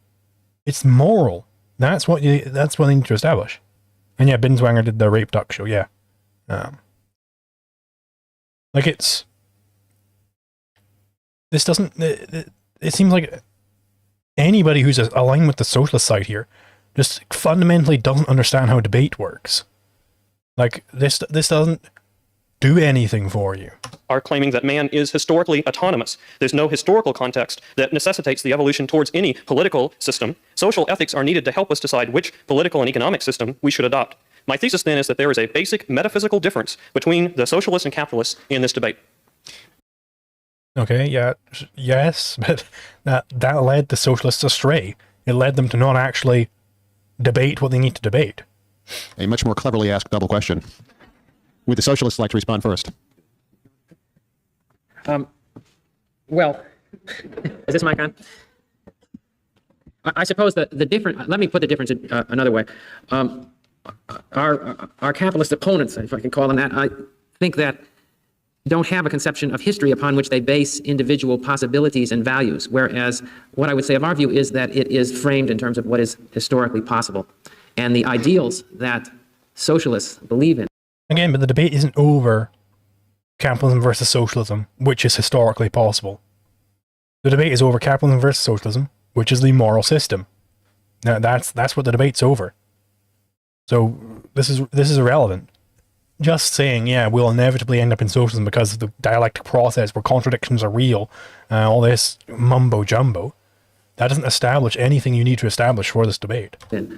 it's moral. That's what they need to establish. And yeah, Binswanger did the rape duck show, yeah. This doesn't, it seems like anybody who's aligned with the socialist side here just fundamentally doesn't understand how debate works. Like, this doesn't do anything for you. Are claiming that man is historically autonomous. There's no historical context that necessitates the evolution towards any political system. Social ethics are needed to help us decide which political and economic system we should adopt. My thesis then is that there is a basic metaphysical difference between the socialists and capitalists in this debate. Okay, yeah, yes, but that led the socialists astray. It led them to not actually debate what they need to debate. A much more cleverly asked double question. Would the socialists like to respond first? Well, is this mic on? I suppose that the difference, let me put the difference in, another way. Our capitalist opponents, if I can call them that, I think that don't have a conception of history upon which they base individual possibilities and values, whereas what I would say of our view is that it is framed in terms of what is historically possible and the ideals that socialists believe in. Again, but the debate isn't over capitalism versus socialism, which is historically possible. The debate is over capitalism versus socialism, which is the moral system. Now, that's what the debate's over. So this is irrelevant. Just saying, yeah, we'll inevitably end up in socialism because of the dialectic process where contradictions are real, all this mumbo jumbo, that doesn't establish anything you need to establish for this debate.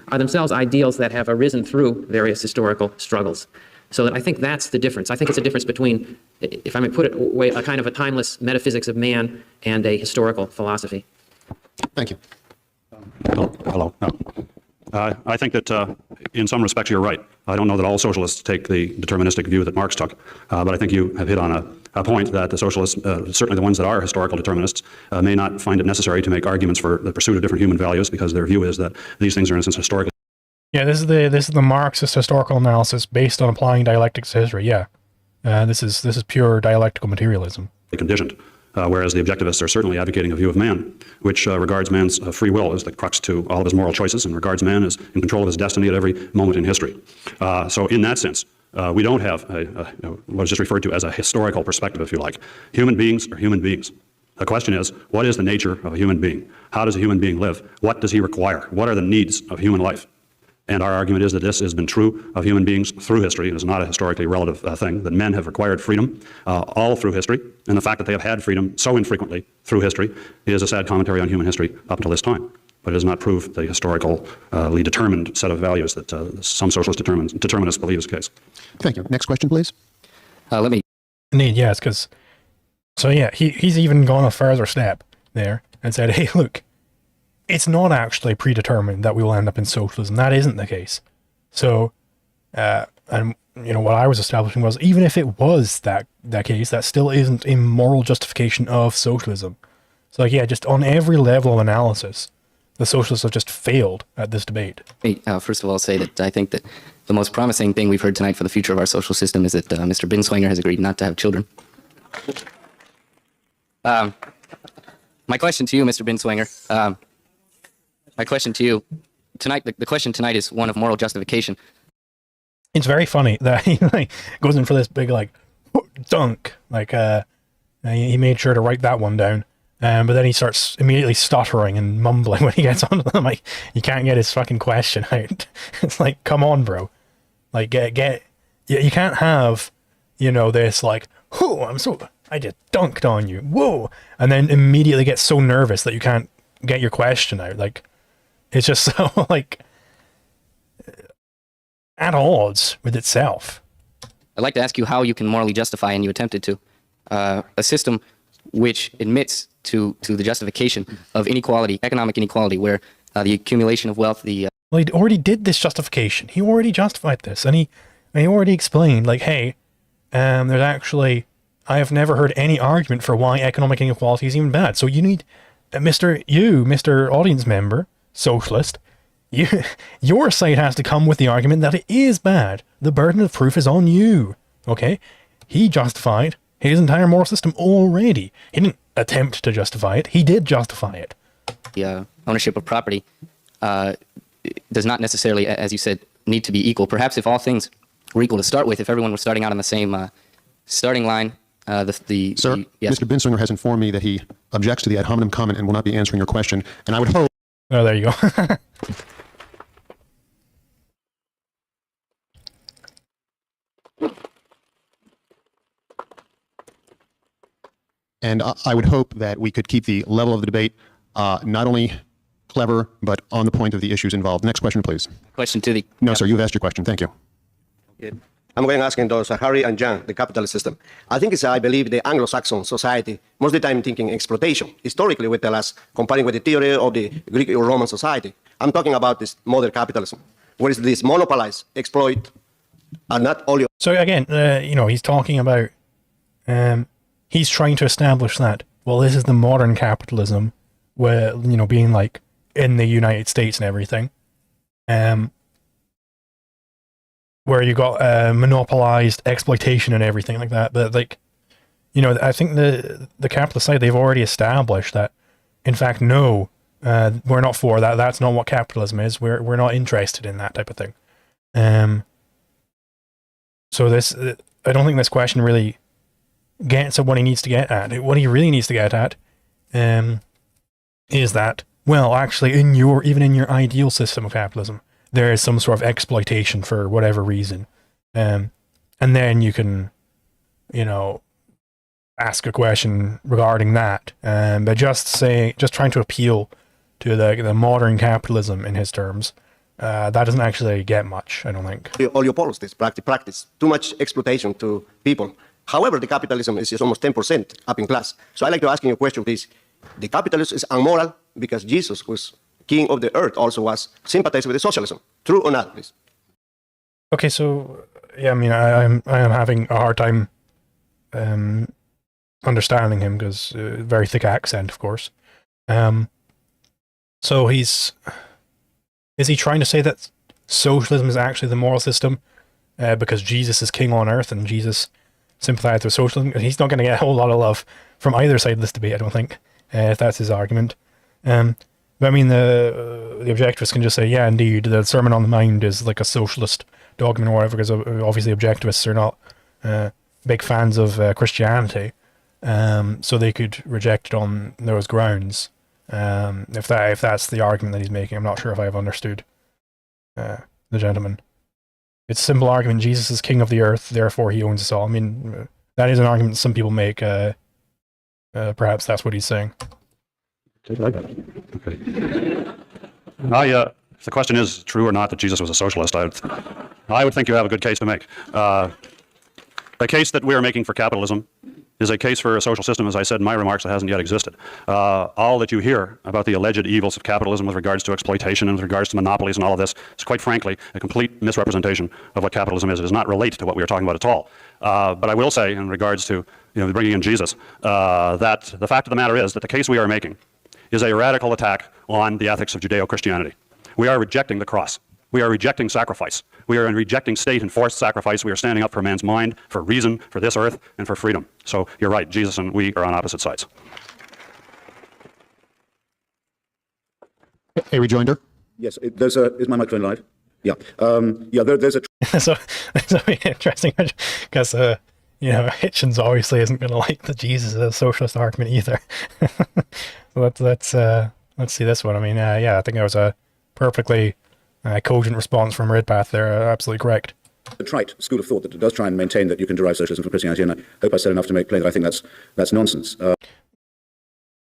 Are themselves ideals that have arisen through various historical struggles. So that I think that's the difference. I think it's a difference between, if I may put it away, a kind of a timeless metaphysics of man and a historical philosophy. Thank you. Hello. No. I think that in some respects you're right. I don't know that all socialists take the deterministic view that Marx took, but I think you have hit on a point that the socialists, certainly the ones that are historical determinists, may not find it necessary to make arguments for the pursuit of different human values because their view is that these things are in a sense historically. Yeah, this is the Marxist historical analysis based on applying dialectics to history. Yeah, this is pure dialectical materialism. Conditioned, whereas the objectivists are certainly advocating a view of man, which regards man's free will as the crux to all of his moral choices, and regards man as in control of his destiny at every moment in history. So, in that sense, we don't have what is just referred to as a historical perspective, if you like. Human beings are human beings. The question is, what is the nature of a human being? How does a human being live? What does he require? What are the needs of human life? And our argument is that this has been true of human beings through history. It is not a historically relative thing, that men have required freedom all through history. And the fact that they have had freedom so infrequently through history is a sad commentary on human history up until this time. but it does not prove the historically determined set of values that some socialist determinists believe is the case. Thank you. Next question, please. Let me. Indeed, yes, because so yeah, he's even gone a further step there and said, hey, look, it's not actually predetermined that we will end up in socialism. That isn't the case. So, and you know what I was establishing was, even if it was that case, that still isn't a moral justification of socialism. So like, yeah, just on every level of analysis, the socialists have just failed at this debate. First of all, say that I think that the most promising thing we've heard tonight for the future of our social system is that Mr. Binswanger has agreed not to have children. My question to you, Mr. Binswanger, my question to you tonight, the question tonight is one of moral justification. It's very funny that he like goes in for this big like dunk, like he made sure to write that one down, but then he starts immediately stuttering and mumbling when he gets onto them. Like you can't get his fucking question out. It's like, come on, bro, like get you can't have, you know, this like, oh, I just dunked on you, whoa, and then immediately get so nervous that you can't get your question out. Like it's just so like at odds with itself. I'd like to ask you how you can morally justify, and you attempted to, a system which admits to the justification of inequality, economic inequality, where the accumulation of wealth, Well, he already did this justification. He already justified this, and he already explained, like, hey, there's actually, I have never heard any argument for why economic inequality is even bad. So you need, Mr. Audience Member, Socialist, your side has to come with the argument that it is bad. The burden of proof is on you. Okay? He justified his entire moral system already. He didn't attempt to justify it. He did justify it. The ownership of property does not necessarily, as you said, need to be equal. Perhaps if all things were equal to start with, if everyone was starting out on the same starting line, Sir, yes. Mr. Binswanger has informed me that he objects to the ad hominem comment and will not be answering your question. And I would hope... Oh, there you go. And I would hope that we could keep the level of the debate not only clever, but on the point of the issues involved. Next question, please. Question to the... No, sir, you've asked your question. Thank you. Okay. I'm going to ask those Harry and John, the capitalist system. I think it's, I believe, the Anglo-Saxon society, most of the time thinking exploitation. Historically, we tell us, comparing with the theory of the Greek or Roman society. I'm talking about this modern capitalism, where is this monopolize, exploit, and not only... So again, you know, he's talking about... he's trying to establish that, well, this is the modern capitalism, where, you know, being like in the United States and everything, where you got monopolized exploitation and everything like that. But like, you know, I think the capitalist side, they've already established that, in fact, no, we're not for that. That's not what capitalism is. We're not interested in that type of thing. So this, I don't think this question really gets at what he needs to get at. What he really needs to get at is that, well, actually, even in your ideal system of capitalism, there is some sort of exploitation for whatever reason, and then you can, you know, ask a question regarding that. But just trying to appeal to the modern capitalism in his terms, that doesn't actually get much, I don't think. All your policies, practice, too much exploitation to people. However, the capitalism is almost 10% up in class. So I'd like to ask you a question, please. The capitalism is immoral because Jesus, who's king of the earth, also was sympathized with the socialism. True or not, please? Okay, so yeah, I mean, I am having a hard time understanding him because very thick accent, of course. So is he trying to say that socialism is actually the moral system because Jesus is king on earth and Jesus sympathized with socialism? He's not going to get a whole lot of love from either side of this debate, I don't think, if that's his argument. But I mean, the objectivists can just say, yeah, indeed, the Sermon on the Mount is like a socialist dogma or whatever, because obviously objectivists are not big fans of Christianity, so they could reject it on those grounds. If that's the argument that he's making, I'm not sure if I have understood the gentleman. It's a simple argument. Jesus is king of the earth, therefore he owns us all. I mean, that is an argument some people make. Perhaps that's what he's saying. Okay. If the question is true or not that Jesus was a socialist, I would think you have a good case to make. The case that we are making for capitalism is a case for a social system, as I said in my remarks, that hasn't yet existed. All that you hear about the alleged evils of capitalism with regards to exploitation and with regards to monopolies and all of this is, quite frankly, a complete misrepresentation of what capitalism is. It does not relate to what we are talking about at all. But I will say, in regards to bringing in Jesus, that the fact of the matter is that the case we are making is a radical attack on the ethics of Judeo-Christianity. We are rejecting the cross. We are rejecting sacrifice. We are rejecting state and forced sacrifice. We are standing up for man's mind, for reason, for this earth, and for freedom. So you're right, Jesus and we are on opposite sides. A rejoinder? Yes, is my microphone live? Yeah. There's a... So it's really interesting because, Hitchens obviously isn't going to like the Jesus as a socialist argument either. So let's see this one. I mean, I think that was a perfectly cogent response from Ridpath there. Absolutely correct. A trite school of thought that does try and maintain that you can derive socialism from Christianity, and I hope I said enough to make plain that I think that's nonsense. I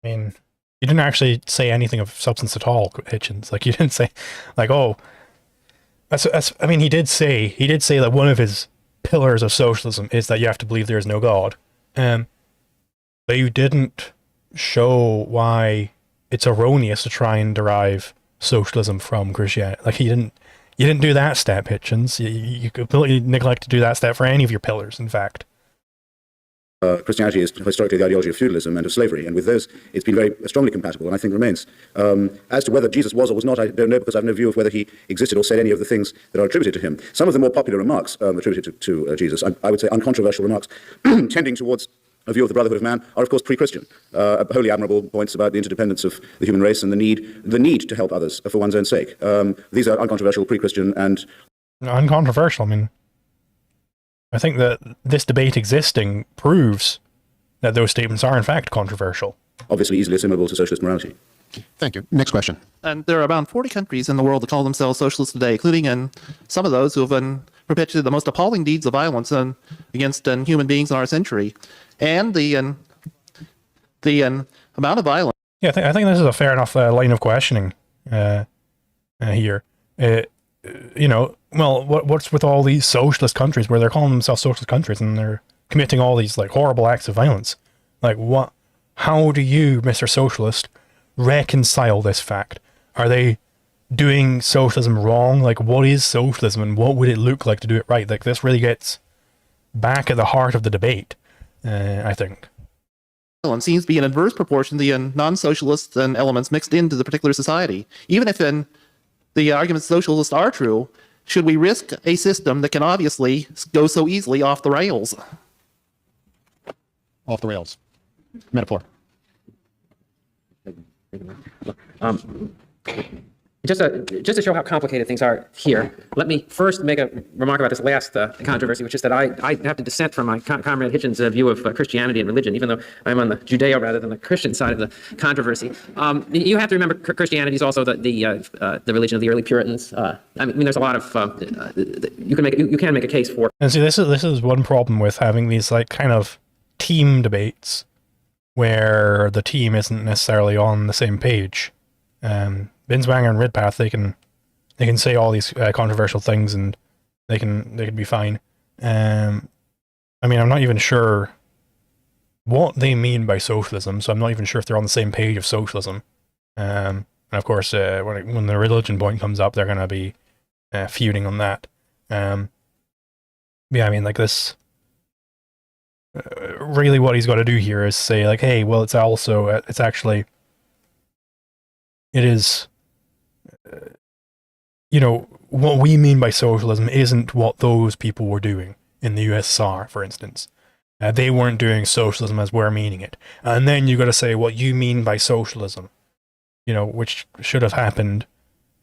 mean, you didn't actually say anything of substance at all, Hitchens. Like, you didn't say, like, oh, I mean, he did say that one of his pillars of socialism is that you have to believe there is no God. But you didn't show why it's erroneous to try and derive socialism from Christianity. Like, you didn't do that step, Hitchens. You completely neglect to do that step for any of your pillars, in fact. Christianity is historically the ideology of feudalism and of slavery, and with those it's been very strongly compatible, and I think remains. As to whether Jesus was or was not, I don't know, because I have no view of whether he existed or said any of the things that are attributed to him. Some of the more popular remarks attributed to Jesus, I would say uncontroversial remarks, tending towards a view of the brotherhood of man, are of course pre-Christian. Wholly admirable points about the interdependence of the human race and the need to help others for one's own sake. These are uncontroversial, pre-Christian, and... Uncontroversial, I mean, I think that this debate existing proves that those statements are in fact controversial. Obviously easily assimilable to socialist morality. Thank you. Next question. And there are about 40 countries in the world that call themselves socialist today, including in some of those who have perpetuated the most appalling deeds of violence against human beings in our century. And the amount of violence... Yeah, I think this is a fair enough line of questioning here. Well, what's with all these socialist countries where they're calling themselves socialist countries and they're committing all these like horrible acts of violence? Like, what? How do you, Mr. Socialist, reconcile this fact? Are they doing socialism wrong? Like, what is socialism and what would it look like to do it right? Like, this really gets back at the heart of the debate, I think. seems to be in adverse proportion to the non-socialist elements mixed into the particular society. Even if the arguments socialists are true, should we risk a system that can obviously go so easily off the rails? Off the rails. Metaphor. Just to show how complicated things are here, let me first make a remark about this last controversy, which is that I have to dissent from my comrade Hitchens' view of Christianity and religion, even though I'm on the Judeo rather than the Christian side of the controversy. You have to remember Christianity is also the religion of the early Puritans. I mean, there's a lot of you can make a case for. And see, this is one problem with having these like kind of team debates where the team isn't necessarily on the same page. Binswanger and Ridpath, they can say all these controversial things and they can be fine. I mean, I'm not even sure what they mean by socialism, so I'm not even sure if they're on the same page of socialism. And of course, when the religion point comes up, they're going to be feuding on that. Yeah, I mean, like this. Really, what he's got to do here is say, like, hey, well, it is. What we mean by socialism isn't what those people were doing in the USSR, for instance. They weren't doing socialism as we're meaning it. And then you got to say what you mean by socialism, which should have happened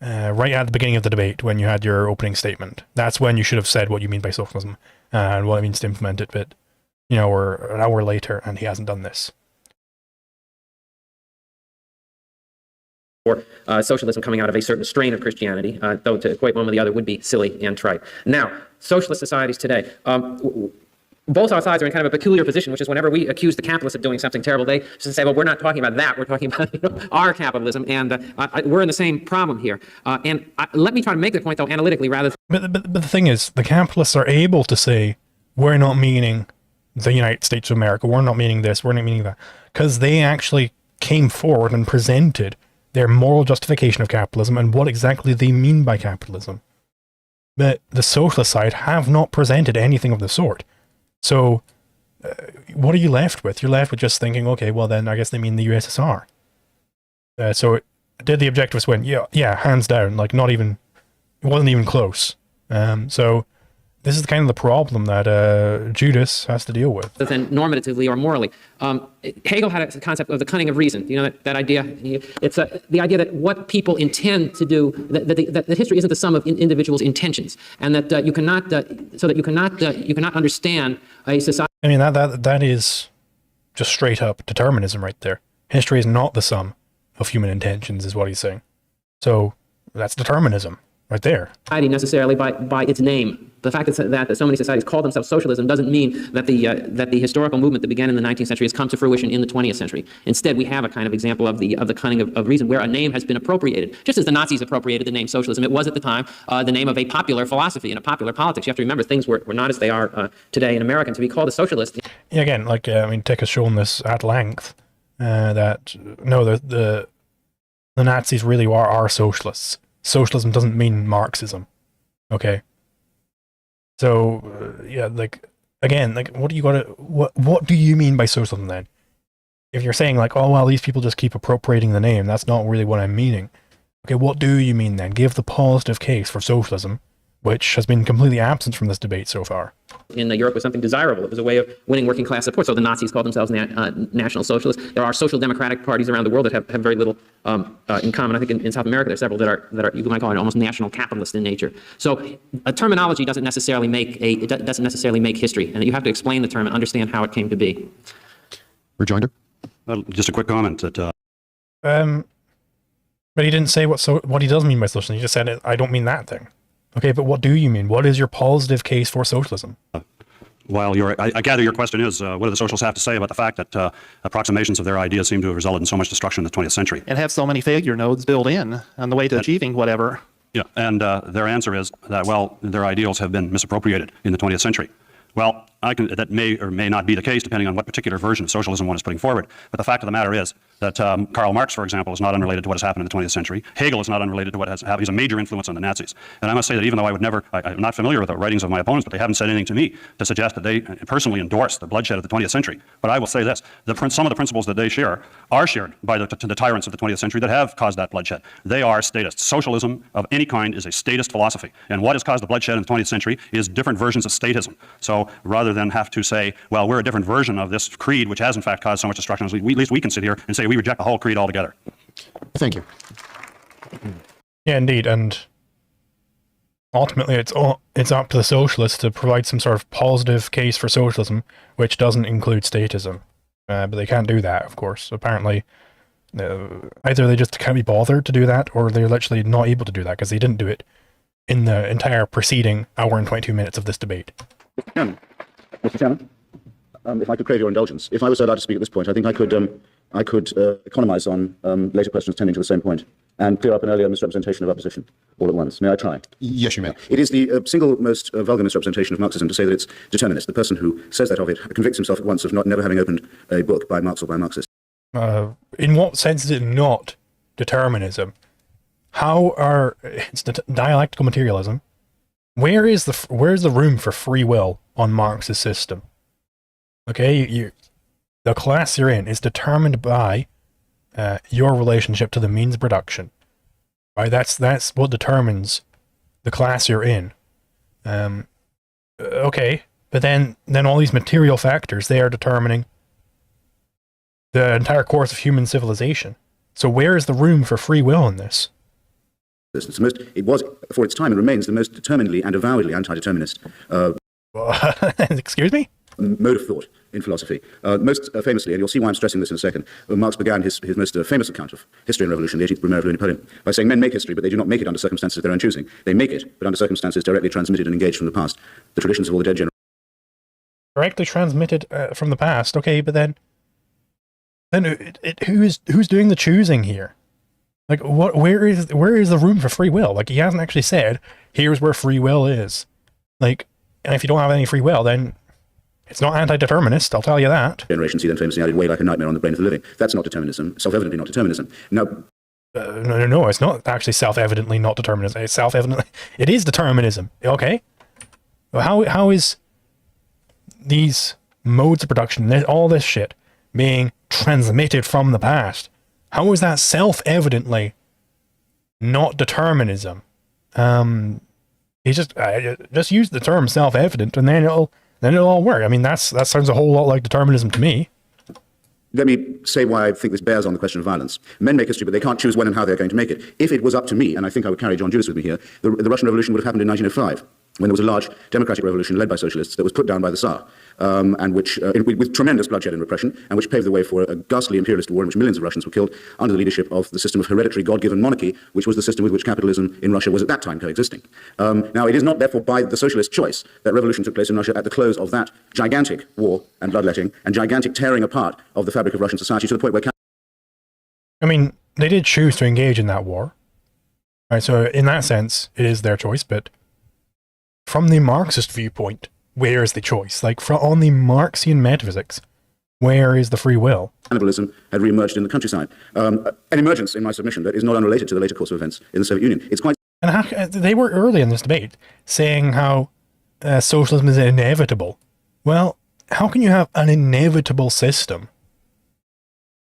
right at the beginning of the debate when you had your opening statement. That's when you should have said what you mean by socialism and what it means to implement it. But, we're an hour later and he hasn't done this. Or socialism coming out of a certain strain of Christianity, though to equate one with the other would be silly and trite. Now, socialist societies today, both our sides are in kind of a peculiar position, which is whenever we accuse the capitalists of doing something terrible, they just say, well, we're not talking about that. We're talking about our capitalism. And we're in the same problem here. Let me try to make the point, though, analytically rather than... But the thing is, the capitalists are able to say, we're not meaning the United States of America, we're not meaning this, we're not meaning that, because they actually came forward and presented their moral justification of capitalism and what exactly they mean by capitalism. But the socialist side have not presented anything of the sort. So, what are you left with? You're left with just thinking, okay, well then I guess they mean the USSR. So, did the objectivists win? Yeah, hands down. Like, not even, it wasn't even close. So, this is kind of the problem that Judis has to deal with. Than normatively or morally. Hegel had a concept of the cunning of reason. You know that idea? It's the idea that what people intend to do, that history isn't the sum of individuals' intentions, and that you cannot understand a society. I mean, that is just straight up determinism right there. History is not the sum of human intentions, is what he's saying. So that's determinism right there. Necessarily by its name. The fact that so many societies call themselves socialism doesn't mean that the historical movement that began in the 19th century has come to fruition in the 20th century. Instead, we have a kind of example of the cunning of reason, where a name has been appropriated. Just as the Nazis appropriated the name socialism, it was at the time the name of a popular philosophy and a popular politics. You have to remember, things were not as they are today in America. To be called a socialist. Yeah, again, like Tick has shown this at length, that no, the Nazis really are socialists. Socialism doesn't mean Marxism. Okay. So yeah, like again, like what do you mean by socialism then? If you're saying like, oh well, these people just keep appropriating the name, that's not really what I'm meaning. Okay, what do you mean then? Give the positive case for socialism, which has been completely absent from this debate so far. In Europe was something desirable. It was a way of winning working class support. So the Nazis called themselves National Socialists. There are social democratic parties around the world that have very little in common. I think in South America there are several that are you might call it almost national capitalist in nature. So a terminology doesn't necessarily make history, and you have to explain the term and understand how it came to be. Rejoinder? Just a quick comment that. But he didn't say what he does mean by socialism. He just said, I don't mean that thing. Okay, but what do you mean? What is your positive case for socialism? While I gather your question is, what do the socialists have to say about the fact that approximations of their ideas seem to have resulted in so much destruction in the 20th century? And have so many failure nodes built in on the way to achieving whatever. Yeah, and their answer is that, well, their ideals have been misappropriated in the 20th century. Well, that may or may not be the case, depending on what particular version of socialism one is putting forward. But the fact of the matter is that Karl Marx, for example, is not unrelated to what has happened in the 20th century. Hegel is not unrelated to what has happened. He's a major influence on the Nazis. And I must say that even though I'm not familiar with the writings of my opponents, but they haven't said anything to me to suggest that they personally endorse the bloodshed of the 20th century. But I will say this, some of the principles that they share are shared by the tyrants of the 20th century that have caused that bloodshed. They are statists. Socialism of any kind is a statist philosophy. And what has caused the bloodshed in the 20th century is different versions of statism. So rather than have to say, well, we're a different version of this creed, which has in fact caused so much destruction, at least we can sit here and say we reject the whole creed altogether. Thank you. Yeah, indeed. And ultimately, it's up to the socialists to provide some sort of positive case for socialism, which doesn't include statism. But they can't do that, of course. Apparently, either they just can't be bothered to do that, or they're literally not able to do that, because they didn't do it in the entire preceding hour and 22 minutes of this debate. Mr. Chairman, if I could crave your indulgence, if I was allowed to speak at this point, I think I could economize on later questions tending to the same point and clear up an earlier misrepresentation of our position all at once. May I try? Yes, you may. It is the single most vulgar misrepresentation of Marxism to say that it's determinist. The person who says that of it convicts himself at once of never having opened a book by Marx or by Marxists. In what sense is it not determinism? It's dialectical materialism. Where's the room for free will on Marx's system? Okay, the class you're in is determined by your relationship to the means of production. Right, that's what determines the class you're in. Okay, but then all these material factors, they are determining the entire course of human civilization. So where is the room for free will in this? It was, for its time, and remains the most determinedly and avowedly anti-determinist excuse me? Mode of thought in philosophy. Most famously, and you'll see why I'm stressing this in a second, Marx began his most famous account of history and revolution, the 18th Brumaire of Napoleon, by saying men make history, but they do not make it under circumstances of their own choosing. They make it, but under circumstances directly transmitted and engaged from the past. The traditions of all the dead generations. directly transmitted from the past. Okay, but then who's doing the choosing here? Like, where is the room for free will? Like, he hasn't actually said, here's where free will is. Like, and if you don't have any free will, then it's not anti-determinist, I'll tell you that. Generations see then famously added way like a nightmare on the brain of the living. That's not determinism, self-evidently not determinism. Now, no, it's not actually self-evidently not determinism. It's self-evidently, it is determinism, okay? How is these modes of production, all this shit, being transmitted from the past? How is that self-evidently not determinism? He just use the term self-evident, and then it'll all work. I mean, that sounds a whole lot like determinism to me. let me say why I think this bears on the question of violence. Men make history, but they can't choose when and how they're going to make it. If it was up to me, and I think I would carry John Judis with me here, the Russian Revolution would have happened in 1905, when there was a large democratic revolution led by socialists that was put down by the Tsar, and which, with tremendous bloodshed and repression, and which paved the way for a ghastly imperialist war in which millions of Russians were killed under the leadership of the system of hereditary God-given monarchy, which was the system with which capitalism in Russia was at that time coexisting. Now, it is not therefore by the socialist choice that revolution took place in Russia at the close of that gigantic war and bloodletting and gigantic tearing apart of the fabric of Russian society to the point where... I mean, they did choose to engage in that war. Right, so in that sense, it is their choice, but from the Marxist viewpoint, where is the choice? Like, on the Marxian metaphysics, where is the free will? Cannibalism had re-emerged in the countryside. An emergence, in my submission, that is not unrelated to the later course of events in the Soviet Union. It's quite... And they were early in this debate saying how socialism is inevitable. Well, how can you have an inevitable system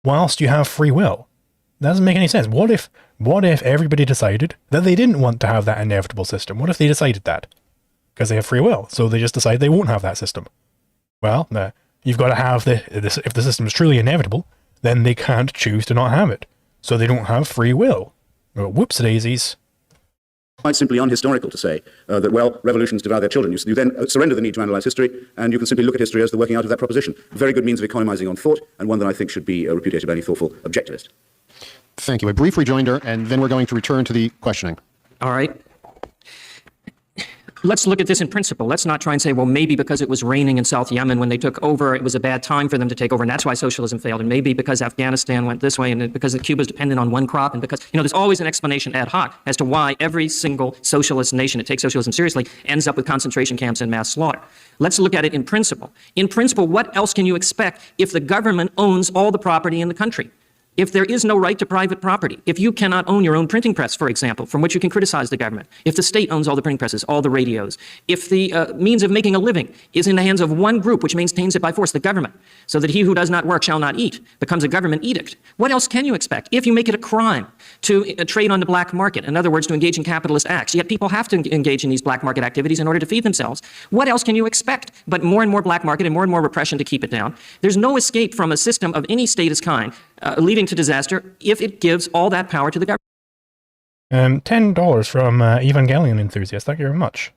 whilst you have free will? That doesn't make any sense. What if everybody decided that they didn't want to have that inevitable system? What if they decided that? Because they have free will, so they just decide they won't have that system. Well, you've got to have if the system is truly inevitable, then they can't choose to not have it. So they don't have free will. Well, whoops-daisies. Quite simply unhistorical to say that, well, revolutions devour their children. You then surrender the need to analyze history, and you can simply look at history as the working out of that proposition. A very good means of economizing on thought, and one that I think should be repudiated by any thoughtful objectivist. Thank you. A brief rejoinder, and then we're going to return to the questioning. All right. Let's look at this in principle. Let's not try and say, well, maybe because it was raining in South Yemen when they took over, it was a bad time for them to take over, and that's why socialism failed. And maybe because Afghanistan went this way, and because Cuba's dependent on one crop, and because, there's always an explanation ad hoc as to why every single socialist nation that takes socialism seriously ends up with concentration camps and mass slaughter. Let's look at it in principle. In principle, what else can you expect if the government owns all the property in the country? If there is no right to private property, if you cannot own your own printing press, for example, from which you can criticize the government, if the state owns all the printing presses, all the radios, if the means of making a living is in the hands of one group which maintains it by force, the government, so that he who does not work shall not eat, becomes a government edict, what else can you expect? If you make it a crime to trade on the black market, in other words, to engage in capitalist acts, yet people have to engage in these black market activities in order to feed themselves, what else can you expect but more and more black market and more repression to keep it down? There's no escape from a system of any statist kind, leading to disaster if it gives all that power to the government. $10 from Evangelion Enthusiast. Thank you very much.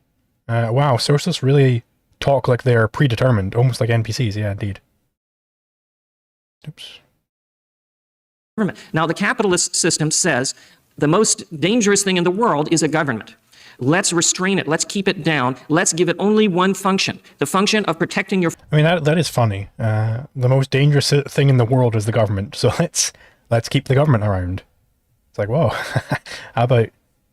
Wow, socialists really talk like they're predetermined, almost like NPCs. Yeah, indeed. Oops. Now, the capitalist system says the most dangerous thing in the world is a government. Let's restrain it. Let's keep it down. Let's give it only one function, the function of protecting your... I mean, that is funny. The most dangerous thing in the world is the government. So let's keep the government around. It's like, whoa, how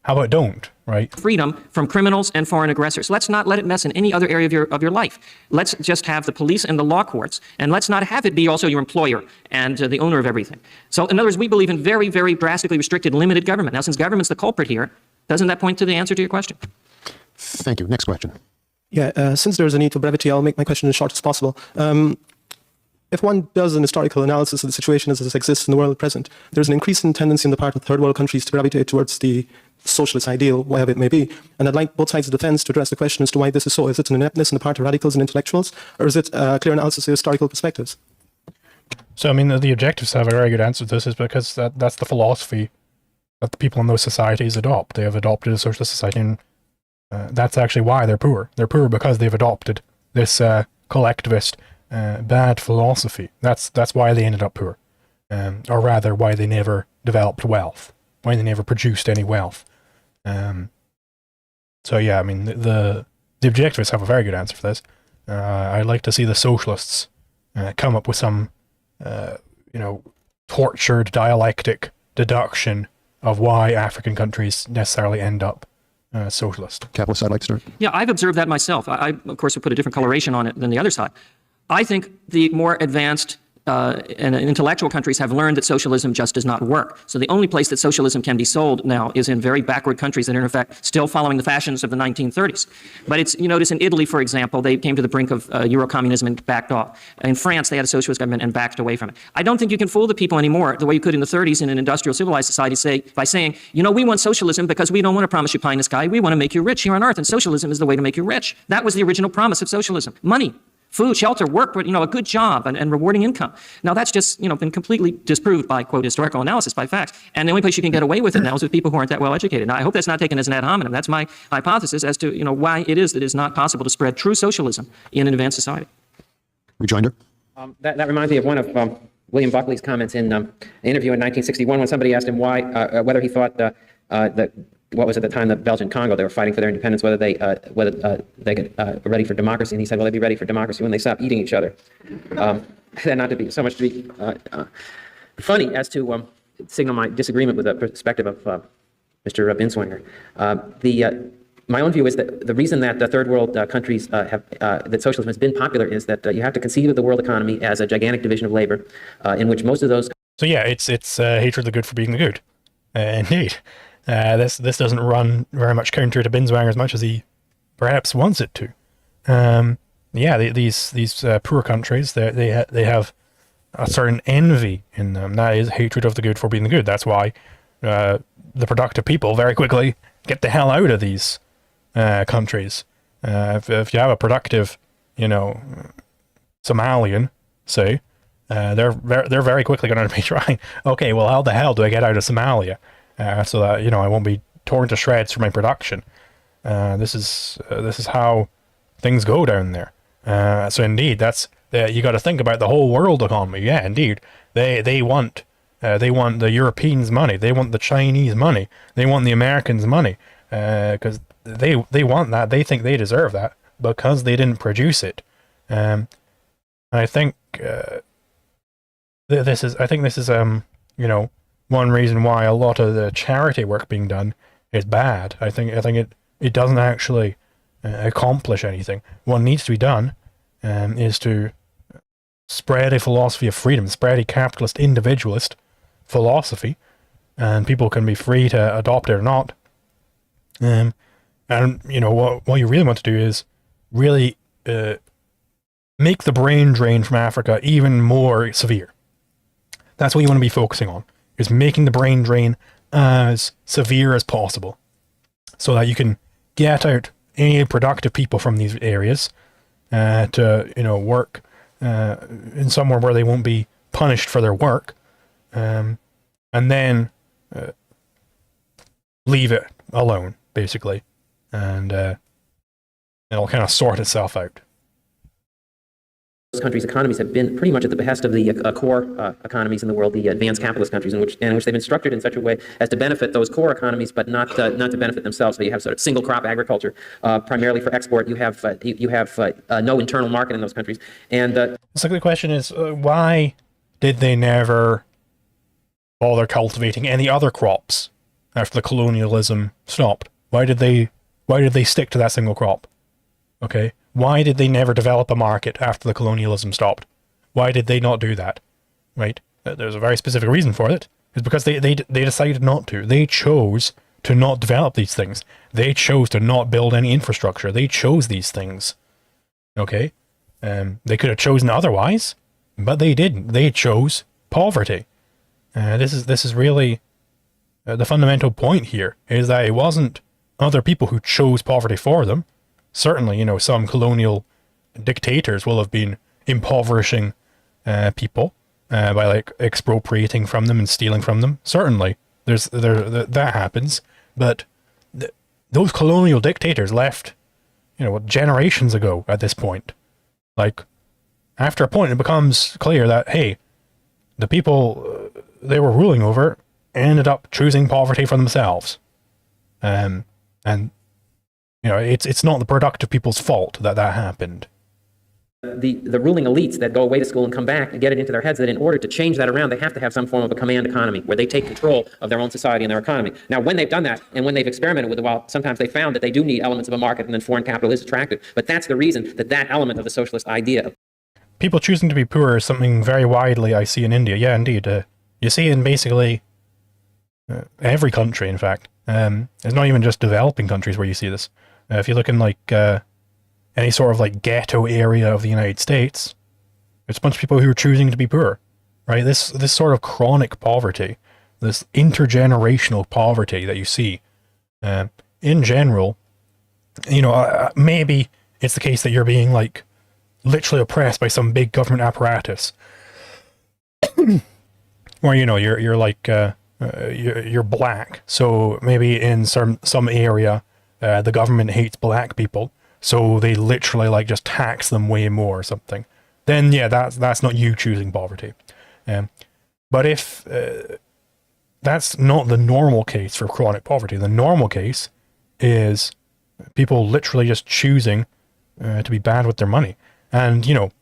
about don't, right? Freedom from criminals and foreign aggressors. Let's not let it mess in any other area of your life. Let's just have the police and the law courts, and let's not have it be also your employer and the owner of everything. So in other words, we believe in very, very drastically restricted, limited government. Now, since government's the culprit here, doesn't that point to the answer to your question? Thank you. Next question. Yeah, since there's a need for brevity, I'll make my question as short as possible. If one does an historical analysis of the situation as it exists in the world at present, there's an increasing tendency on the part of third world countries to gravitate towards the socialist ideal, whatever it may be. And I'd like both sides of the fence to address the question as to why this is so. Is it an ineptness on the part of radicals and intellectuals, or is it a clear analysis of historical perspectives? So, I mean, the objectives have a very good answer to this is because that's the philosophy that the people in those societies adopt. They have adopted a socialist society, and that's actually why they're poor. They're poor because they've adopted this collectivist bad philosophy. That's why they ended up poor, or rather, why they never developed wealth, why they never produced any wealth. So yeah, I mean, the objectivists have a very good answer for this. I'd like to see the socialists come up with some, tortured dialectic deduction of why African countries necessarily end up socialist. Capitalist, I'd like to start. Yeah, I've observed that myself. I, of course, would put a different coloration on it than the other side. I think the more advanced and intellectual countries have learned that socialism just does not work. So the only place that socialism can be sold now is in very backward countries that are, in fact, still following the fashions of the 1930s. But it's, you notice in Italy, for example, they came to the brink of Euro-communism and backed off. In France, they had a socialist government and backed away from it. I don't think you can fool the people anymore the way you could in the 30s in an industrial civilized society by saying, we want socialism because we don't want to promise you pie in the sky. We want to make you rich here on earth, and socialism is the way to make you rich. That was the original promise of socialism. Money. Food, shelter, work, a good job and rewarding income. Now that's just, been completely disproved by, quote, historical analysis, by facts. And the only place you can get away with it now is with people who aren't that well educated. Now I hope that's not taken as an ad hominem. That's my hypothesis as to, why it is that it's not possible to spread true socialism in an advanced society. Rejoinder. That reminds me of one of William Buckley's comments in an interview in 1961 when somebody asked him whether he thought that what was at the time the Belgian Congo, they were fighting for their independence, whether they were ready for democracy. And he said, well, they'd be ready for democracy when they stop eating each other. Then not to be so much to be funny as to signal my disagreement with the perspective of Mr. Binswanger. My own view is that the reason that the third world countries that socialism has been popular is that you have to conceive of the world economy as a gigantic division of labor in which most of those... So yeah, it's hatred of the good for being the good. Indeed. This doesn't run very much counter to Binswanger as much as he perhaps wants it to. These poor countries, they have a certain envy in them. That is hatred of the good for being the good. That's why the productive people very quickly get the hell out of these countries. If you have a productive, Somalian, say, they're very quickly going to be trying. Okay, well, how the hell do I get out of Somalia? So that I won't be torn to shreds for my production. This is how things go down there. So indeed, you got to think about the whole world economy. Yeah, indeed, they want the Europeans' money, they want the Chinese money, they want the Americans' money, because they want that. They think they deserve that because they didn't produce it. And I think this is one reason why a lot of the charity work being done is bad. I think it doesn't actually accomplish anything. What needs to be done is to spread a philosophy of freedom, spread a capitalist individualist philosophy, and people can be free to adopt it or not. And what you really want to do is really make the brain drain from Africa even more severe. That's what you want to be focusing on, is making the brain drain as severe as possible so that you can get out any productive people from these areas to work in somewhere where they won't be punished for their work, and then leave it alone, basically, and it'll kind of sort itself out. Those countries' economies have been pretty much at the behest of the core economies in the world, the advanced capitalist countries, in which they've been structured in such a way as to benefit those core economies, but not to benefit themselves. So you have sort of single crop agriculture, primarily for export. You have no internal market in those countries, and so the question is, why did they never bother cultivating any other crops after the colonialism stopped? Why did they stick to that single crop? Okay. Why did they never develop a market after the colonialism stopped? Why did they not do that? Right? There's a very specific reason for it. It's because they decided not to. They chose to not develop these things. They chose to not build any infrastructure. They chose these things. Okay? They could have chosen otherwise, but they didn't. They chose poverty. This is really the fundamental point here, is that it wasn't other people who chose poverty for them. Certainly, some colonial dictators will have been impoverishing people by expropriating from them and stealing from them. Certainly, that happens. But those colonial dictators left, generations ago at this point. After a point, it becomes clear that, hey, the people they were ruling over ended up choosing poverty for themselves. And it's not the productive people's fault that happened. the ruling elites that go away to school and come back and get it into their heads that in order to change that around, they have to have some form of a command economy where they take control of their own society and their economy. Now, when they've done that and when they've experimented with it, well, sometimes they found that they do need elements of a market and then foreign capital is attractive. But that's the reason that that element of the socialist idea. People choosing to be poor is something very widely I see in India. Yeah, indeed. You see in basically every country, in fact. It's not even just developing countries where you see this. If you look in like any sort of like ghetto area of the United States, it's a bunch of people who are choosing to be poor, right? This sort of chronic poverty, this intergenerational poverty that you see, in general, you know, maybe it's the case that you're being like literally oppressed by some big government apparatus, or you know, you're like you're black, so maybe in some area the government hates black people. So they literally like just tax them way more or something. Then yeah, that's not you choosing poverty. But if that's not the normal case for chronic poverty, the normal case is people literally just choosing to be bad with their money. And you know,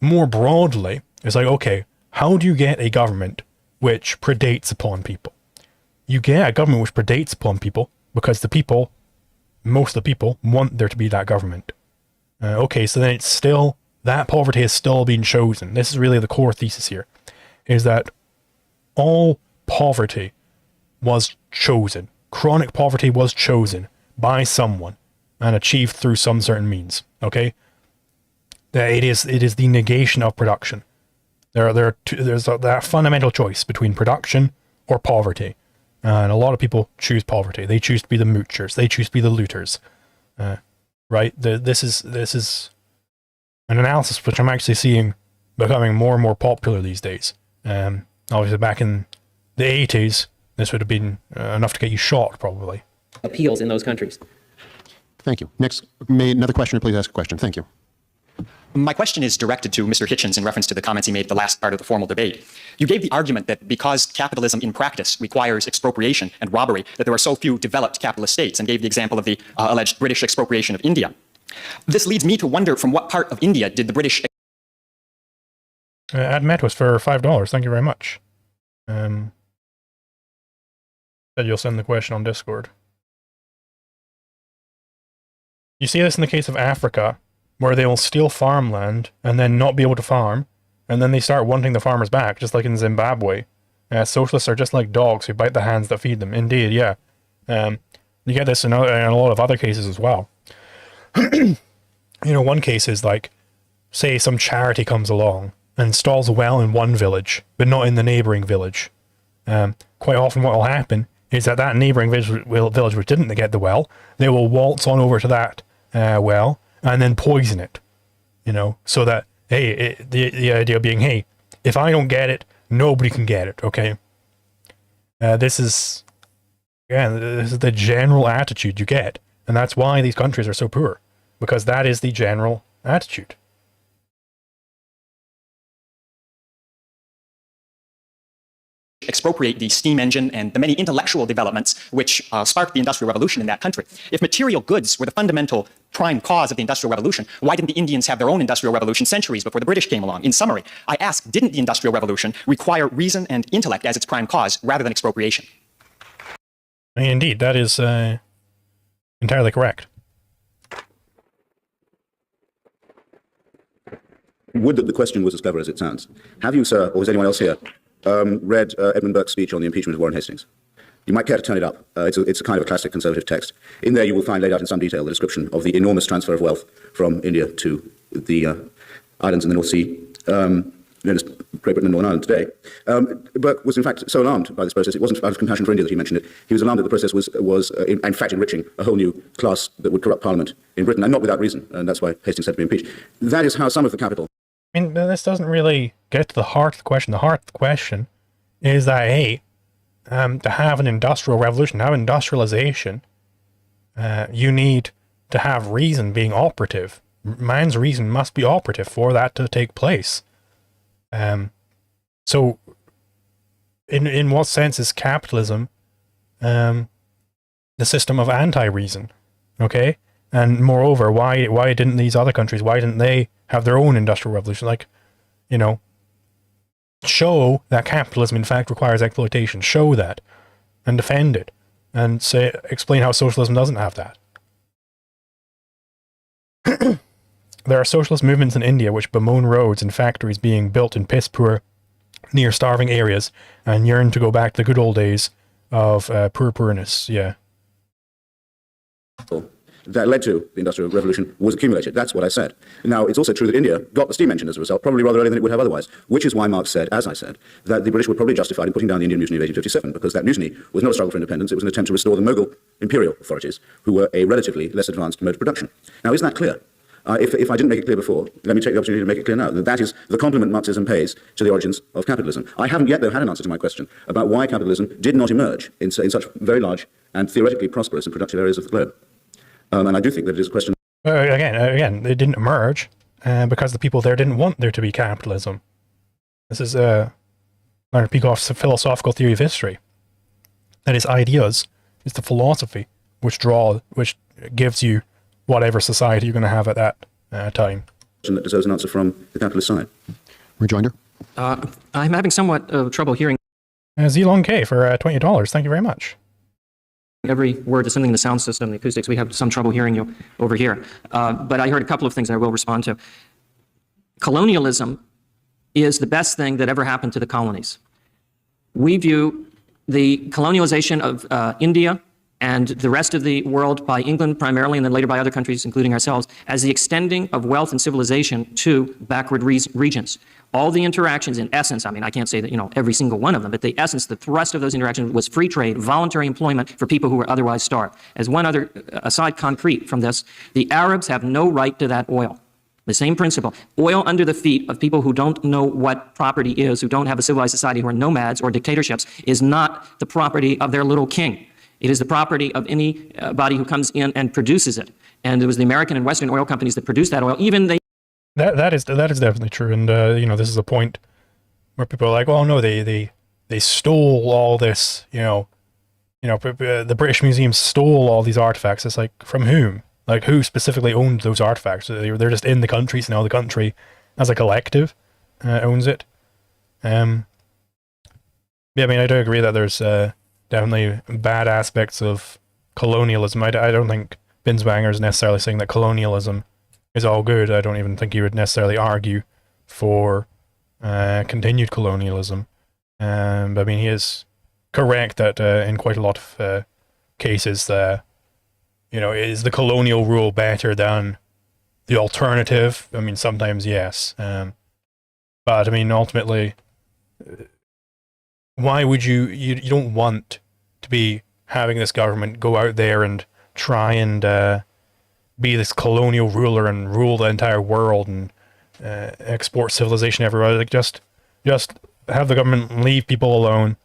more broadly, it's like, okay, how do you get a government which predates upon people? You get a government which predates upon people because the people, most of the people, want there to be that government. Okay, so then it's still, that poverty is still being chosen. This is really the core thesis here, is that all poverty was chosen. Chronic poverty was chosen by someone and achieved through some certain means. Okay? It is the negation of production. There's that fundamental choice between production or poverty. And a lot of people choose poverty. They choose to be the moochers. They choose to be the looters. Right? This is an analysis which I'm actually seeing becoming more and more popular these days. Obviously, back in the 80s, this would have been enough to get you shot, probably. Appeals in those countries. Thank you. Next, may another questioner please ask a question? Thank you. My question is directed to Mr. Hitchens in reference to the comments he made at the last part of the formal debate. You gave the argument that because capitalism in practice requires expropriation and robbery, that there are so few developed capitalist states, and gave the example of the alleged British expropriation of India. This leads me to wonder from what part of India did the British... Add Metos for $5. Thank you very much. Said you'll send the question on Discord. You see this in the case of Africa, where they will steal farmland and then not be able to farm, and then they start wanting the farmers back, just like in Zimbabwe. Socialists are just like dogs who bite the hands that feed them. Indeed, yeah. You get this in a lot of other cases as well. You know, one case is like, say some charity comes along and installs a well in one village, but not in the neighboring village. Quite often what will happen is that that neighboring village which didn't get the well, they will waltz on over to that well, and then poison it, you know, so that, hey, the idea being, hey, if I don't get it, nobody can get it, okay? This is the general attitude you get, and that's why these countries are so poor, because that is the general attitude. Expropriate the steam engine and the many intellectual developments which sparked the Industrial Revolution in that country. If material goods were the fundamental prime cause of the Industrial Revolution, why didn't the Indians have their own Industrial Revolution centuries before the British came along? In summary, I ask, didn't the Industrial Revolution require reason and intellect as its prime cause rather than expropriation? Indeed, that is entirely correct. Would that the question was as clever as it sounds. Have you, sir, or is anyone else here, read Edmund Burke's speech on the impeachment of Warren Hastings? You might care to turn it up. It's a kind of a classic conservative text. In there you will find laid out in some detail the description of the enormous transfer of wealth from India to the islands in the North Sea, known as Great Britain and Northern Ireland today. Burke was in fact so alarmed by this process, it wasn't out of compassion for India that he mentioned it. He was alarmed that the process was in fact enriching a whole new class that would corrupt Parliament in Britain, and not without reason, and that's why Hastings had to be impeached. That is how some of the capital... I mean, this doesn't really get to the heart of the question. The heart of the question is that, hey, to have an industrial revolution, to have industrialization, you need to have reason being operative. Man's reason must be operative for that to take place. So, in what sense is capitalism the system of anti-reason? Okay? And moreover, why didn't these other countries, why didn't they have their own industrial revolution? Like, you know, show that capitalism in fact requires exploitation. Show that and defend it, and explain how socialism doesn't have that. There are socialist movements in India which bemoan roads and factories being built in piss-poor, near starving areas, and yearn to go back to the good old days of poorness. Yeah. That led to the Industrial Revolution was accumulated. That's what I said. Now, it's also true that India got the steam engine as a result, probably rather earlier than it would have otherwise, which is why Marx said, as I said, that the British were probably justified in putting down the Indian Mutiny of 1857, because that mutiny was not a struggle for independence, it was an attempt to restore the Mughal imperial authorities, who were a relatively less advanced mode of production. Now, isn't that clear? If I didn't make it clear before, let me take the opportunity to make it clear now. That is the compliment Marxism pays to the origins of capitalism. I haven't yet, though, had an answer to my question about why capitalism did not emerge in such very large and theoretically prosperous and productive areas of the globe. And I do think that it is a question... Again, they didn't emerge because the people there didn't want there to be capitalism. This is Leonard Peikoff's philosophical theory of history. That is, ideas is the philosophy which gives you whatever society you're going to have at that time. That deserves an answer from the capitalist side. Rejoinder? I'm having somewhat of trouble hearing Zelon K for $20. Thank you very much. every word is something in the sound system, the acoustics. We have some trouble hearing you over here. But I heard a couple of things I will respond to. Colonialism is the best thing that ever happened to the colonies. We view the colonialization of India and the rest of the world by England primarily, and then later by other countries, including ourselves, as the extending of wealth and civilization to backward regions. All the interactions, in essence, I mean, I can't say that, every single one of them, but the essence, the thrust of those interactions was free trade, voluntary employment for people who were otherwise starved. As one other aside concrete from this, the Arabs have no right to that oil. The same principle. Oil under the feet of people who don't know what property is, who don't have a civilized society, who are nomads or dictatorships, is not the property of their little king. It is the property of anybody who comes in and produces it. And it was the American and Western oil companies that produced that oil. Even they. That is definitely true. And this is a point where people are like, "Oh no, they stole all this." The British Museum stole all these artifacts. It's like, from whom? Like, who specifically owned those artifacts? They're just in the country, so now the country, as a collective, owns it. Yeah, I mean, I do agree that there's definitely bad aspects of colonialism. I don't think Binswanger is necessarily saying that colonialism is all good. I don't even think he would necessarily argue for continued colonialism. But I mean, he is correct that in quite a lot of cases, is the colonial rule better than the alternative? I mean, sometimes yes. But I mean, ultimately, why would you don't want to be having this government go out there and try and be this colonial ruler and rule the entire world and export civilization everywhere. Like, just have the government leave people alone,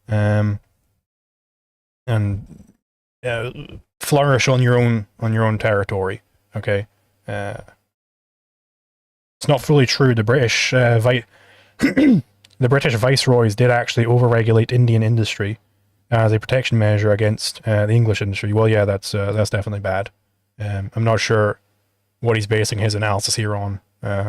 and flourish on your own territory. Okay, it's not fully true. The British the British viceroys did actually overregulate Indian industry as a protection measure against the English industry. Well, yeah, that's definitely bad. I'm not sure what he's basing his analysis here on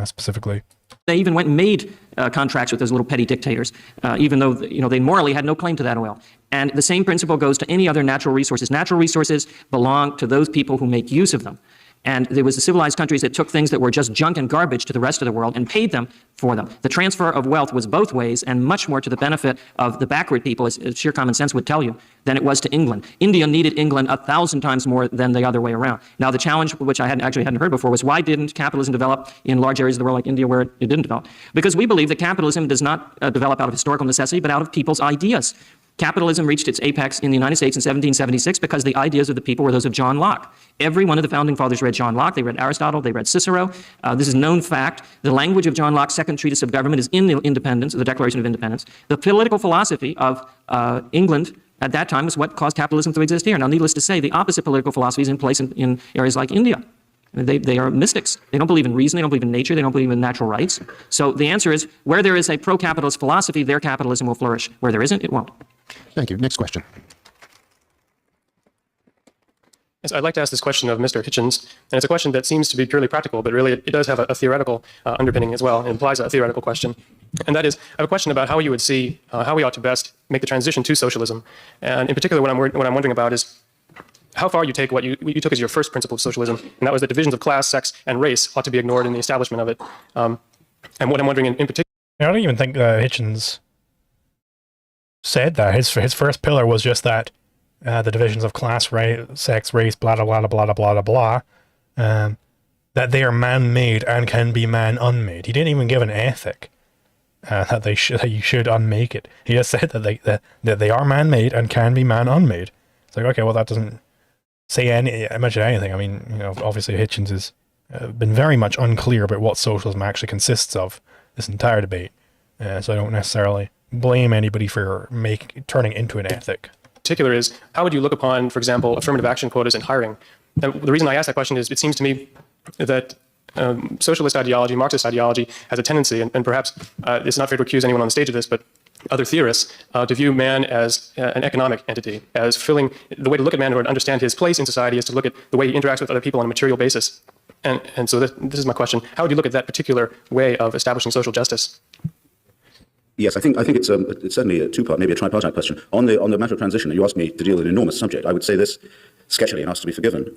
specifically. They even went and made contracts with those little petty dictators, even though they morally had no claim to that oil. And the same principle goes to any other natural resources. Natural resources belong to those people who make use of them. And there was the civilized countries that took things that were just junk and garbage to the rest of the world and paid them for them. The transfer of wealth was both ways, and much more to the benefit of the backward people, as sheer common sense would tell you, than it was to England. India needed England 1,000 times more than the other way around. Now, the challenge, which I hadn't heard before, was why didn't capitalism develop in large areas of the world like India where it didn't develop? Because we believe that capitalism does not develop out of historical necessity, but out of people's ideas. Capitalism reached its apex in the United States in 1776 because the ideas of the people were those of John Locke. Every one of the founding fathers read John Locke. They read Aristotle. They read Cicero. This is known fact. The language of John Locke's second treatise of government is in the Independence, the Declaration of Independence. The political philosophy of England at that time was what caused capitalism to exist here. Now, needless to say, the opposite political philosophy is in place in areas like India. They are mystics. They don't believe in reason. They don't believe in nature. They don't believe in natural rights. So the answer is, where there is a pro-capitalist philosophy, their capitalism will flourish. Where there isn't, it won't. Thank you. Next question. Yes, I'd like to ask this question of Mr. Hitchens, and it's a question that seems to be purely practical, but really it does have a theoretical underpinning as well. It implies a theoretical question, and that is, I have a question about how you would see how we ought to best make the transition to socialism. And in particular, what I'm wondering about is how far you take what you took as your first principle of socialism, and that was that divisions of class, sex, and race ought to be ignored in the establishment of it. And what I'm wondering in particular... I don't even think Hitchens said that. His first pillar was just that the divisions of class, sex, race, blah, blah, blah, blah, blah, blah, blah, that they are man-made and can be man-unmade. He didn't even give an ethic that you should unmake it. He just said that they are man-made and can be man-unmade. It's like, okay, well, that doesn't say much of anything. I mean, you know, obviously Hitchens has been very much unclear about what socialism actually consists of this entire debate. So I don't necessarily blame anybody for turning into an ethic. Particular is, how would you look upon, for example, affirmative action quotas in hiring? And the reason I ask that question is, it seems to me that socialist ideology, Marxist ideology, has a tendency, and perhaps it's not fair to accuse anyone on the stage of this, but other theorists, to view man as an economic entity, as filling the way to look at man or to understand his place in society is to look at the way he interacts with other people on a material basis. And so this is my question. How would you look at that particular way of establishing social justice? Yes, I think it's certainly a two-part, maybe a tripartite question. On the matter of transition, you asked me to deal with an enormous subject. I would say this sketchily and ask to be forgiven.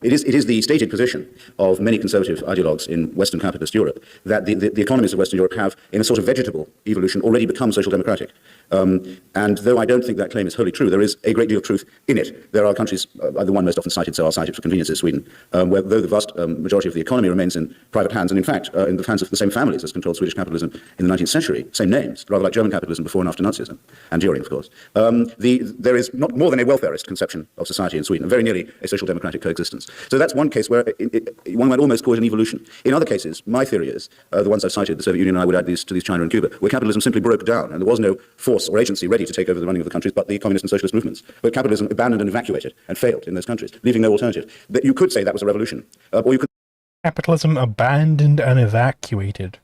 It is the stated position of many conservative ideologues in Western capitalist Europe that the economies of Western Europe have, in a sort of vegetable evolution, already become social democratic. And though I don't think that claim is wholly true, there is a great deal of truth in it. There are countries, the one most often cited, so I'll cite it for convenience, is Sweden, where though the vast majority of the economy remains in private hands, and in fact in the hands of the same families as controlled Swedish capitalism in the 19th century, same names, rather like German capitalism before and after Nazism, and during, of course. There is not more than a welfarist conception of society in Sweden, very nearly a social democratic coexistence. So that's one case where one might almost call it an evolution. In other cases, my theory is, the ones I've cited, the Soviet Union, and I would add to these China and Cuba, where capitalism simply broke down, and there was no force or agency ready to take over the running of the countries but the communist and socialist movements. But capitalism abandoned and evacuated and failed in those countries, leaving no alternative. That you could say that was a revolution, or you could... Capitalism abandoned and evacuated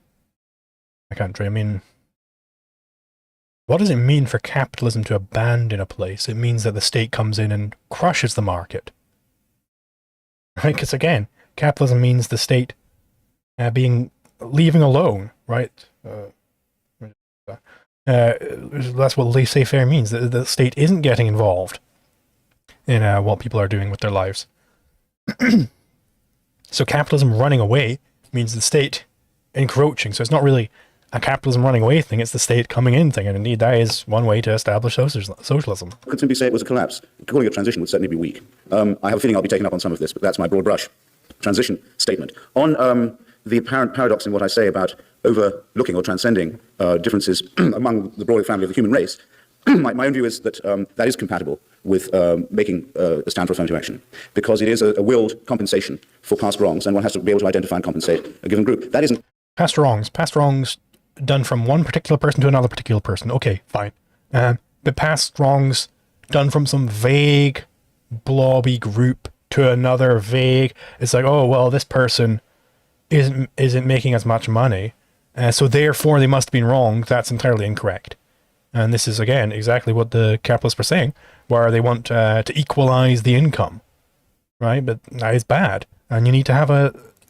a country. I mean, what does it mean for capitalism to abandon a place? It means that the state comes in and crushes the market. Right? Because again, capitalism means the state leaving alone, right? That's what laissez-faire means. The state isn't getting involved in what people are doing with their lives. So capitalism running away means the state encroaching. So it's not really a capitalism running away thing, it's the state coming in thing. And indeed, that is one way to establish socialism. I could simply say it was a collapse. Calling it transition would certainly be weak. I have a feeling I'll be taken up on some of this, but that's my broad brush transition statement. On the apparent paradox in what I say about overlooking or transcending differences among the broader family of the human race, my own view is that that is compatible with making a stand for affirmative action, because it is a willed compensation for past wrongs, and one has to be able to identify and compensate a given group. That isn't... Past wrongs done from one particular person to another particular person. Okay, fine. But past wrongs done from some vague, blobby group to another vague... It's like, oh, well, this person isn't making as much money, so therefore they must have been wrong. That's entirely incorrect. And this is, again, exactly what the capitalists were saying, where they want to equalize the income, right? But that is bad. And you need to have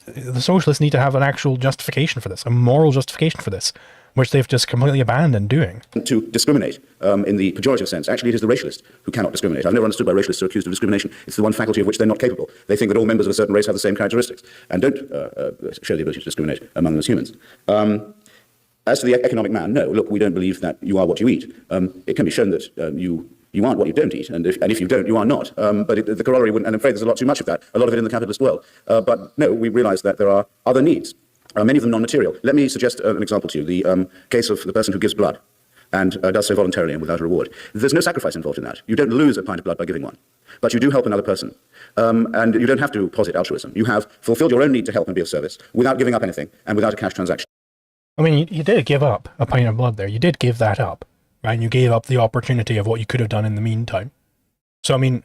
the socialists need to have an actual justification for this, a moral justification for this, which they've just completely abandoned doing. To discriminate in the pejorative sense. Actually, it is the racialist who cannot discriminate. I've never understood why racialists are accused of discrimination. It's the one faculty of which they're not capable. They think that all members of a certain race have the same characteristics and don't show the ability to discriminate among them as humans. As to the economic man, no, look, we don't believe that you are what you eat. It can be shown that you aren't what you don't eat, and if you don't, you are not. But the corollary wouldn't, and I'm afraid there's a lot too much of that, a lot of it in the capitalist world. But no, we realize that there are other needs, many of them non-material. Let me suggest an example to you, the case of the person who gives blood and does so voluntarily and without a reward. There's no sacrifice involved in that. You don't lose a pint of blood by giving one, but you do help another person. And you don't have to posit altruism. You have fulfilled your own need to help and be of service without giving up anything and without a cash transaction. I mean, you did give up a pint of blood there. You did give that up, right? And you gave up the opportunity of what you could have done in the meantime. So, I mean,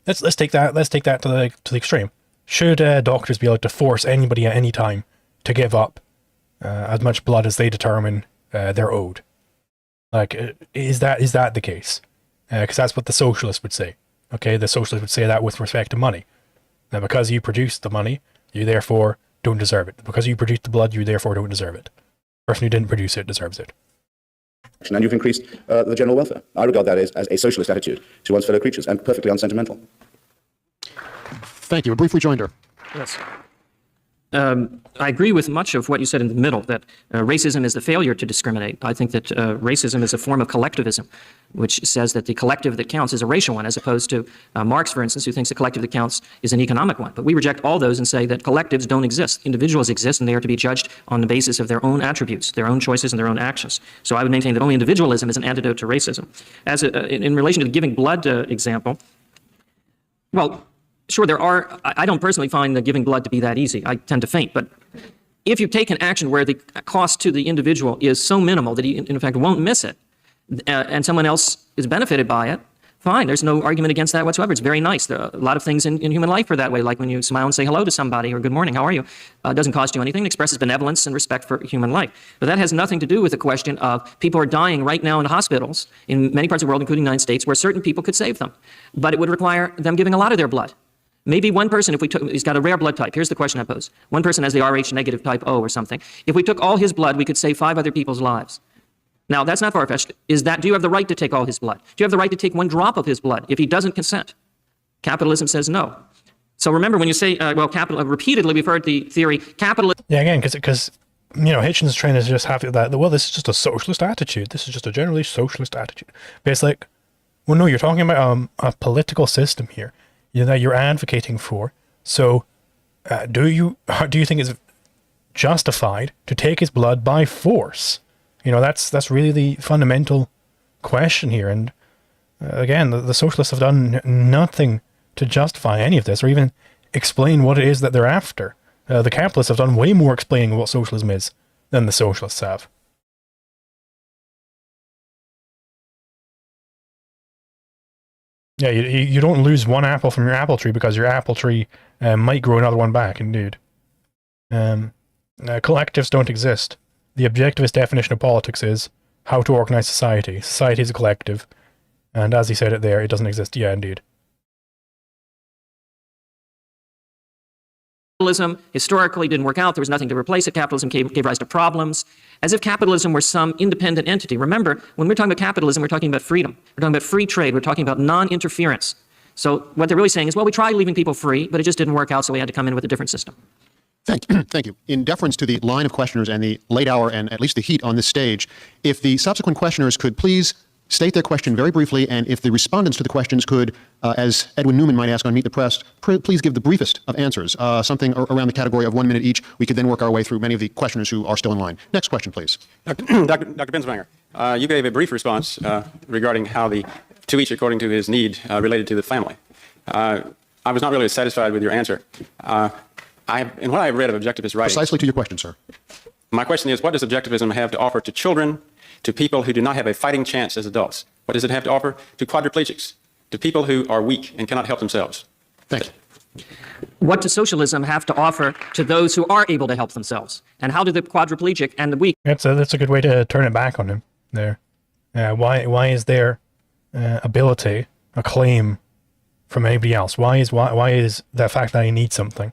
let's take that to the extreme. Should doctors be able to force anybody at any time to give up as much blood as they determine they're owed? Like, is that the case? Because that's what the socialists would say. Okay, the socialist would say that with respect to money. Now, because you produced the money, you therefore don't deserve it. Because you produced the blood, you therefore don't deserve it. The person who didn't produce it deserves it. And you've increased the general welfare. I regard that as a socialist attitude to one's fellow creatures, and perfectly unsentimental. Thank you. A brief rejoinder. Yes. I agree with much of what you said in the middle, that racism is the failure to discriminate. I think that racism is a form of collectivism, which says that the collective that counts is a racial one, as opposed to Marx, for instance, who thinks the collective that counts is an economic one. But we reject all those and say that collectives don't exist. Individuals exist, and they are to be judged on the basis of their own attributes, their own choices, and their own actions. So I would maintain that only individualism is an antidote to racism. As in relation to the giving blood example, well, sure, I don't personally find the giving blood to be that easy. I tend to faint. But if you take an action where the cost to the individual is so minimal that he, in fact, won't miss it, and someone else is benefited by it, fine. There's no argument against that whatsoever. It's very nice. There are a lot of things in human life are that way, like when you smile and say hello to somebody or good morning, how are you? It doesn't cost you anything. It expresses benevolence and respect for human life. But that has nothing to do with the question of people are dying right now in hospitals in many parts of the world, including the United States, where certain people could save them. But it would require them giving a lot of their blood. Maybe one person, if we took, he's got a rare blood type. Here's the question I pose. One person has the Rh negative type O or something. If we took all his blood, we could save 5 other people's lives. Now, that's not far-fetched. Do you have the right to take all his blood? Do you have the right to take 1 drop of his blood if he doesn't consent? Capitalism says no. So remember, when you say, repeatedly we've heard the theory, capitalism... Yeah, again, because Hitchens is trying to just have that, well, this is just a socialist attitude. This is just a generally socialist attitude. But it's like, well, no, you're talking about a political system here that you're advocating for. So do you think it's justified to take his blood by force? That's really the fundamental question here. And again, the socialists have done nothing to justify any of this or even explain what it is that they're after. The capitalists have done way more explaining what socialism is than the socialists have. Yeah, you don't lose one apple from your apple tree because your apple tree might grow another one back, indeed. Collectives don't exist. The objectivist definition of politics is how to organize society. Society is a collective. And as he said it there, it doesn't exist. Yeah, indeed. Capitalism historically didn't work out. There was nothing to replace it. Capitalism gave rise to problems, as if capitalism were some independent entity. Remember, when we're talking about capitalism, we're talking about freedom. We're talking about free trade. We're talking about non-interference. So what they're really saying is, well, we tried leaving people free, but it just didn't work out, so we had to come in with a different system. Thank you. In deference to the line of questioners and the late hour and at least the heat on this stage, if the subsequent questioners could please state their question very briefly, and if the respondents to the questions could, as Edwin Newman might ask on Meet the Press, please give the briefest of answers, something around the category of 1 minute each. We could then work our way through many of the questioners who are still in line. Next question, please. Dr. Binswanger, you gave a brief response regarding how the to each according to his need related to the family. I was not really satisfied with your answer. In what I've read of objectivist writings... Precisely to your question, sir. My question is, what does objectivism have to offer to children, to people who do not have a fighting chance as adults? What does it have to offer to quadriplegics, to people who are weak and cannot help themselves? Thank you. What does socialism have to offer to those who are able to help themselves? And how do the quadriplegic and the weak... That's a good way to turn it back on him there. Why is their ability a claim from anybody else? Why is the fact that I need something?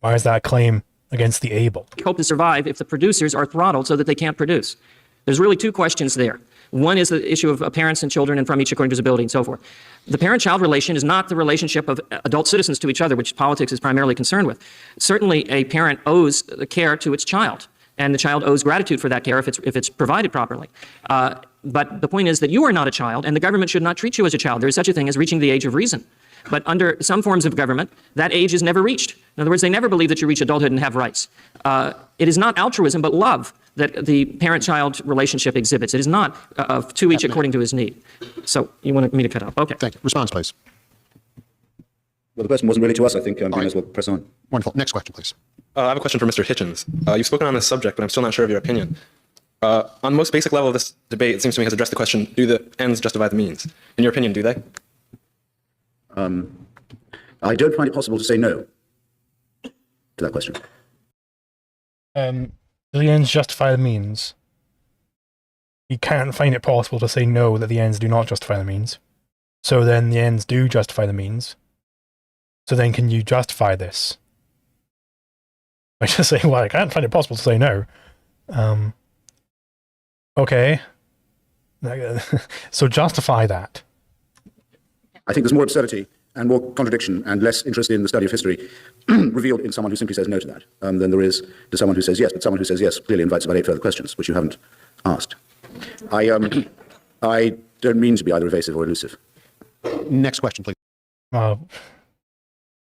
Why is that a claim against the able? Hope to survive if the producers are throttled so that they can't produce. There's really 2 questions there. One is the issue of parents and children and from each according to his ability and so forth. The parent-child relation is not the relationship of adult citizens to each other, which politics is primarily concerned with. Certainly a parent owes the care to its child, and the child owes gratitude for that care if it's provided properly. But the point is that you are not a child, and the government should not treat you as a child. There is such a thing as reaching the age of reason. But under some forms of government, that age is never reached. In other words, they never believe that you reach adulthood and have rights. It is not altruism, but love that the parent-child relationship exhibits. It is not to each according to his need. So you want me to cut out? Okay. Thank you. Response, please. Well, the question wasn't really to us. I think we may as well press on. Wonderful. Next question, please. I have a question for Mr. Hitchens. You've spoken on this subject, but I'm still not sure of your opinion. On the most basic level of this debate, it seems to me has addressed the question, do the ends justify the means? In your opinion, do they? I don't find it possible to say no to that question. Do the ends justify the means? You can't find it possible to say no, that the ends do not justify the means. So then the ends do justify the means. So then can you justify this? I just say, well, I can't find it possible to say no. Okay. So justify that. I think there's more absurdity and more contradiction and less interest in the study of history revealed in someone who simply says no to that than there is to someone who says yes. But someone who says yes clearly invites about 8 further questions, which you haven't asked. I don't mean to be either evasive or elusive. Next question, please.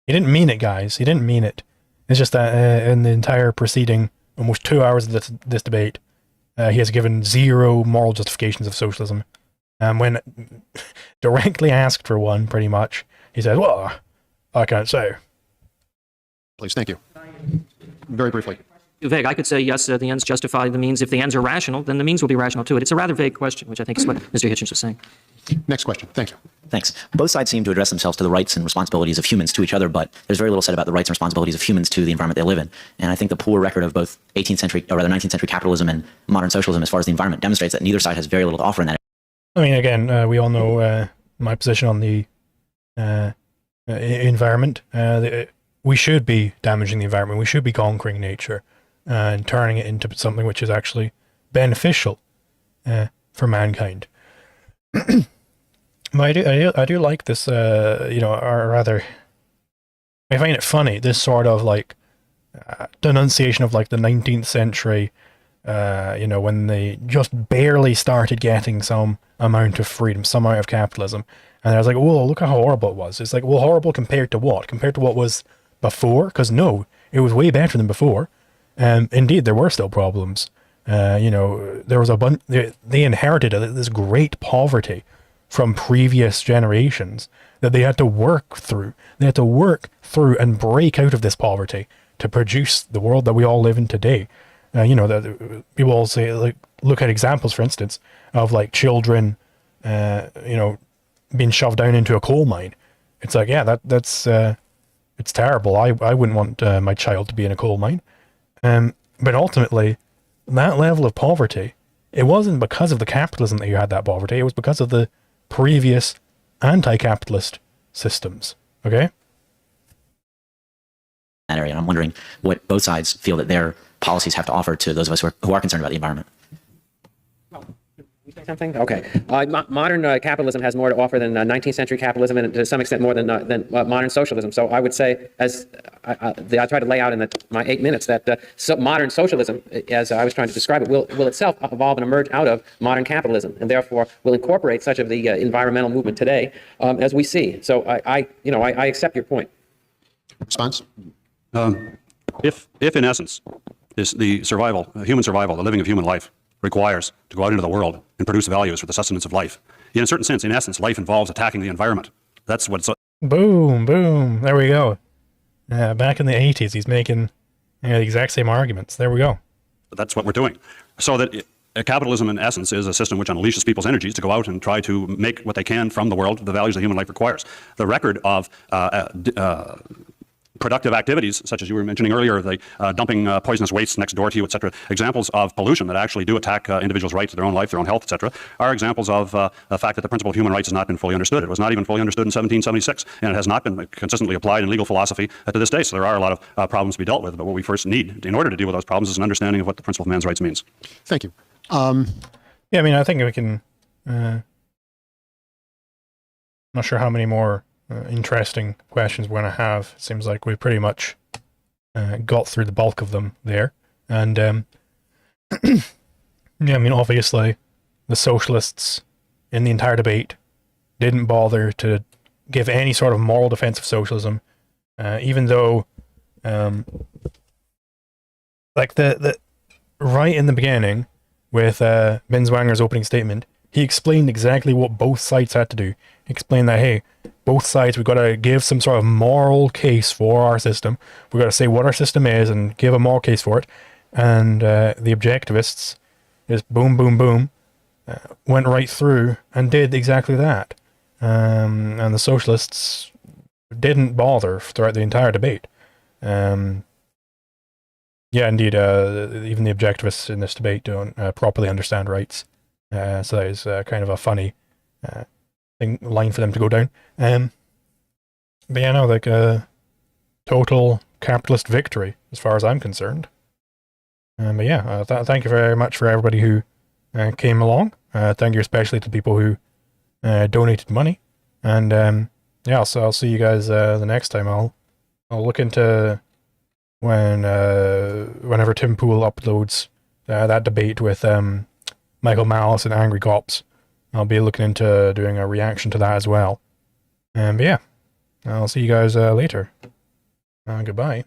He didn't mean it, guys. He didn't mean it. It's just that in the entire proceeding, almost 2 hours of this debate, he has given zero moral justifications of socialism. When directly asked for one, pretty much, he says, well, I can't say. Please, thank you. Very briefly. Vague. I could say, yes, the ends justify the means. If the ends are rational, then the means will be rational too. It's a rather vague question, which I think is what Mr. Hitchens was saying. Next question. Thank you. Thanks. Both sides seem to address themselves to the rights and responsibilities of humans to each other, but there's very little said about the rights and responsibilities of humans to the environment they live in. And I think the poor record of both 18th century, or rather 19th century capitalism and modern socialism as far as the environment demonstrates that neither side has very little to offer in that. I mean, again, we all know my position on the environment. We should be damaging the environment. We should be conquering nature and turning it into something which is actually beneficial for mankind. But I do like this, or rather, I find it funny, this sort of like denunciation of like the 19th century, when they just barely started getting some amount of freedom, some amount of capitalism. And I was like, oh, look how horrible it was. It's like, well, horrible compared to what? Compared to what was before? Because no, it was way better than before. Indeed, there were still problems. There was a bunch, they inherited this great poverty from previous generations that they had to work through. They had to work through and break out of this poverty to produce the world that we all live in today. That people all say, like, look at examples, for instance, of like children, being shoved down into a coal mine. It's like, yeah, that's it's terrible. I wouldn't want my child to be in a coal mine. But ultimately, that level of poverty, it wasn't because of the capitalism that you had that poverty. It was because of the previous anti-capitalist systems. Okay? That area. And I'm wondering what both sides feel that their policies have to offer to those of us who are concerned about the environment. Something? Okay. Modern capitalism has more to offer than 19th century capitalism, and to some extent more than modern socialism. So I would say, as I tried to lay out in my 8 minutes, that modern socialism, as I was trying to describe it, will itself evolve and emerge out of modern capitalism, and therefore will incorporate such of the environmental movement today as we see. So I accept your point. Response? If in essence, is the survival, human survival, the living of human life, requires to go out into the world and produce values for the sustenance of life. In a certain sense, in essence, life involves attacking the environment. That's what it's... Boom, boom. There we go. Back in the 80s, he's making the exact same arguments. There we go. That's what we're doing. So that capitalism, in essence, is a system which unleashes people's energies to go out and try to make what they can from the world, the values that human life requires. The record of productive activities, such as you were mentioning earlier, the dumping poisonous waste next door to you, etc., examples of pollution that actually do attack individuals' right to their own life, their own health, etc., are examples of the fact that the principle of human rights has not been fully understood. It was not even fully understood in 1776, and it has not been consistently applied in legal philosophy to this day. So there are a lot of problems to be dealt with, but what we first need in order to deal with those problems is an understanding of what the principle of man's rights means. Thank you. Yeah, I mean, I think we can... not sure how many more interesting questions we're going to have. It seems like we pretty much got through the bulk of them there. And yeah, I mean, obviously, the socialists in the entire debate didn't bother to give any sort of moral defense of socialism, even though, like the right in the beginning with Binswanger's opening statement, he explained exactly what both sides had to do. He explained that, hey, both sides, we've got to give some sort of moral case for our system. We've got to say what our system is and give a moral case for it. And the objectivists just boom, boom, boom, went right through and did exactly that. And the socialists didn't bother throughout the entire debate. Yeah, indeed, even the objectivists in this debate don't properly understand rights. So that is kind of a funny thing line for them to go down. But yeah, no, like total capitalist victory as far as I'm concerned. But yeah, thank you very much for everybody who came along. Thank you especially to people who donated money. And yeah, so I'll see you guys the next time. I'll look into whenever Tim Pool uploads that debate with Michael Malice and Angry Cops. I'll be looking into doing a reaction to that as well. But yeah, I'll see you guys later. Goodbye.